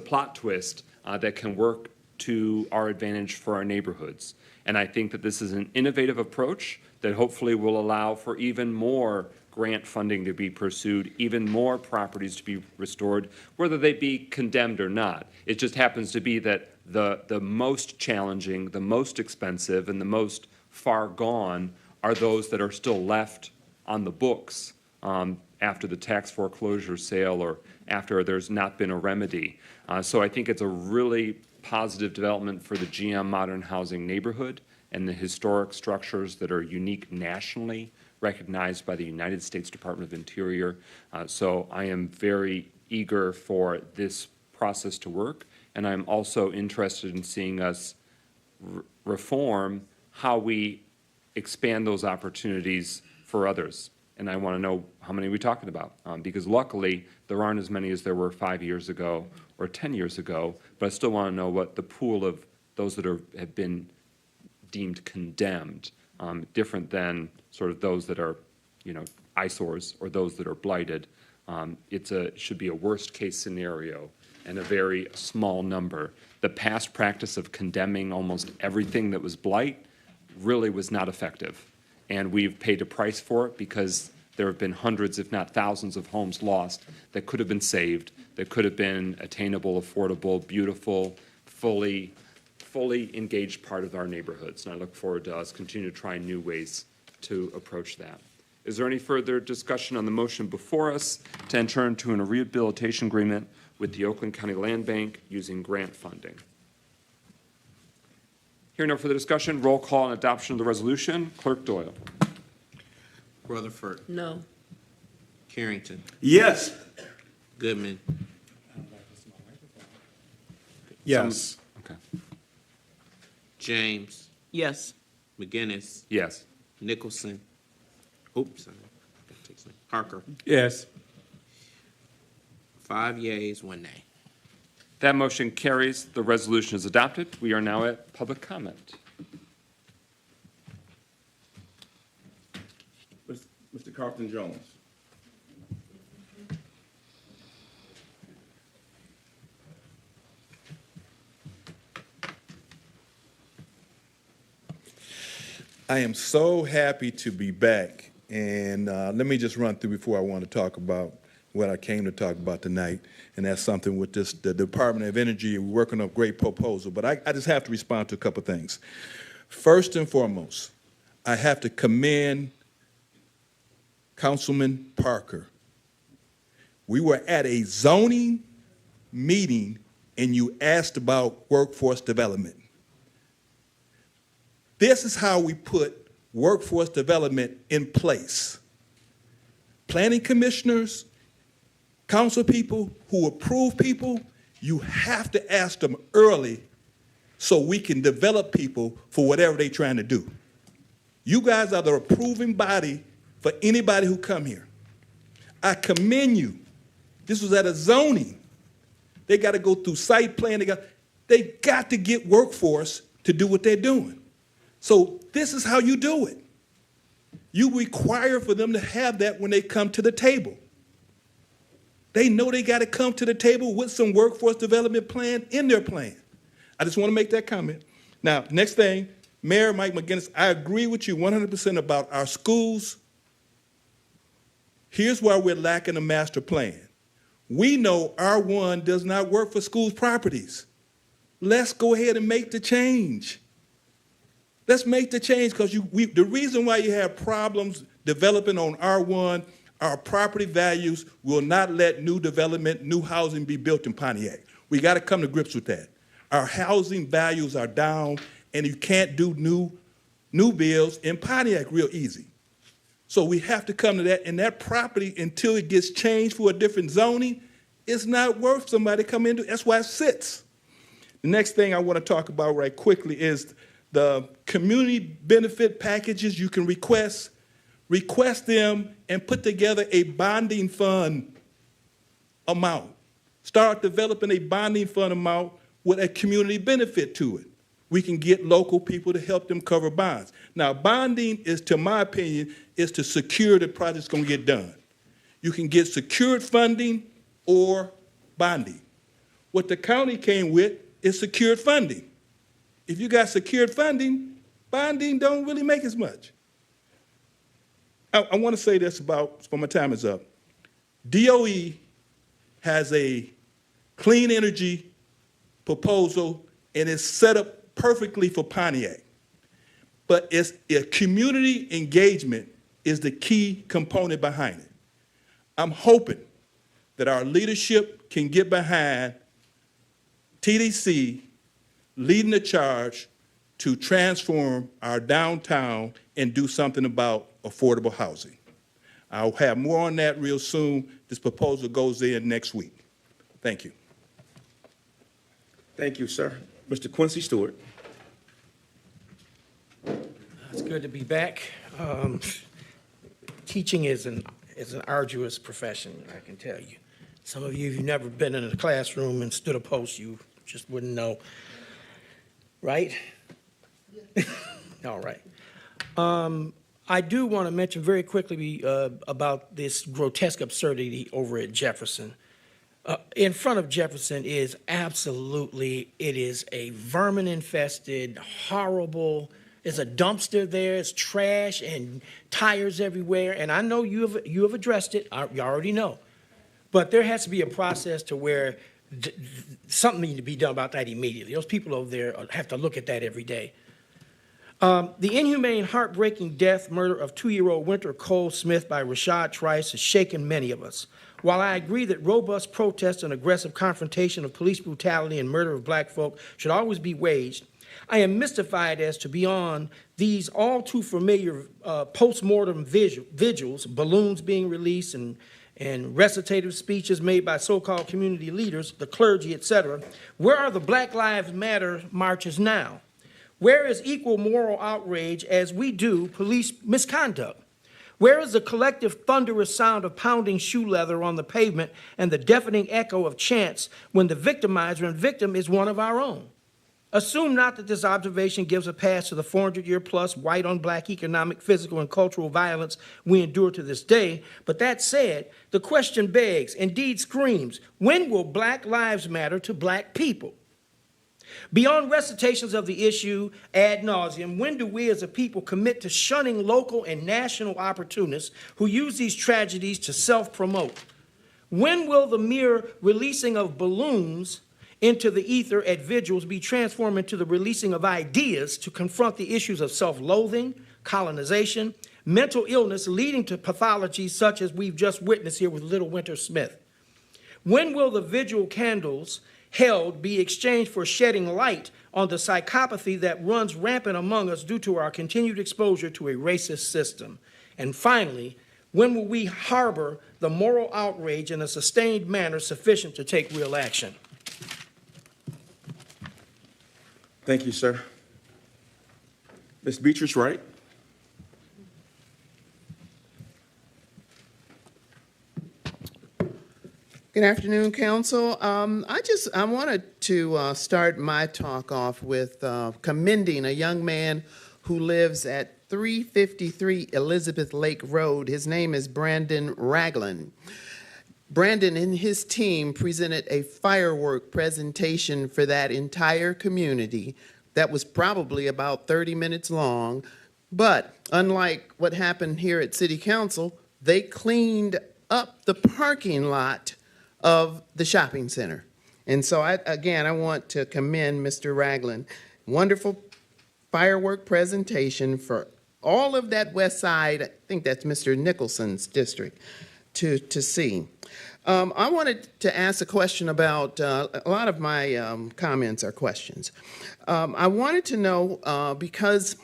plot twist that can work to our advantage for our neighborhoods. And I think that this is an innovative approach that hopefully will allow for even more grant funding to be pursued, even more properties to be restored, whether they be condemned or not. It just happens to be that the most challenging, the most expensive, and the most far gone are those that are still left on the books after the tax foreclosure sale or after there's not been a remedy. So I think it's a really positive development for the GM Modern Housing neighborhood and the historic structures that are unique nationally, recognized by the United States Department of Interior. So I am very eager for this process to work, and I'm also interested in seeing us reform how we expand those opportunities for others. And I want to know how many we're talking about, because luckily there aren't as many as there were 5 years ago or 10 years ago, but I still want to know what the pool of those that have been deemed condemned, different than sort of those that are, eyesores or those that are blighted. It should be a worst-case scenario and a very small number. The past practice of condemning almost everything that was blight really was not effective. And we've paid a price for it because there have been hundreds, if not thousands, of homes lost that could have been saved, that could have been attainable, affordable, beautiful, fully engaged part of our neighborhoods. And I look forward to us continuing to try new ways to approach that. Is there any further discussion on the motion before us to enter into a rehabilitation agreement with the Oakland County Land Bank using grant funding? Hearing no further discussion, roll call on adoption of the resolution. Clerk Doyle. Rutherford. No. Carrington. Yes. Goodman. Yes. Okay. James. Yes. McGinnis. Yes. Nicholson. Oops. Parker. Yes. 5 yeas, 1 nay. That motion carries. The resolution is adopted. We are now at public comment. Mr. Carlton Jones. I am so happy to be back. And let me just run through before I want to talk about what I came to talk about tonight. And that's something with the Department of Energy. We're working on a great proposal. But I just have to respond to a couple of things. First and foremost, I have to commend Councilman Parker. We were at a zoning meeting and you asked about workforce development. This is how we put workforce development in place. Planning commissioners, council people who approve people, You have to ask them early so we can develop people for whatever they're trying to do. You guys are the approving body for anybody who come here. I commend you. This was at a zoning. They got to go through site plan. They got to get workforce to do what they're doing. So this is how you do it. You require for them to have that when they come to the table. They know they got to come to the table with some workforce development plan in their plan. I just want to make that comment. Now, next thing, Mayor Mike McGinnis, I agree with you 100% about our schools. Here's why we're lacking a master plan. We know R1 does not work for schools' properties. Let's go ahead and make the change. Let's make the change, because the reason why you have problems developing on R1, our property values will not let new development, new housing be built in Pontiac. We got to come to grips with that. Our housing values are down, and you can't do new builds in Pontiac real easy. So we have to come to that, and that property, until it gets changed for a different zoning, it's not worth somebody coming into. That's why it sits. The next thing I want to talk about right quickly is the community benefit packages you can request. Request them and put together a bonding fund amount. Start developing a bonding fund amount with a community benefit to it. We can get local people to help them cover bonds. Now, bonding is, to my opinion, is to secure the project's going to get done. You can get secured funding or bonding. What the county came with is secured funding. If you got secured funding, bonding don't really make as much. I want to say this before my time is up. DOE has a clean energy proposal, and it's set up perfectly for Pontiac. But it's a community engagement is the key component behind it. I'm hoping that our leadership can get behind TDC leading the charge to transform our downtown and do something about affordable housing. I'll have more on that real soon. This proposal goes in next week. Thank you. Thank you, sir. Mr. Quincy Stewart. It's good to be back. Teaching is an arduous profession, I can tell you. Some of you, if you've never been in a classroom and stood a post, you just wouldn't know. Right? All right. I do want to mention very quickly about this grotesque absurdity over at Jefferson. In front of Jefferson is absolutely, it is a vermin-infested, horrible, there's a dumpster there, it's trash and tires everywhere, and I know you have addressed it, you already know. But there has to be a process to where something needs to be done about that immediately. Those people over there have to look at that every day. The inhumane, heartbreaking death, murder of 2-year-old Winter Cole Smith by Rashad Trice has shaken many of us. While I agree that robust protest and aggressive confrontation of police brutality and murder of black folk should always be waged, I am mystified as to beyond these all too familiar post-mortem vigils, balloons being released and recitative speeches made by so-called community leaders, the clergy, etc. Where are the Black Lives Matter marches now? Where is equal moral outrage as we do police misconduct? Where is the collective thunderous sound of pounding shoe leather on the pavement and the deafening echo of chants when the victimizer and victim is one of our own? Assume not that this observation gives a pass to the 400-year-plus white-on-black economic, physical, and cultural violence we endure to this day, but that said, the question begs, indeed screams, when will Black Lives matter to black people? Beyond recitations of the issue ad nauseum, when do we as a people commit to shunning local and national opportunists who use these tragedies to self-promote? When will the mere releasing of balloons into the ether at vigils be transformed into the releasing of ideas to confront the issues of self-loathing, colonization, mental illness leading to pathologies such as we've just witnessed here with little Winter Smith? When will the vigil candles held be exchanged for shedding light on the psychopathy that runs rampant among us due to our continued exposure to a racist system? And finally, when will we harbor the moral outrage in a sustained manner sufficient to take real action? Thank you, sir. Ms. Beatrice Wright. Good afternoon, Council. I wanted to start my talk off with commending a young man who lives at 353 Elizabeth Lake Road. His name is Brandon Ragland. Brandon and his team presented a firework presentation for that entire community that was probably about 30 minutes long. But unlike what happened here at City Council, they cleaned up the parking lot of the shopping center. And so, I want to commend Mr. Ragland. Wonderful firework presentation for all of that west side. I think that's Mr. Nicholson's district to see. I wanted to ask a question about, a lot of my comments are questions. I wanted to know, because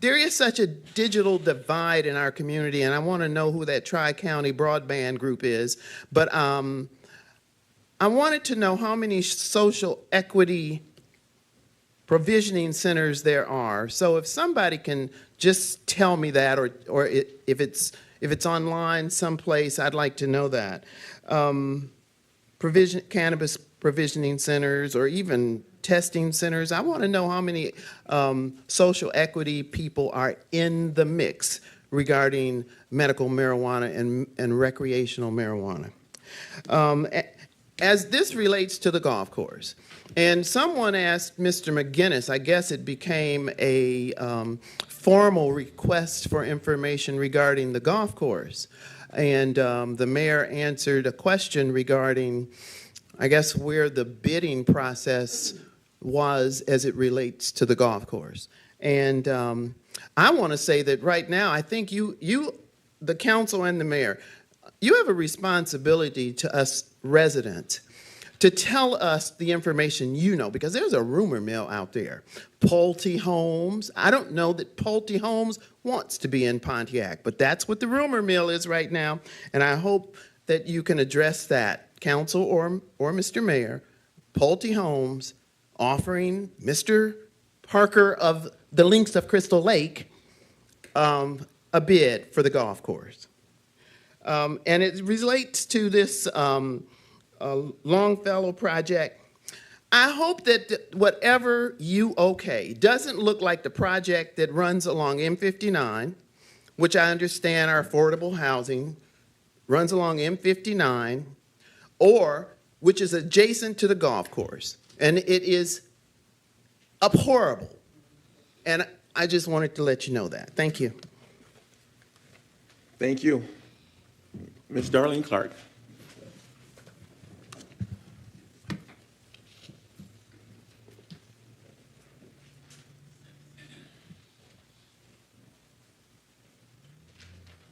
there is such a digital divide in our community, and I want to know who that Tri-County Broadband Group is, but I wanted to know how many social equity provisioning centers there are. So if somebody can just tell me that, or if it's online someplace, I'd like to know that. Cannabis provisioning centers, or even testing centers. I want to know how many social equity people are in the mix regarding medical marijuana and recreational marijuana. As this relates to the golf course, and someone asked Mr. McGinnis, I guess it became a formal request for information regarding the golf course. And the mayor answered a question regarding, I guess, where the bidding process was as it relates to the golf course. And I want to say that right now, I think you, the council and the mayor, you have a responsibility to us residents to tell us the information you know, because there's a rumor mill out there. Pulte Homes, I don't know that Pulte Homes wants to be in Pontiac, but that's what the rumor mill is right now, and I hope that you can address that, council or Mr. Mayor. Pulte Homes offering Mr. Parker of the Links of Crystal Lake a bid for the golf course. And it relates to this Longfellow project. I hope that whatever you okay doesn't look like the project that runs along M59, which I understand are affordable housing, runs along M59, or which is adjacent to the golf course. And it is abhorrible. And I just wanted to let you know that. Thank you. Thank you. Ms. Darlene Clark.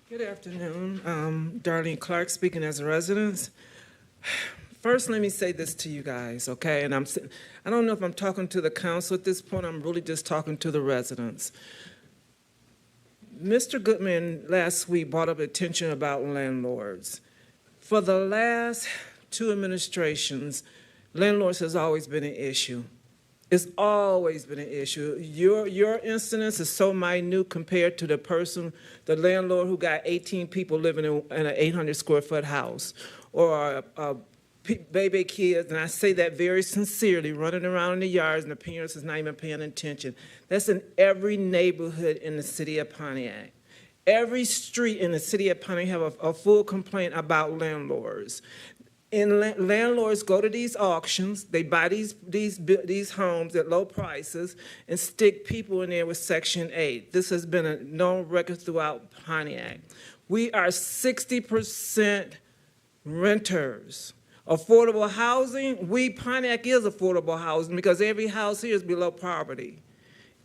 Good afternoon. Darlene Clark speaking as a resident. First, let me say this to you guys, okay? And I don't know if I'm talking to the council at this point. I'm really just talking to the residents. Mr. Goodman last week brought up attention about landlords. For the last two administrations, landlords has always been an issue. It's always been an issue. Your incidence is so minute compared to the landlord who got 18 people living in an 800 square foot house, or baby kids, and I say that very sincerely, running around in the yards and the parents is not even paying attention. That's in every neighborhood in the city of Pontiac. Every street in the city of Pontiac have a full complaint about landlords. And landlords go to these auctions, they buy these homes at low prices and stick people in there with Section 8. This has been a known record throughout Pontiac. We are 60% renters. Affordable housing, Pontiac is affordable housing because every house here is below poverty.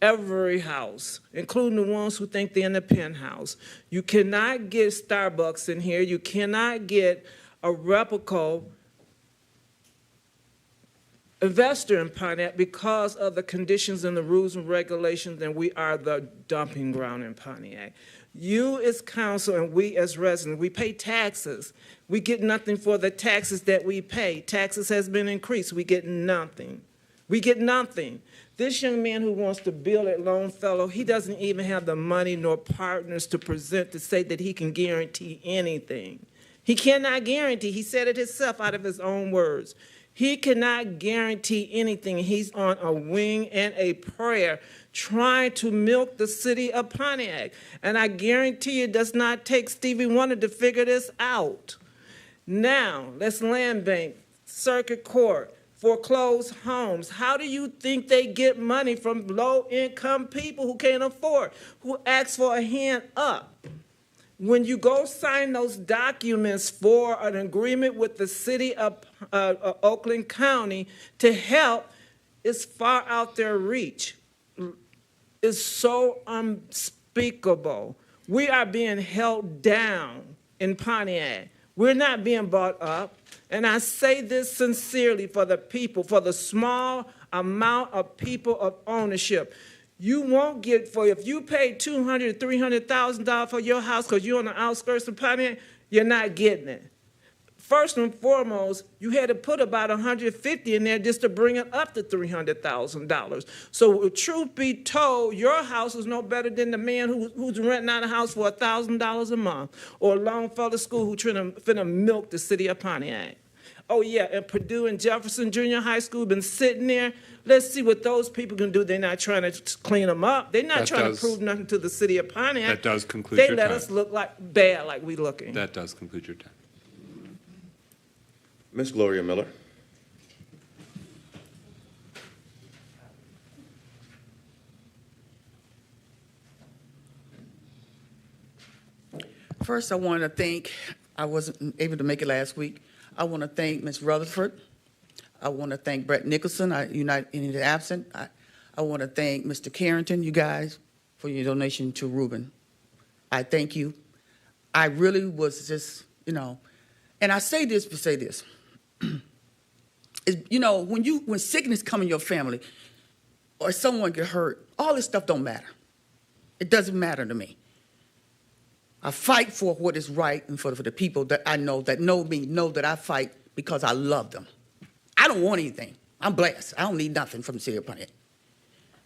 Every house, including the ones who think they're in the penthouse. You cannot get Starbucks in here. You cannot get a replica investor in Pontiac because of the conditions and the rules and regulations, and we are the dumping ground in Pontiac. You as council and we as residents, we pay taxes. We get nothing for the taxes that we pay. Taxes has been increased. We get nothing. We get nothing. This young man who wants to build at Longfellow, he doesn't even have the money nor partners to present to say that he can guarantee anything. He cannot guarantee, he said it himself out of his own words. He cannot guarantee anything. He's on a wing and a prayer trying to milk the city of Pontiac. And I guarantee it does not take Stevie Wonder to figure this out. Now, let's land bank, circuit court, foreclosed homes. How do you think they get money from low-income people who can't afford, who ask for a hand up? When you go sign those documents for an agreement with the city of Oakland County to help, it's far out their reach. It's so unspeakable. We are being held down in Pontiac. We're not being brought up. And I say this sincerely for the people, for the small amount of people of ownership. You won't get, if you pay $200,000, $300,000 for your house because you're on the outskirts of Pontiac, you're not getting it. First and foremost, you had to put about $150,000 in there just to bring it up to $300,000. So truth be told, your house is no better than the man who's renting out a house for $1,000 a month, or Longfellow School who's finna milk the city of Pontiac. Oh yeah, and Purdue and Jefferson Junior High School been sitting there. Let's see what those people can do. They're not trying to clean them up. They're not trying to prove nothing to the city of Pontiac. That does conclude your time. They let us look bad like we looking. That does conclude your time. Ms. Gloria Miller. First, I want to thank, I wasn't able to make it last week. I want to thank Ms. Rutherford. I want to thank Brett Nicholson, you're not in the absent. I want to thank Mr. Carrington, you guys, for your donation to Reuben. I thank you. I really was just, and I say this to say this. When sickness come in your family or someone get hurt, all this stuff don't matter. It doesn't matter to me. I fight for what is right and for the people that I know that know me, know that I fight because I love them. I don't want anything. I'm blessed. I don't need nothing from the city of Pontiac.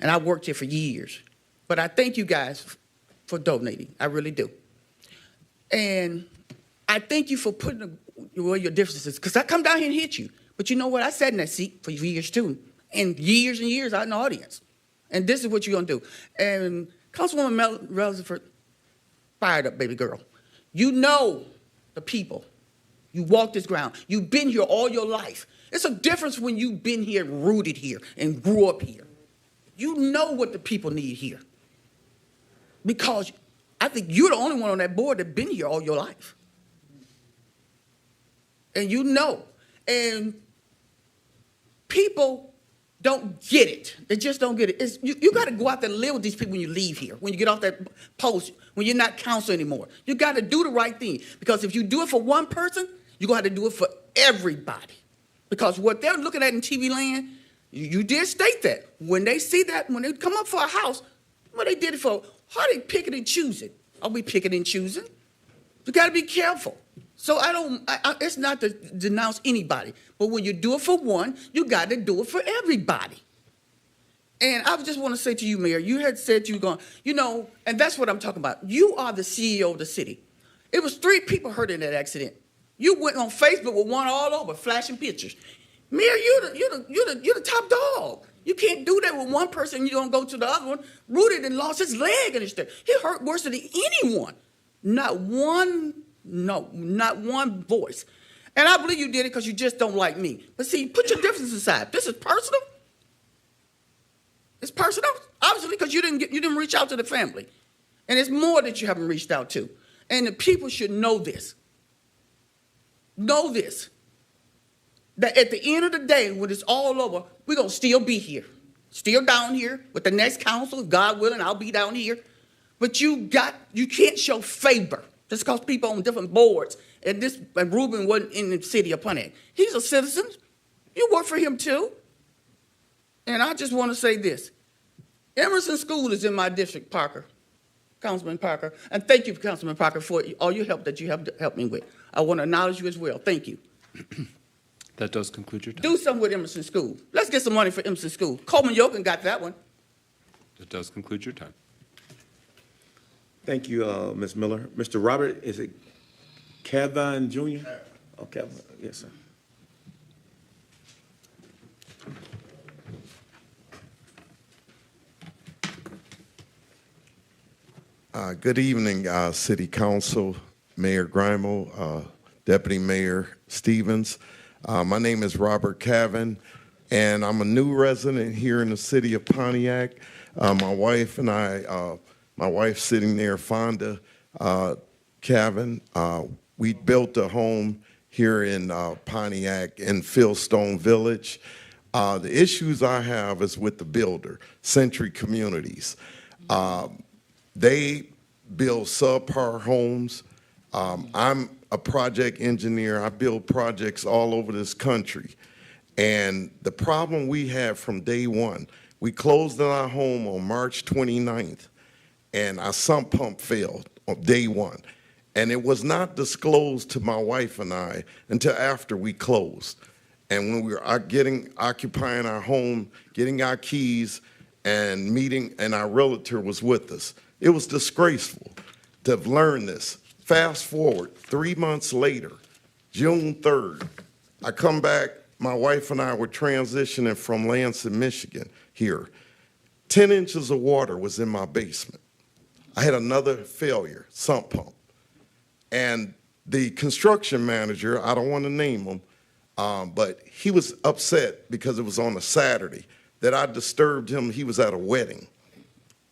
And I worked here for years. But I thank you guys for donating. I really do. And I thank you for putting away your differences, because I come down here and hit you. But you know what? I sat in that seat for years, too. And years out in the audience. And this is what you're going to do. And Councilwoman Rutherford, fired up, baby girl. You know the people. You walk this ground. You've been here all your life. It's a difference when you've been here, rooted here, and grew up here. You know what the people need here. Because I think you're the only one on that board that's been here all your life. And you know. And people don't get it. They just don't get it. You got to go out there and live with these people when you leave here, when you get off that post, when you're not council anymore. You got to do the right thing. Because if you do it for one person, you're going to have to do it for everybody. Because what they're looking at in TV land, you did state that. When they see that, when they come up for a house, what they did it for, how they picking and choosing? Are we picking and choosing? You got to be careful. So it's not to denounce anybody, but when you do it for one, you got to do it for everybody. And I just want to say to you, Mayor, you had said you were going, and that's what I'm talking about. You are the CEO of the city. It was 3 people hurt in that accident. You went on Facebook with one all over, flashing pictures. Mayor, you're the top dog. You can't do that with one person. You don't go to the other one. Rooted and lost his leg and stuff. He hurt worse than anyone. Not one voice. And I believe you did it because you just don't like me. But see, put your differences aside. This is personal. It's personal, obviously, because you didn't reach out to the family. And it's more that you haven't reached out to. And the people should know this. Know this. That at the end of the day, when it's all over, we're going to still be here. Still down here with the next council. God willing, I'll be down here. But you can't show favor just because people on different boards. And Reuben wasn't in the city of Pontiac. He's a citizen. You work for him too. And I just want to say this. Emerson School is in my district, Parker. Councilman Parker. And thank you, Councilman Parker, for all your help that you have helped me with. I want to acknowledge you as well. Thank you. That does conclude your time. Do something with Emerson School. Let's get some money for Emerson School. Coleman Yokin got that one. That does conclude your time. Thank you, Ms. Miller. Mr. Robert, is it Cavan Jr.? Oh, Cavan, yes, sir. Good evening, City Council, Mayor Grimo, Deputy Mayor Stevens. My name is Robert Cavan, and I'm a new resident here in the city of Pontiac. My wife and I, my wife sitting there, Fonda Cavan, we built a home here in Pontiac in Fieldstone Village. The issues I have is with the builder, Century Communities. They build subpar homes. I'm a project engineer. I build projects all over this country. And the problem we had from day one, we closed on our home on March 29th, and our sump pump failed on day one. And it was not disclosed to my wife and I until after we closed. And when we were occupying our home, getting our keys, and meeting, and our realtor was with us. It was disgraceful to have learned this. Fast forward, 3 months later, June 3rd, I come back, my wife and I were transitioning from Lansing, Michigan here. 10 inches of water was in my basement. I had another failure, sump pump. And the construction manager, I don't want to name him, but he was upset because it was on a Saturday that I disturbed him. He was at a wedding.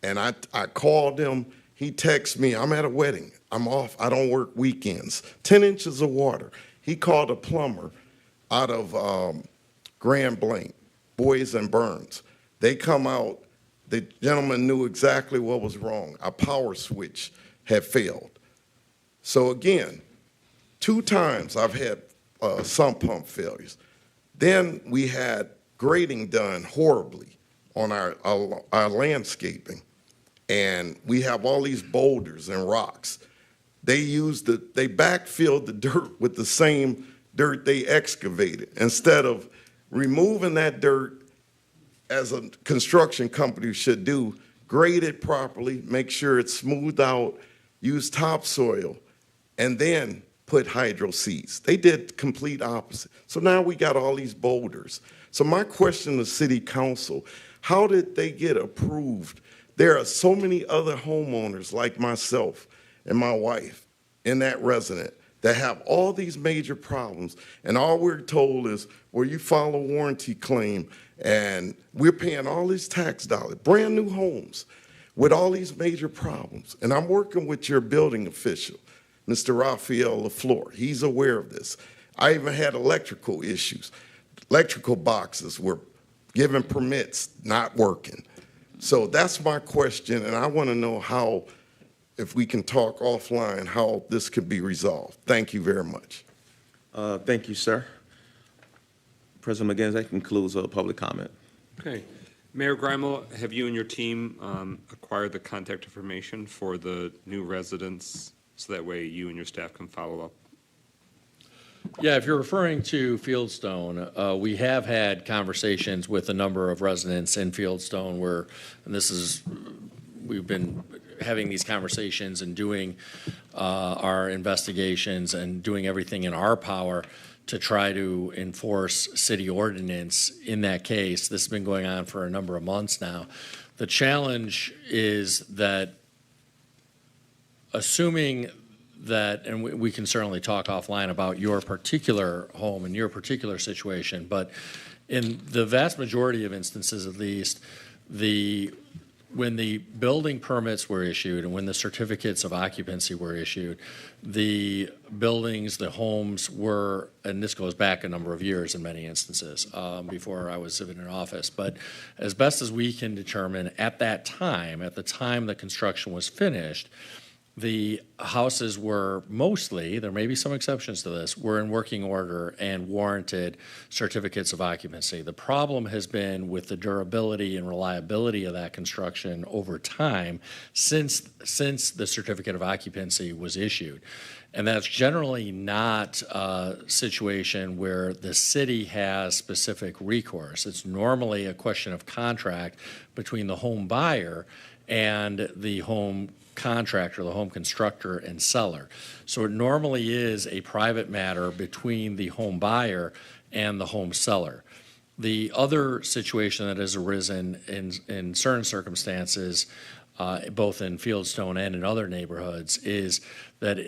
And I called him, he texted me, I'm at a wedding, I'm off, I don't work weekends. 10 inches of water. He called a plumber out of Grand Blanc, Boys and Burns. They come out, the gentleman knew exactly what was wrong. Our power switch had failed. So again, 2 times I've had sump pump failures. Then we had grading done horribly on our landscaping. And we have all these boulders and rocks. They backfilled the dirt with the same dirt they excavated. Instead of removing that dirt, as a construction company should do, grade it properly, make sure it's smoothed out, use topsoil, and then put hydro seeds. They did complete opposite. So now we got all these boulders. So my question to City Council, how did they get approved? There are so many other homeowners like myself and my wife in that resident that have all these major problems, and all we're told is, well, you file a warranty claim, and we're paying all these tax dollars, brand new homes with all these major problems. And I'm working with your building official, Mr. Raphael LaFleur. He's aware of this. I even had electrical issues. Electrical boxes were given permits, not working. So that's my question, and I want to know how, if we can talk offline, how this could be resolved. Thank you very much. Thank you, sir. President McGinnis, that concludes public comment. Okay. Mayor Grimo, have you and your team acquired the contact information for the new residents so that way you and your staff can follow up? Yeah, if you're referring to Fieldstone, we have had conversations with a number of residents in Fieldstone where, and we've been having these conversations and doing our investigations and doing everything in our power to try to enforce city ordinance in that case. This has been going on for a number of months now. The challenge is that assuming that, and we can certainly talk offline about your particular home and your particular situation, but in the vast majority of instances, at least, when the building permits were issued and when the certificates of occupancy were issued, the buildings, the homes were, and this goes back a number of years in many instances, before I was in office, but as best as we can determine at that time, at the time the construction was finished, the houses were mostly, there may be some exceptions to this, were in working order and warranted certificates of occupancy. The problem has been with the durability and reliability of that construction over time since the certificate of occupancy was issued. And that's generally not a situation where the city has specific recourse. It's normally a question of contract between the home buyer and the home contractor, the home constructor and seller. So it normally is a private matter between the home buyer and the home seller. The other situation that has arisen in certain circumstances, both in Fieldstone and in other neighborhoods, is that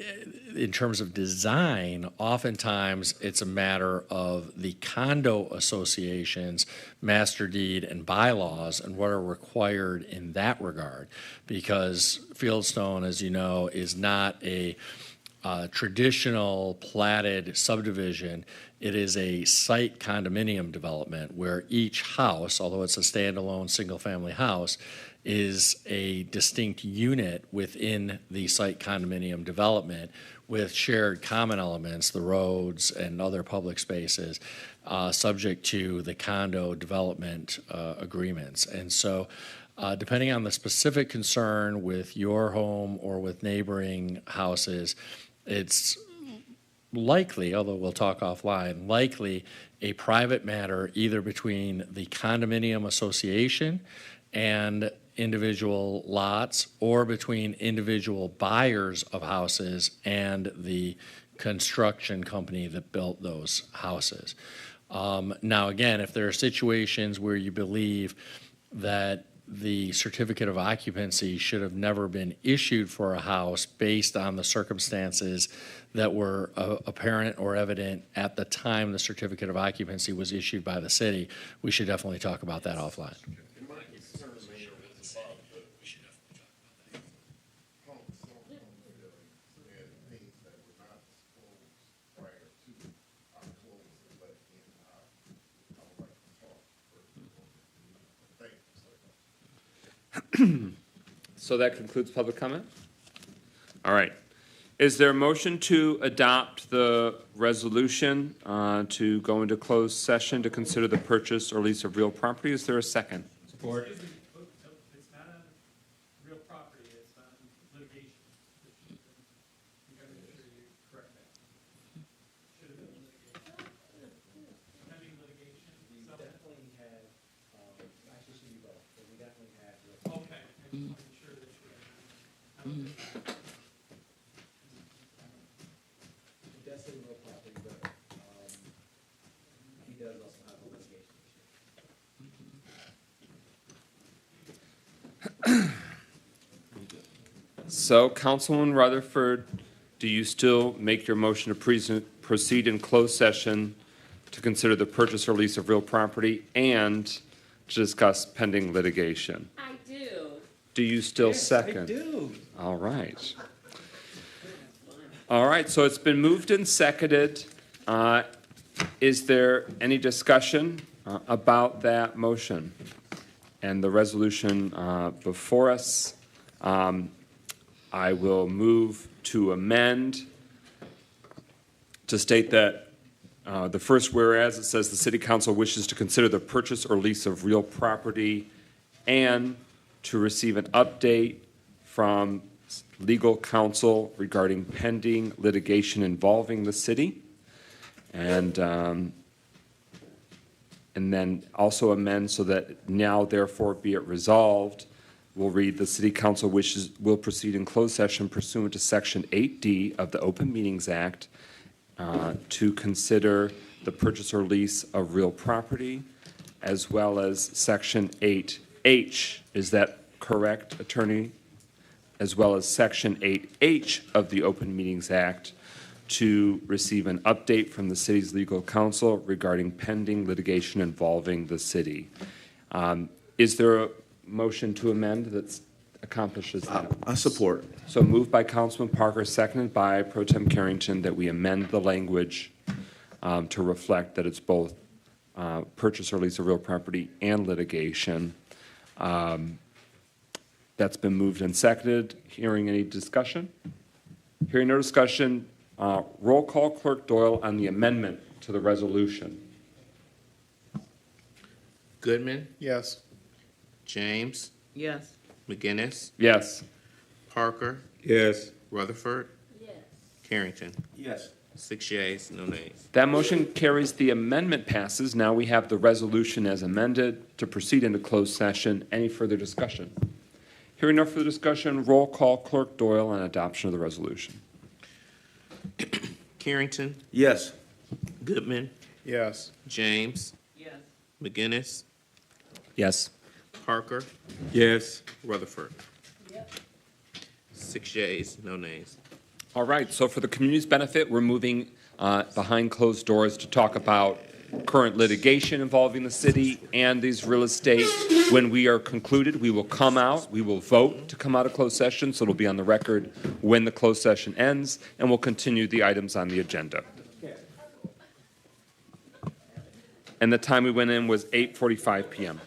in terms of design, oftentimes it's a matter of the condo association's master deed and bylaws and what are required in that regard. Because Fieldstone, as you know, is not a traditional platted subdivision. It is a site condominium development where each house, although it's a standalone single-family house, is a distinct unit within the site condominium development with shared common elements, the roads and other public spaces, subject to the condo development agreements. And so depending on the specific concern with your home or with neighboring houses, it's likely, although we'll talk offline, likely a private matter either between the condominium association and individual lots or between individual buyers of houses and the construction company that built those houses. Now, again, if there are situations where you believe that the certificate of occupancy should have never been issued for a house based on the circumstances that were apparent or evident at the time the certificate of occupancy was issued by the city, we should definitely talk about that offline. So that concludes public comment? All right. Is there a motion to adopt the resolution to go into closed session to consider the purchase or lease of real property? Is there a second? Support. It's not on real property, it's on litigation. You gotta make sure you correct that. Should have been litigation. Pending litigation. We definitely had, actually should be both, but we definitely had. Okay, I'm sure that you Definitely real property, but he does also have a litigation issue. So, Councilman Rutherford, do you still make your motion to proceed in closed session to consider the purchase or lease of real property and to discuss pending litigation? I do. Do you still second? I do. All right. All right, so it's been moved and seconded. Is there any discussion about that motion and the resolution before us? I will move to amend to state that the first whereas, it says the City Council wishes to consider the purchase or lease of real property and to receive an update from legal counsel regarding pending litigation involving the city. And then also amend so that now therefore be it resolved, we'll read the City Council will proceed in closed session pursuant to Section 8D of the Open Meetings Act to consider the purchase or lease of real property, as well as Section 8H. Is that correct, Attorney? As well as Section 8H of the Open Meetings Act to receive an update from the city's legal counsel regarding pending litigation involving the city. Is there a motion to amend that accomplishes that? I support. So moved by Councilman Parker, seconded by Pro Tem Carrington, that we amend the language to reflect that it's both purchase or lease of real property and litigation. That's been moved and seconded. Hearing any discussion? Hearing no discussion, roll call Clerk Doyle on the amendment to the resolution. Goodman, Yes. James, Yes. McGinnis, Yes. Parker, Yes. Rutherford. Carrington. Yes. 6 yeas, no nays. That motion carries. The amendment passes. Now we have the resolution as amended to proceed into closed session. Any further discussion? Hearing no further discussion, roll call Clerk Doyle on adoption of the resolution. Carrington, Yes. Goodman, Yes. James, Yes. McGinnis, Yes. Parker, Yes. Rutherford. 6 yeas, no nays. All right, so for the community's benefit, we're moving behind closed doors to talk about current litigation involving the city and these real estate. When we are concluded, we will come out, we will vote to come out of closed session, so it'll be on the record when the closed session ends, and we'll continue the items on the agenda. And the time we went in was 8:45 p.m.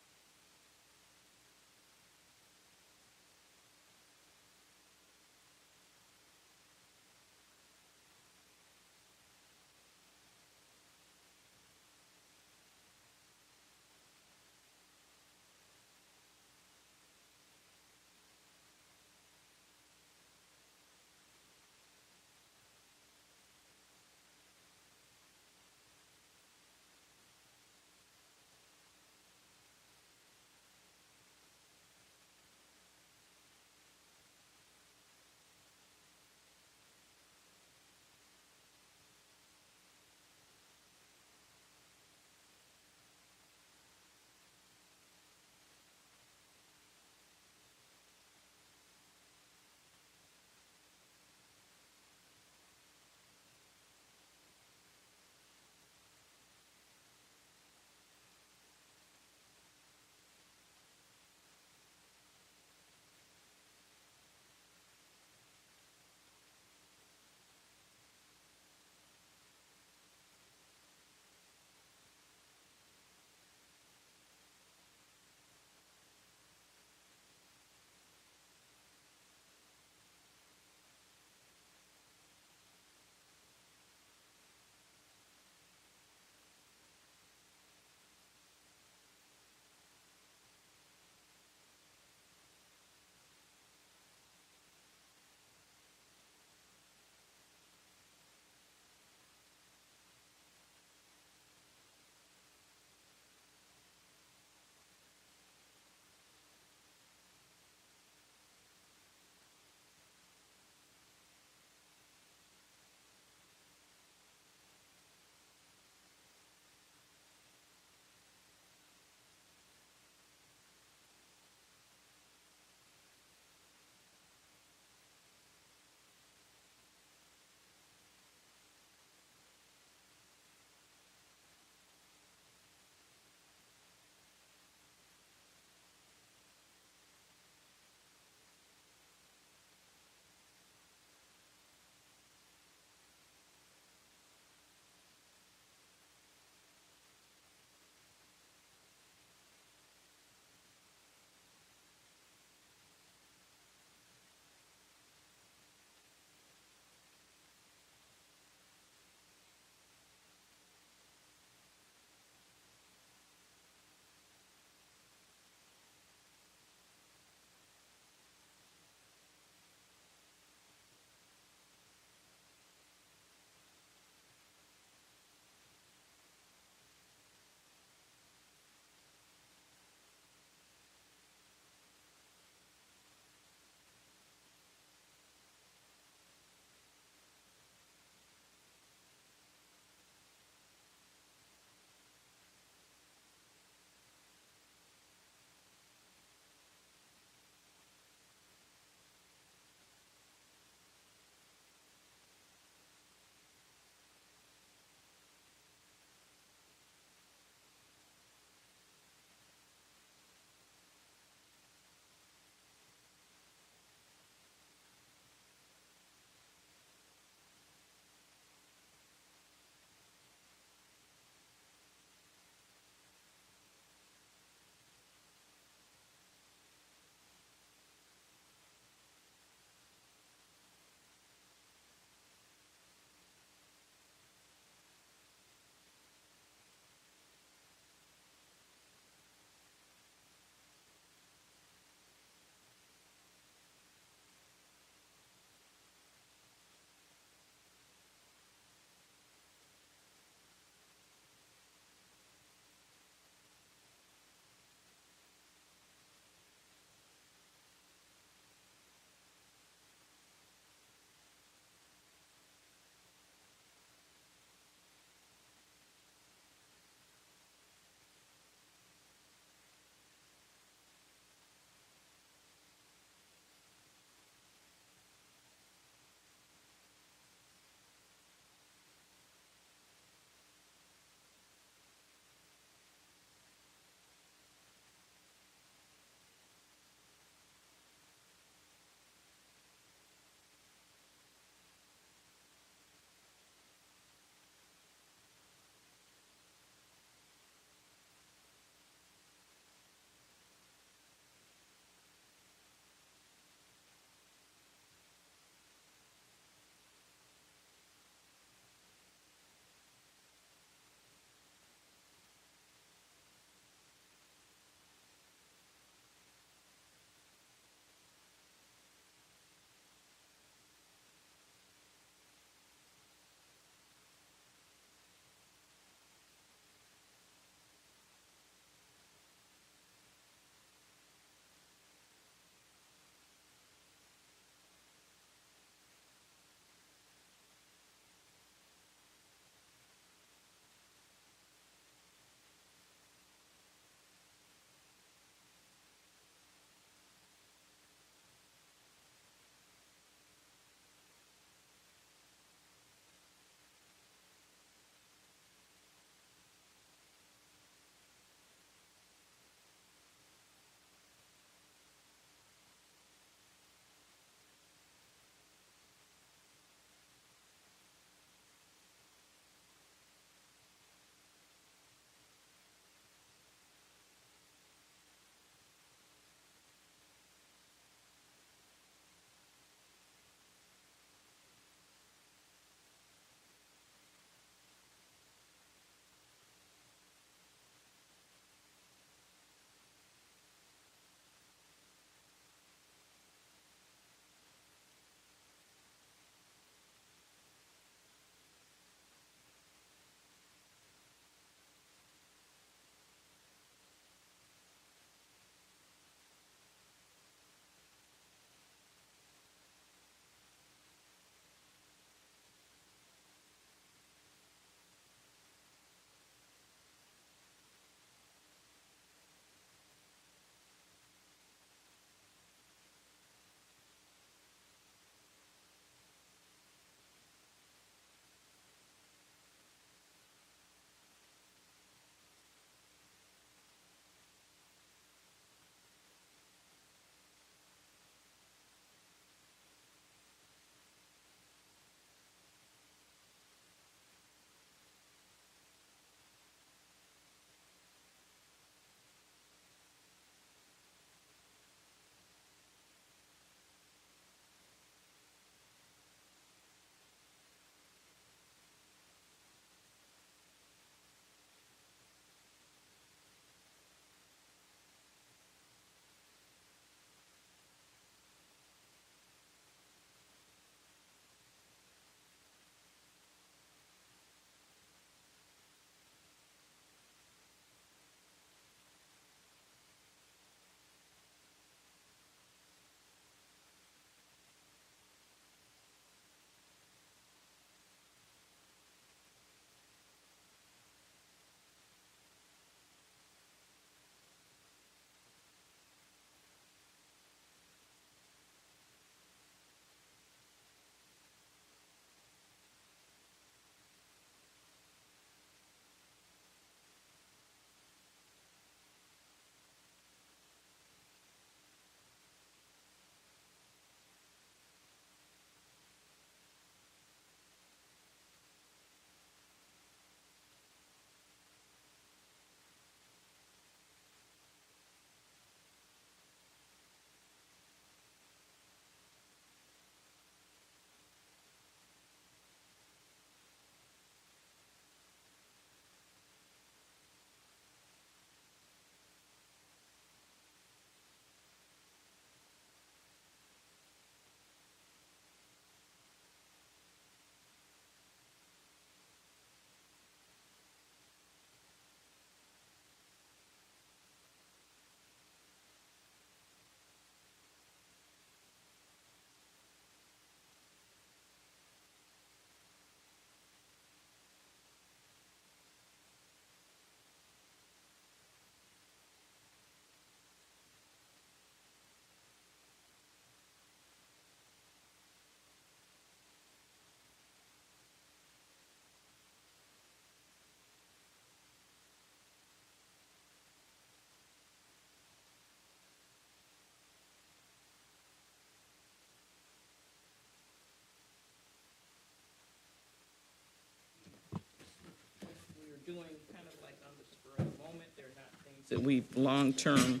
that we've long-term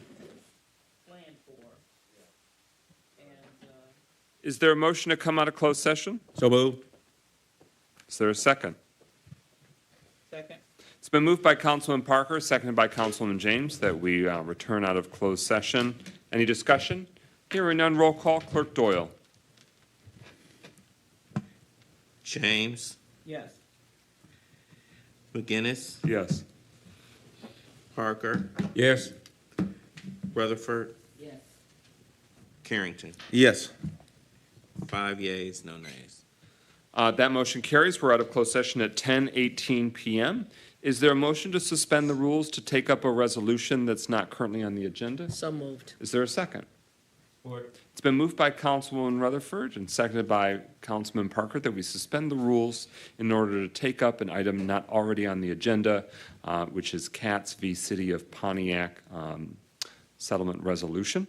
planned for. Is there a motion to come out of closed session? So moved. Is there a second? Second. It's been moved by Councilman Parker, seconded by Councilman James, that we return out of closed session. Any discussion? Hearing none, roll call. Clerk Doyle. James, Yes. McGinnis, Yes. Parker, Yes. Rutherford, Yes. Carrington. Yes. 5 yeas, no nays. That motion carries. We're out of closed session at 10:18 p.m. Is there a motion to suspend the rules to take up a resolution that's not currently on the agenda? So moved. Is there a second? It's been moved by Councilwoman Rutherford and seconded by Councilman Parker that we suspend the rules in order to take up an item not already on the agenda, which is Katz v. City of Pontiac settlement resolution.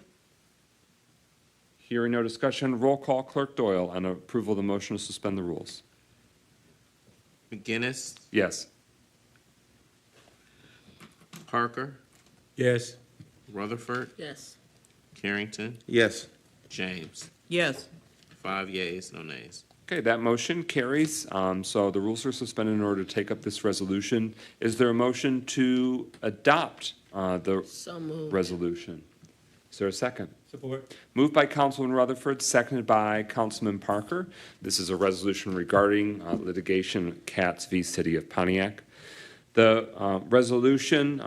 Hearing no discussion, roll call. Clerk Doyle on approval of the motion to suspend the rules. McGinnis, Yes. Parker, Yes. Rutherford, Yes. Carrington, Yes. James. Yes. 5 yeas, no nays. Okay, that motion carries. So the rules are suspended in order to take up this resolution. Is there a motion to adopt the So moved. resolution? Is there a second? Support. Moved by Councilman Rutherford, seconded by Councilman Parker. This is a resolution regarding litigation Katz v. City of Pontiac. The resolution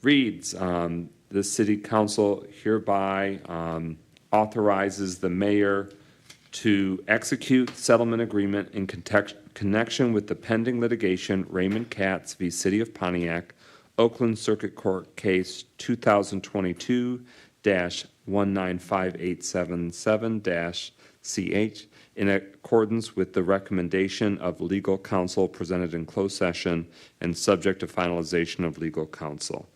reads, the City Council hereby authorizes the mayor to execute settlement agreement in connection with the pending litigation Raymond Katz v. City of Pontiac, Oakland Circuit Court Case 2022-195877-CH, in accordance with the recommendation of legal counsel presented in closed session and subject to finalization of legal counsel.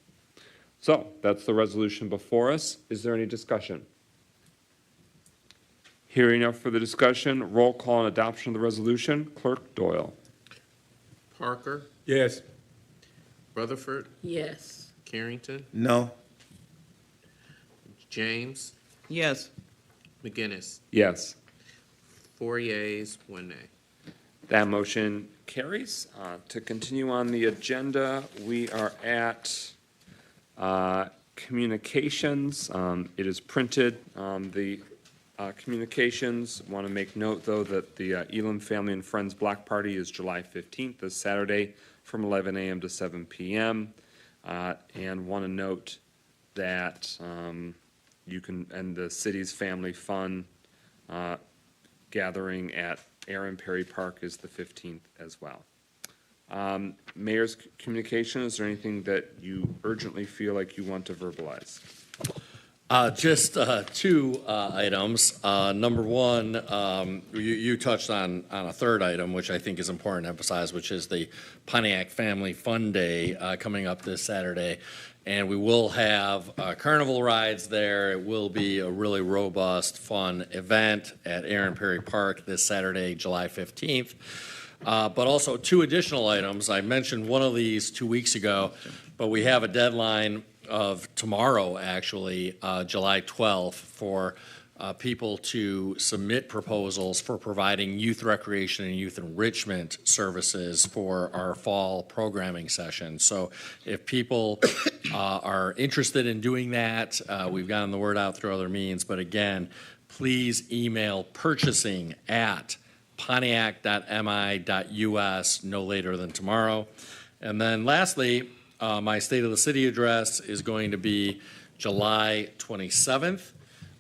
So that's the resolution before us. Is there any discussion? Hearing no further discussion, roll call on adoption of the resolution. Clerk Doyle. Parker, Yes. Rutherford, Yes. Carrington, No. James, Yes. McGinnis. Yes. 4 yeas, 1 nay. That motion carries. To continue on the agenda, we are at communications. It is printed. The communications, want to make note, though, that the Elam Family and Friends Block Party is July 15th, this Saturday, from 11 a.m. to 7 p.m. And want to note that you can, and the city's family fun gathering at Aaron Perry Park is the 15th as well. Mayor's communication, is there anything that you urgently feel like you want to verbalize? Just two items. Number one, you touched on a third item, which I think is important to emphasize, which is the Pontiac Family Fun Day coming up this Saturday. And we will have carnival rides there. It will be a really robust, fun event at Aaron Perry Park this Saturday, July 15th. But also two additional items. I mentioned one of these 2 weeks ago, but we have a deadline of tomorrow, actually, July 12th, for people to submit proposals for providing youth recreation and youth enrichment services for our fall programming session. So if people are interested in doing that, we've gotten the word out through other means, but again, please email purchasing at pontiac.mi.us no later than tomorrow. And then lastly, my State of the City address is going to be July 27th.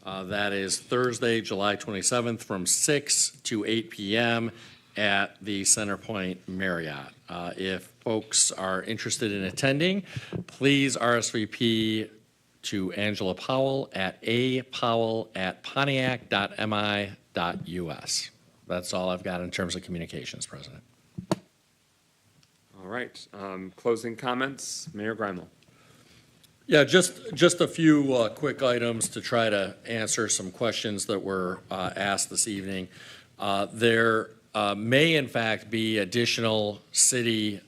That is Thursday, July 27th, from 6 to 8 p.m. at the Centerpoint Marriott. If folks are interested in attending, please RSVP to Angela Powell at apowell@pontiac.mi.us. That's all I've got in terms of communications, President. All right. Closing comments, Mayor Greimel. Yeah, just a few quick items to try to answer some questions that were asked this evening. There may, in fact, be additional city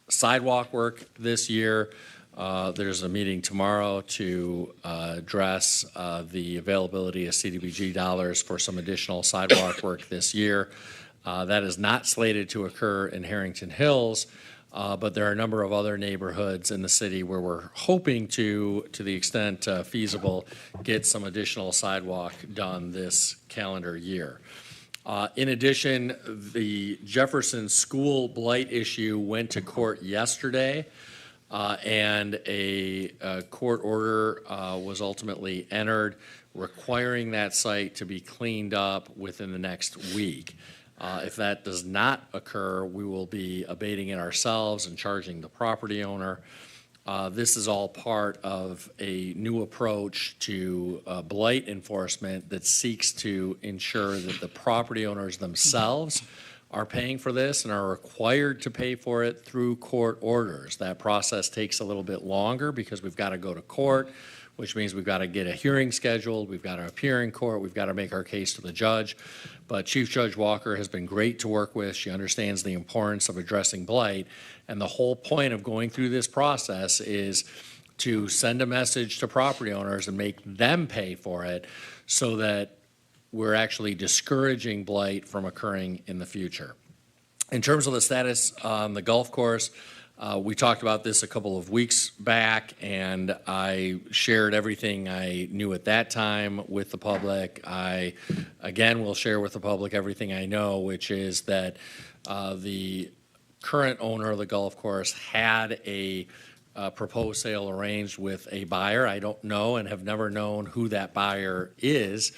sidewalk work this year. There's a meeting tomorrow to address the availability of CDBG dollars for some additional sidewalk work this year. That is not slated to occur in Harrington Hills, but there are a number of other neighborhoods in the city where we're hoping to the extent feasible, get some additional sidewalk done this calendar year. In addition, the Jefferson School blight issue went to court yesterday, and a court order was ultimately entered requiring that site to be cleaned up within the next week. If that does not occur, we will be abating it ourselves and charging the property owner. This is all part of a new approach to blight enforcement that seeks to ensure that the property owners themselves are paying for this and are required to pay for it through court orders. That process takes a little bit longer because we've got to go to court, which means we've got to get a hearing scheduled, we've got to appear in court, we've got to make our case to the judge. But Chief Judge Walker has been great to work with. She understands the importance of addressing blight. And the whole point of going through this process is to send a message to property owners and make them pay for it so that we're actually discouraging blight from occurring in the future. In terms of the status on the golf course, we talked about this a couple of weeks back, and I shared everything I knew at that time with the public. I, again, will share with the public everything I know, which is that the current owner of the golf course had a proposed sale arranged with a buyer. I don't know and have never known who that buyer is,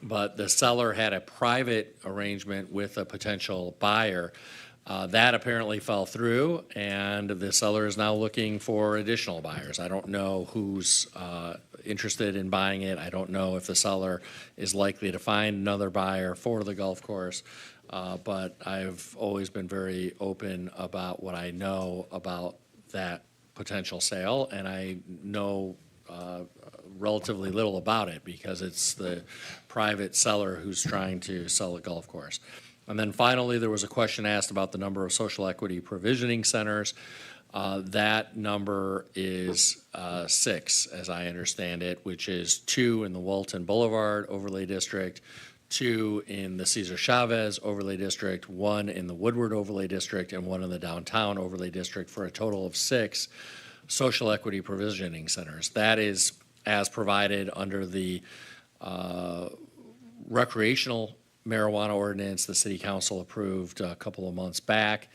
but the seller had a private arrangement with a potential buyer. That apparently fell through, and the seller is now looking for additional buyers. I don't know who's interested in buying it. I don't know if the seller is likely to find another buyer for the golf course, but I've always been very open about what I know about that potential sale, and I know relatively little about it because it's the private seller who's trying to sell the golf course. And then finally, there was a question asked about the number of social equity provisioning centers. That number is 6, as I understand it, which is 2 in the Walton Boulevard Overlay District, 2 in the Cesar Chavez Overlay District, 1 in the Woodward Overlay District, and 1 in the Downtown Overlay District, for a total of 6 social equity provisioning centers. That is as provided under the recreational marijuana ordinance the City Council approved a couple of months back.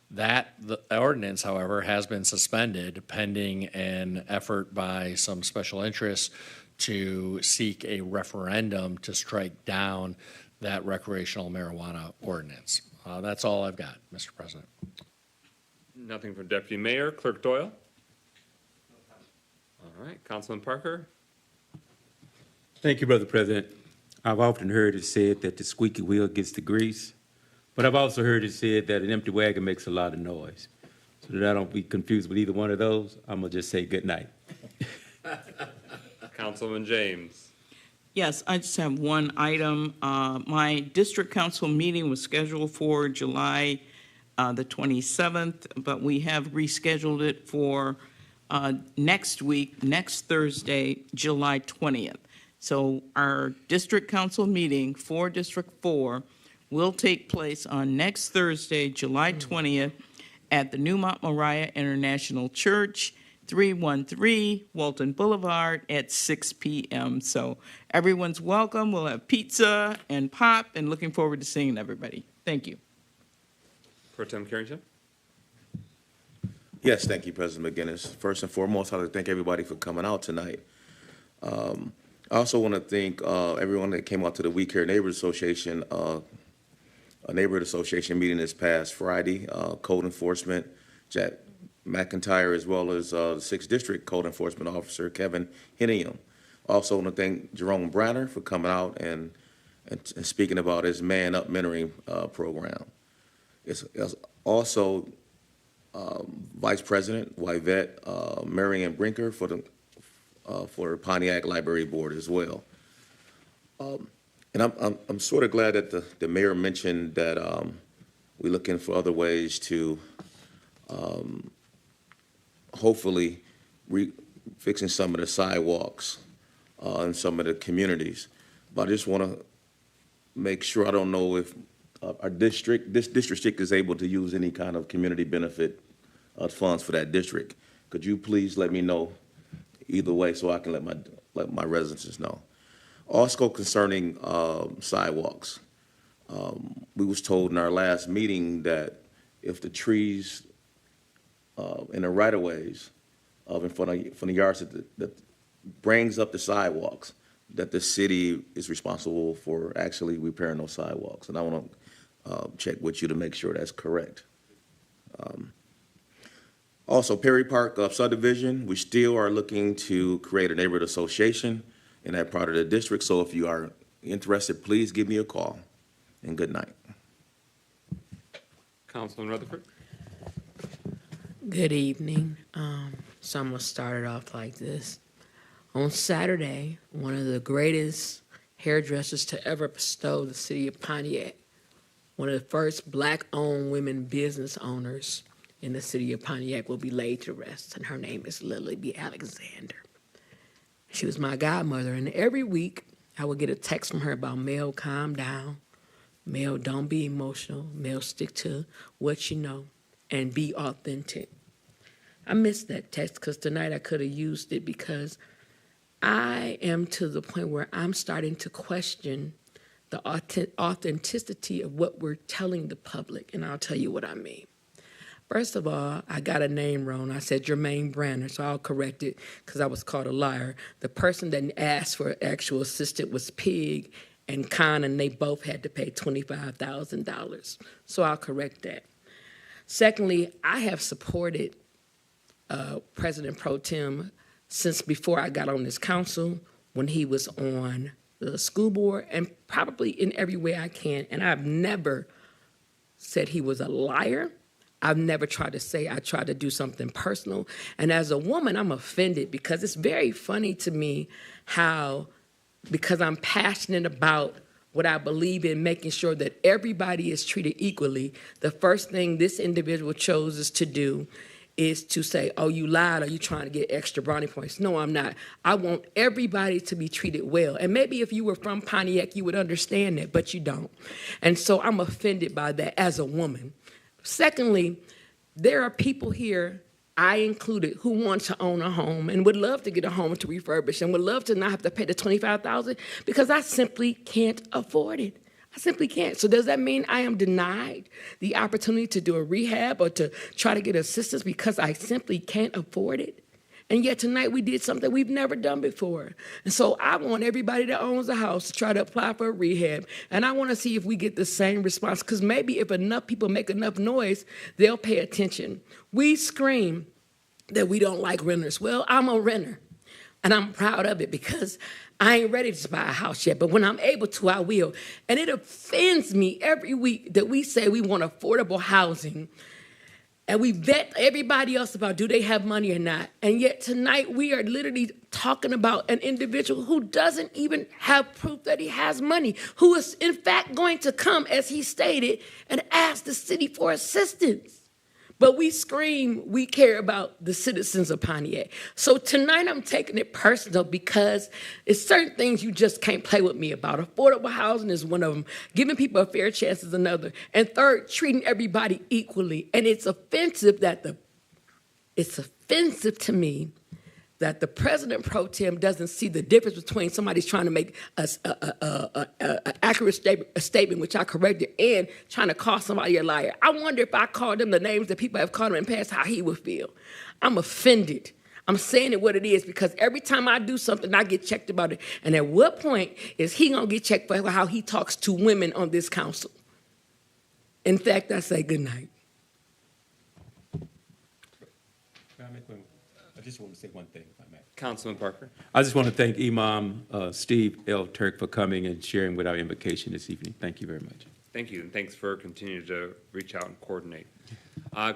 The ordinance, however, has been suspended pending an effort by some special interests to seek a referendum to strike down that recreational marijuana ordinance. That's all I've got, Mr. President. Nothing from Deputy Mayor. Clerk Doyle? All right, Councilman Parker? Thank you, Brother President. I've often heard it said that the squeaky wheel gets the grease, but I've also heard it said that an empty wagon makes a lot of noise. So that I don't be confused with either one of those, I'm gonna just say good night. Councilman James? Yes, I just have one item. My district council meeting was scheduled for July the 27th, but we have rescheduled it for next week, next Thursday, July 20th. So our district council meeting for District 4 will take place on next Thursday, July 20th, at the Newmont Moriah International Church, 313 Walton Boulevard at 6 p.m. So everyone's welcome. We'll have pizza and pop, and looking forward to seeing everybody. Thank you. Pro Tem Carrington? Yes, thank you, President McGinnis. First and foremost, I'd like to thank everybody for coming out tonight. I also want to thank everyone that came out to the We Care Neighborhood Association, a neighborhood association meeting this past Friday. Code enforcement, Jack McIntyre, as well as the 6th District Code Enforcement Officer, Kevin Henniam. Also want to thank Jerome Branner for coming out and speaking about his Man Up mentoring program. It's also Vice President Yvette Marion Brinker for Pontiac Library Board as well. And I'm sort of glad that the mayor mentioned that we're looking for other ways to hopefully fixing some of the sidewalks in some of the communities. But I just want to make sure, I don't know if this district is able to use any kind of community benefit funds for that district. Could you please let me know either way so I can let my residents know? Also concerning sidewalks, we was told in our last meeting that if the trees in the right-of-ways in front of the yards that brings up the sidewalks, that the city is responsible for actually repairing those sidewalks. And I want to check with you to make sure that's correct. Also, Perry Park subdivision, we still are looking to create a neighborhood association in that part of the district. So if you are interested, please give me a call. And good night. Councilman Rutherford. Good evening. So I'm going to start it off like this. On Saturday, one of the greatest hairdressers to ever bestow the city of Pontiac, one of the first Black-owned women business owners in the city of Pontiac, will be laid to rest, and her name is Lily B. Alexander. She was my godmother, and every week I would get a text from her about, Mel, calm down. Mel, don't be emotional. Mel, stick to what you know and be authentic. I missed that text because tonight I could have used it, because I am to the point where I'm starting to question the authenticity of what we're telling the public, and I'll tell you what I mean. First of all, I got a name wrong. I said Jermaine Branner, so I'll correct it because I was called a liar. The person that asked for an actual assistant was Pig and Khan, and they both had to pay $25,000. So I'll correct that. Secondly, I have supported President Pro Tem since before I got on this council, when he was on the school board, and probably in every way I can. And I've never said he was a liar. I've never tried to say I tried to do something personal. And as a woman, I'm offended because it's very funny to me how, because I'm passionate about what I believe in, making sure that everybody is treated equally, the first thing this individual chose to do is to say, oh, you lied, or you trying to get extra brownie points. No, I'm not. I want everybody to be treated well. And maybe if you were from Pontiac, you would understand that, but you don't. And so I'm offended by that as a woman. Secondly, there are people here, I included, who want to own a home and would love to get a home to refurbish and would love to not have to pay the $25,000 because I simply can't afford it. I simply can't. So does that mean I am denied the opportunity to do a rehab or to try to get assistance because I simply can't afford it? And yet tonight we did something we've never done before. And so I want everybody that owns a house to try to apply for a rehab. And I want to see if we get the same response, because maybe if enough people make enough noise, they'll pay attention. We scream that we don't like renters. Well, I'm a renter, and I'm proud of it because I ain't ready to buy a house yet, but when I'm able to, I will. And it offends me every week that we say we want affordable housing, and we vet everybody else about do they have money or not. And yet tonight we are literally talking about an individual who doesn't even have proof that he has money, who is in fact going to come, as he stated, and ask the city for assistance. But we scream we care about the citizens of Pontiac. So tonight I'm taking it personal because it's certain things you just can't play with me about. Affordable housing is one of them. Giving people a fair chance is another. And third, treating everybody equally. And it's offensive to me that the President Pro Tem doesn't see the difference between somebody's trying to make an accurate statement, which I corrected, and trying to call somebody a liar. I wonder if I called him the names that people have called him in the past, how he would feel. I'm offended. I'm saying it what it is because every time I do something, I get checked about it. And at what point is he going to get checked for how he talks to women on this council? In fact, I say good night. I just want to say one thing, if I may. Councilman Parker. I just want to thank Imam Steve L. Turk for coming and sharing with our invocation this evening. Thank you very much. Thank you, and thanks for continuing to reach out and coordinate.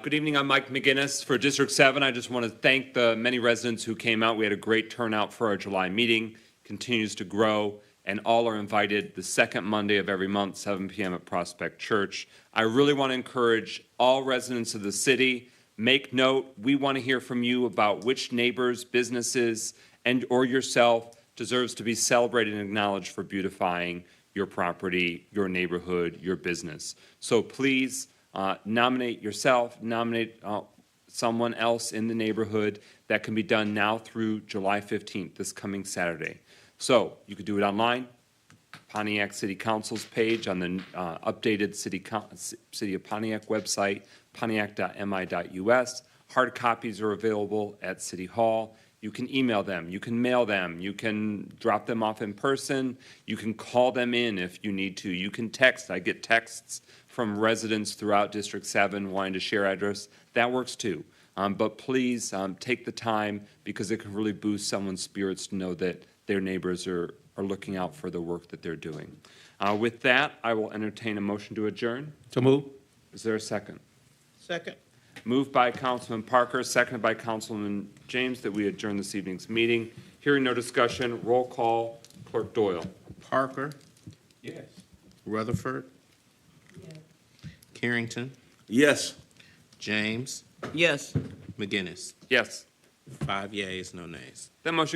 Good evening, I'm Mike McGinnis. For District 7, I just want to thank the many residents who came out. We had a great turnout for our July meeting, continues to grow, and all are invited the second Monday of every month, 7 p.m. at Prospect Church. I really want to encourage all residents of the city, Make note, we want to hear from you about which neighbors, businesses, and/or yourself deserves to be celebrated and acknowledged for beautifying your property, your neighborhood, your business. So please nominate yourself, nominate someone else in the neighborhood. That can be done now through July 15th, this coming Saturday. So you could do it online, Pontiac City Council's page on the updated City of Pontiac website, pontiac.mi.us. Hard copies are available at City Hall. You can email them, you can mail them, you can drop them off in person, you can call them in if you need to, you can text. I get texts from residents throughout District 7 wanting to share address. That works too. But please take the time, because it can really boost someone's spirits to know that their neighbors are looking out for the work that they're doing. With that, I will entertain a motion to adjourn. So move. Is there a second? Second. Moved by Councilman Parker, seconded by Councilman James, that we adjourn this evening's meeting. Hearing no discussion, roll call. Clerk Doyle. Parker, Yes. Rutherford. Carrington, Yes. James, Yes. McGinnis. Yes. 5 yeas, no nays. That motion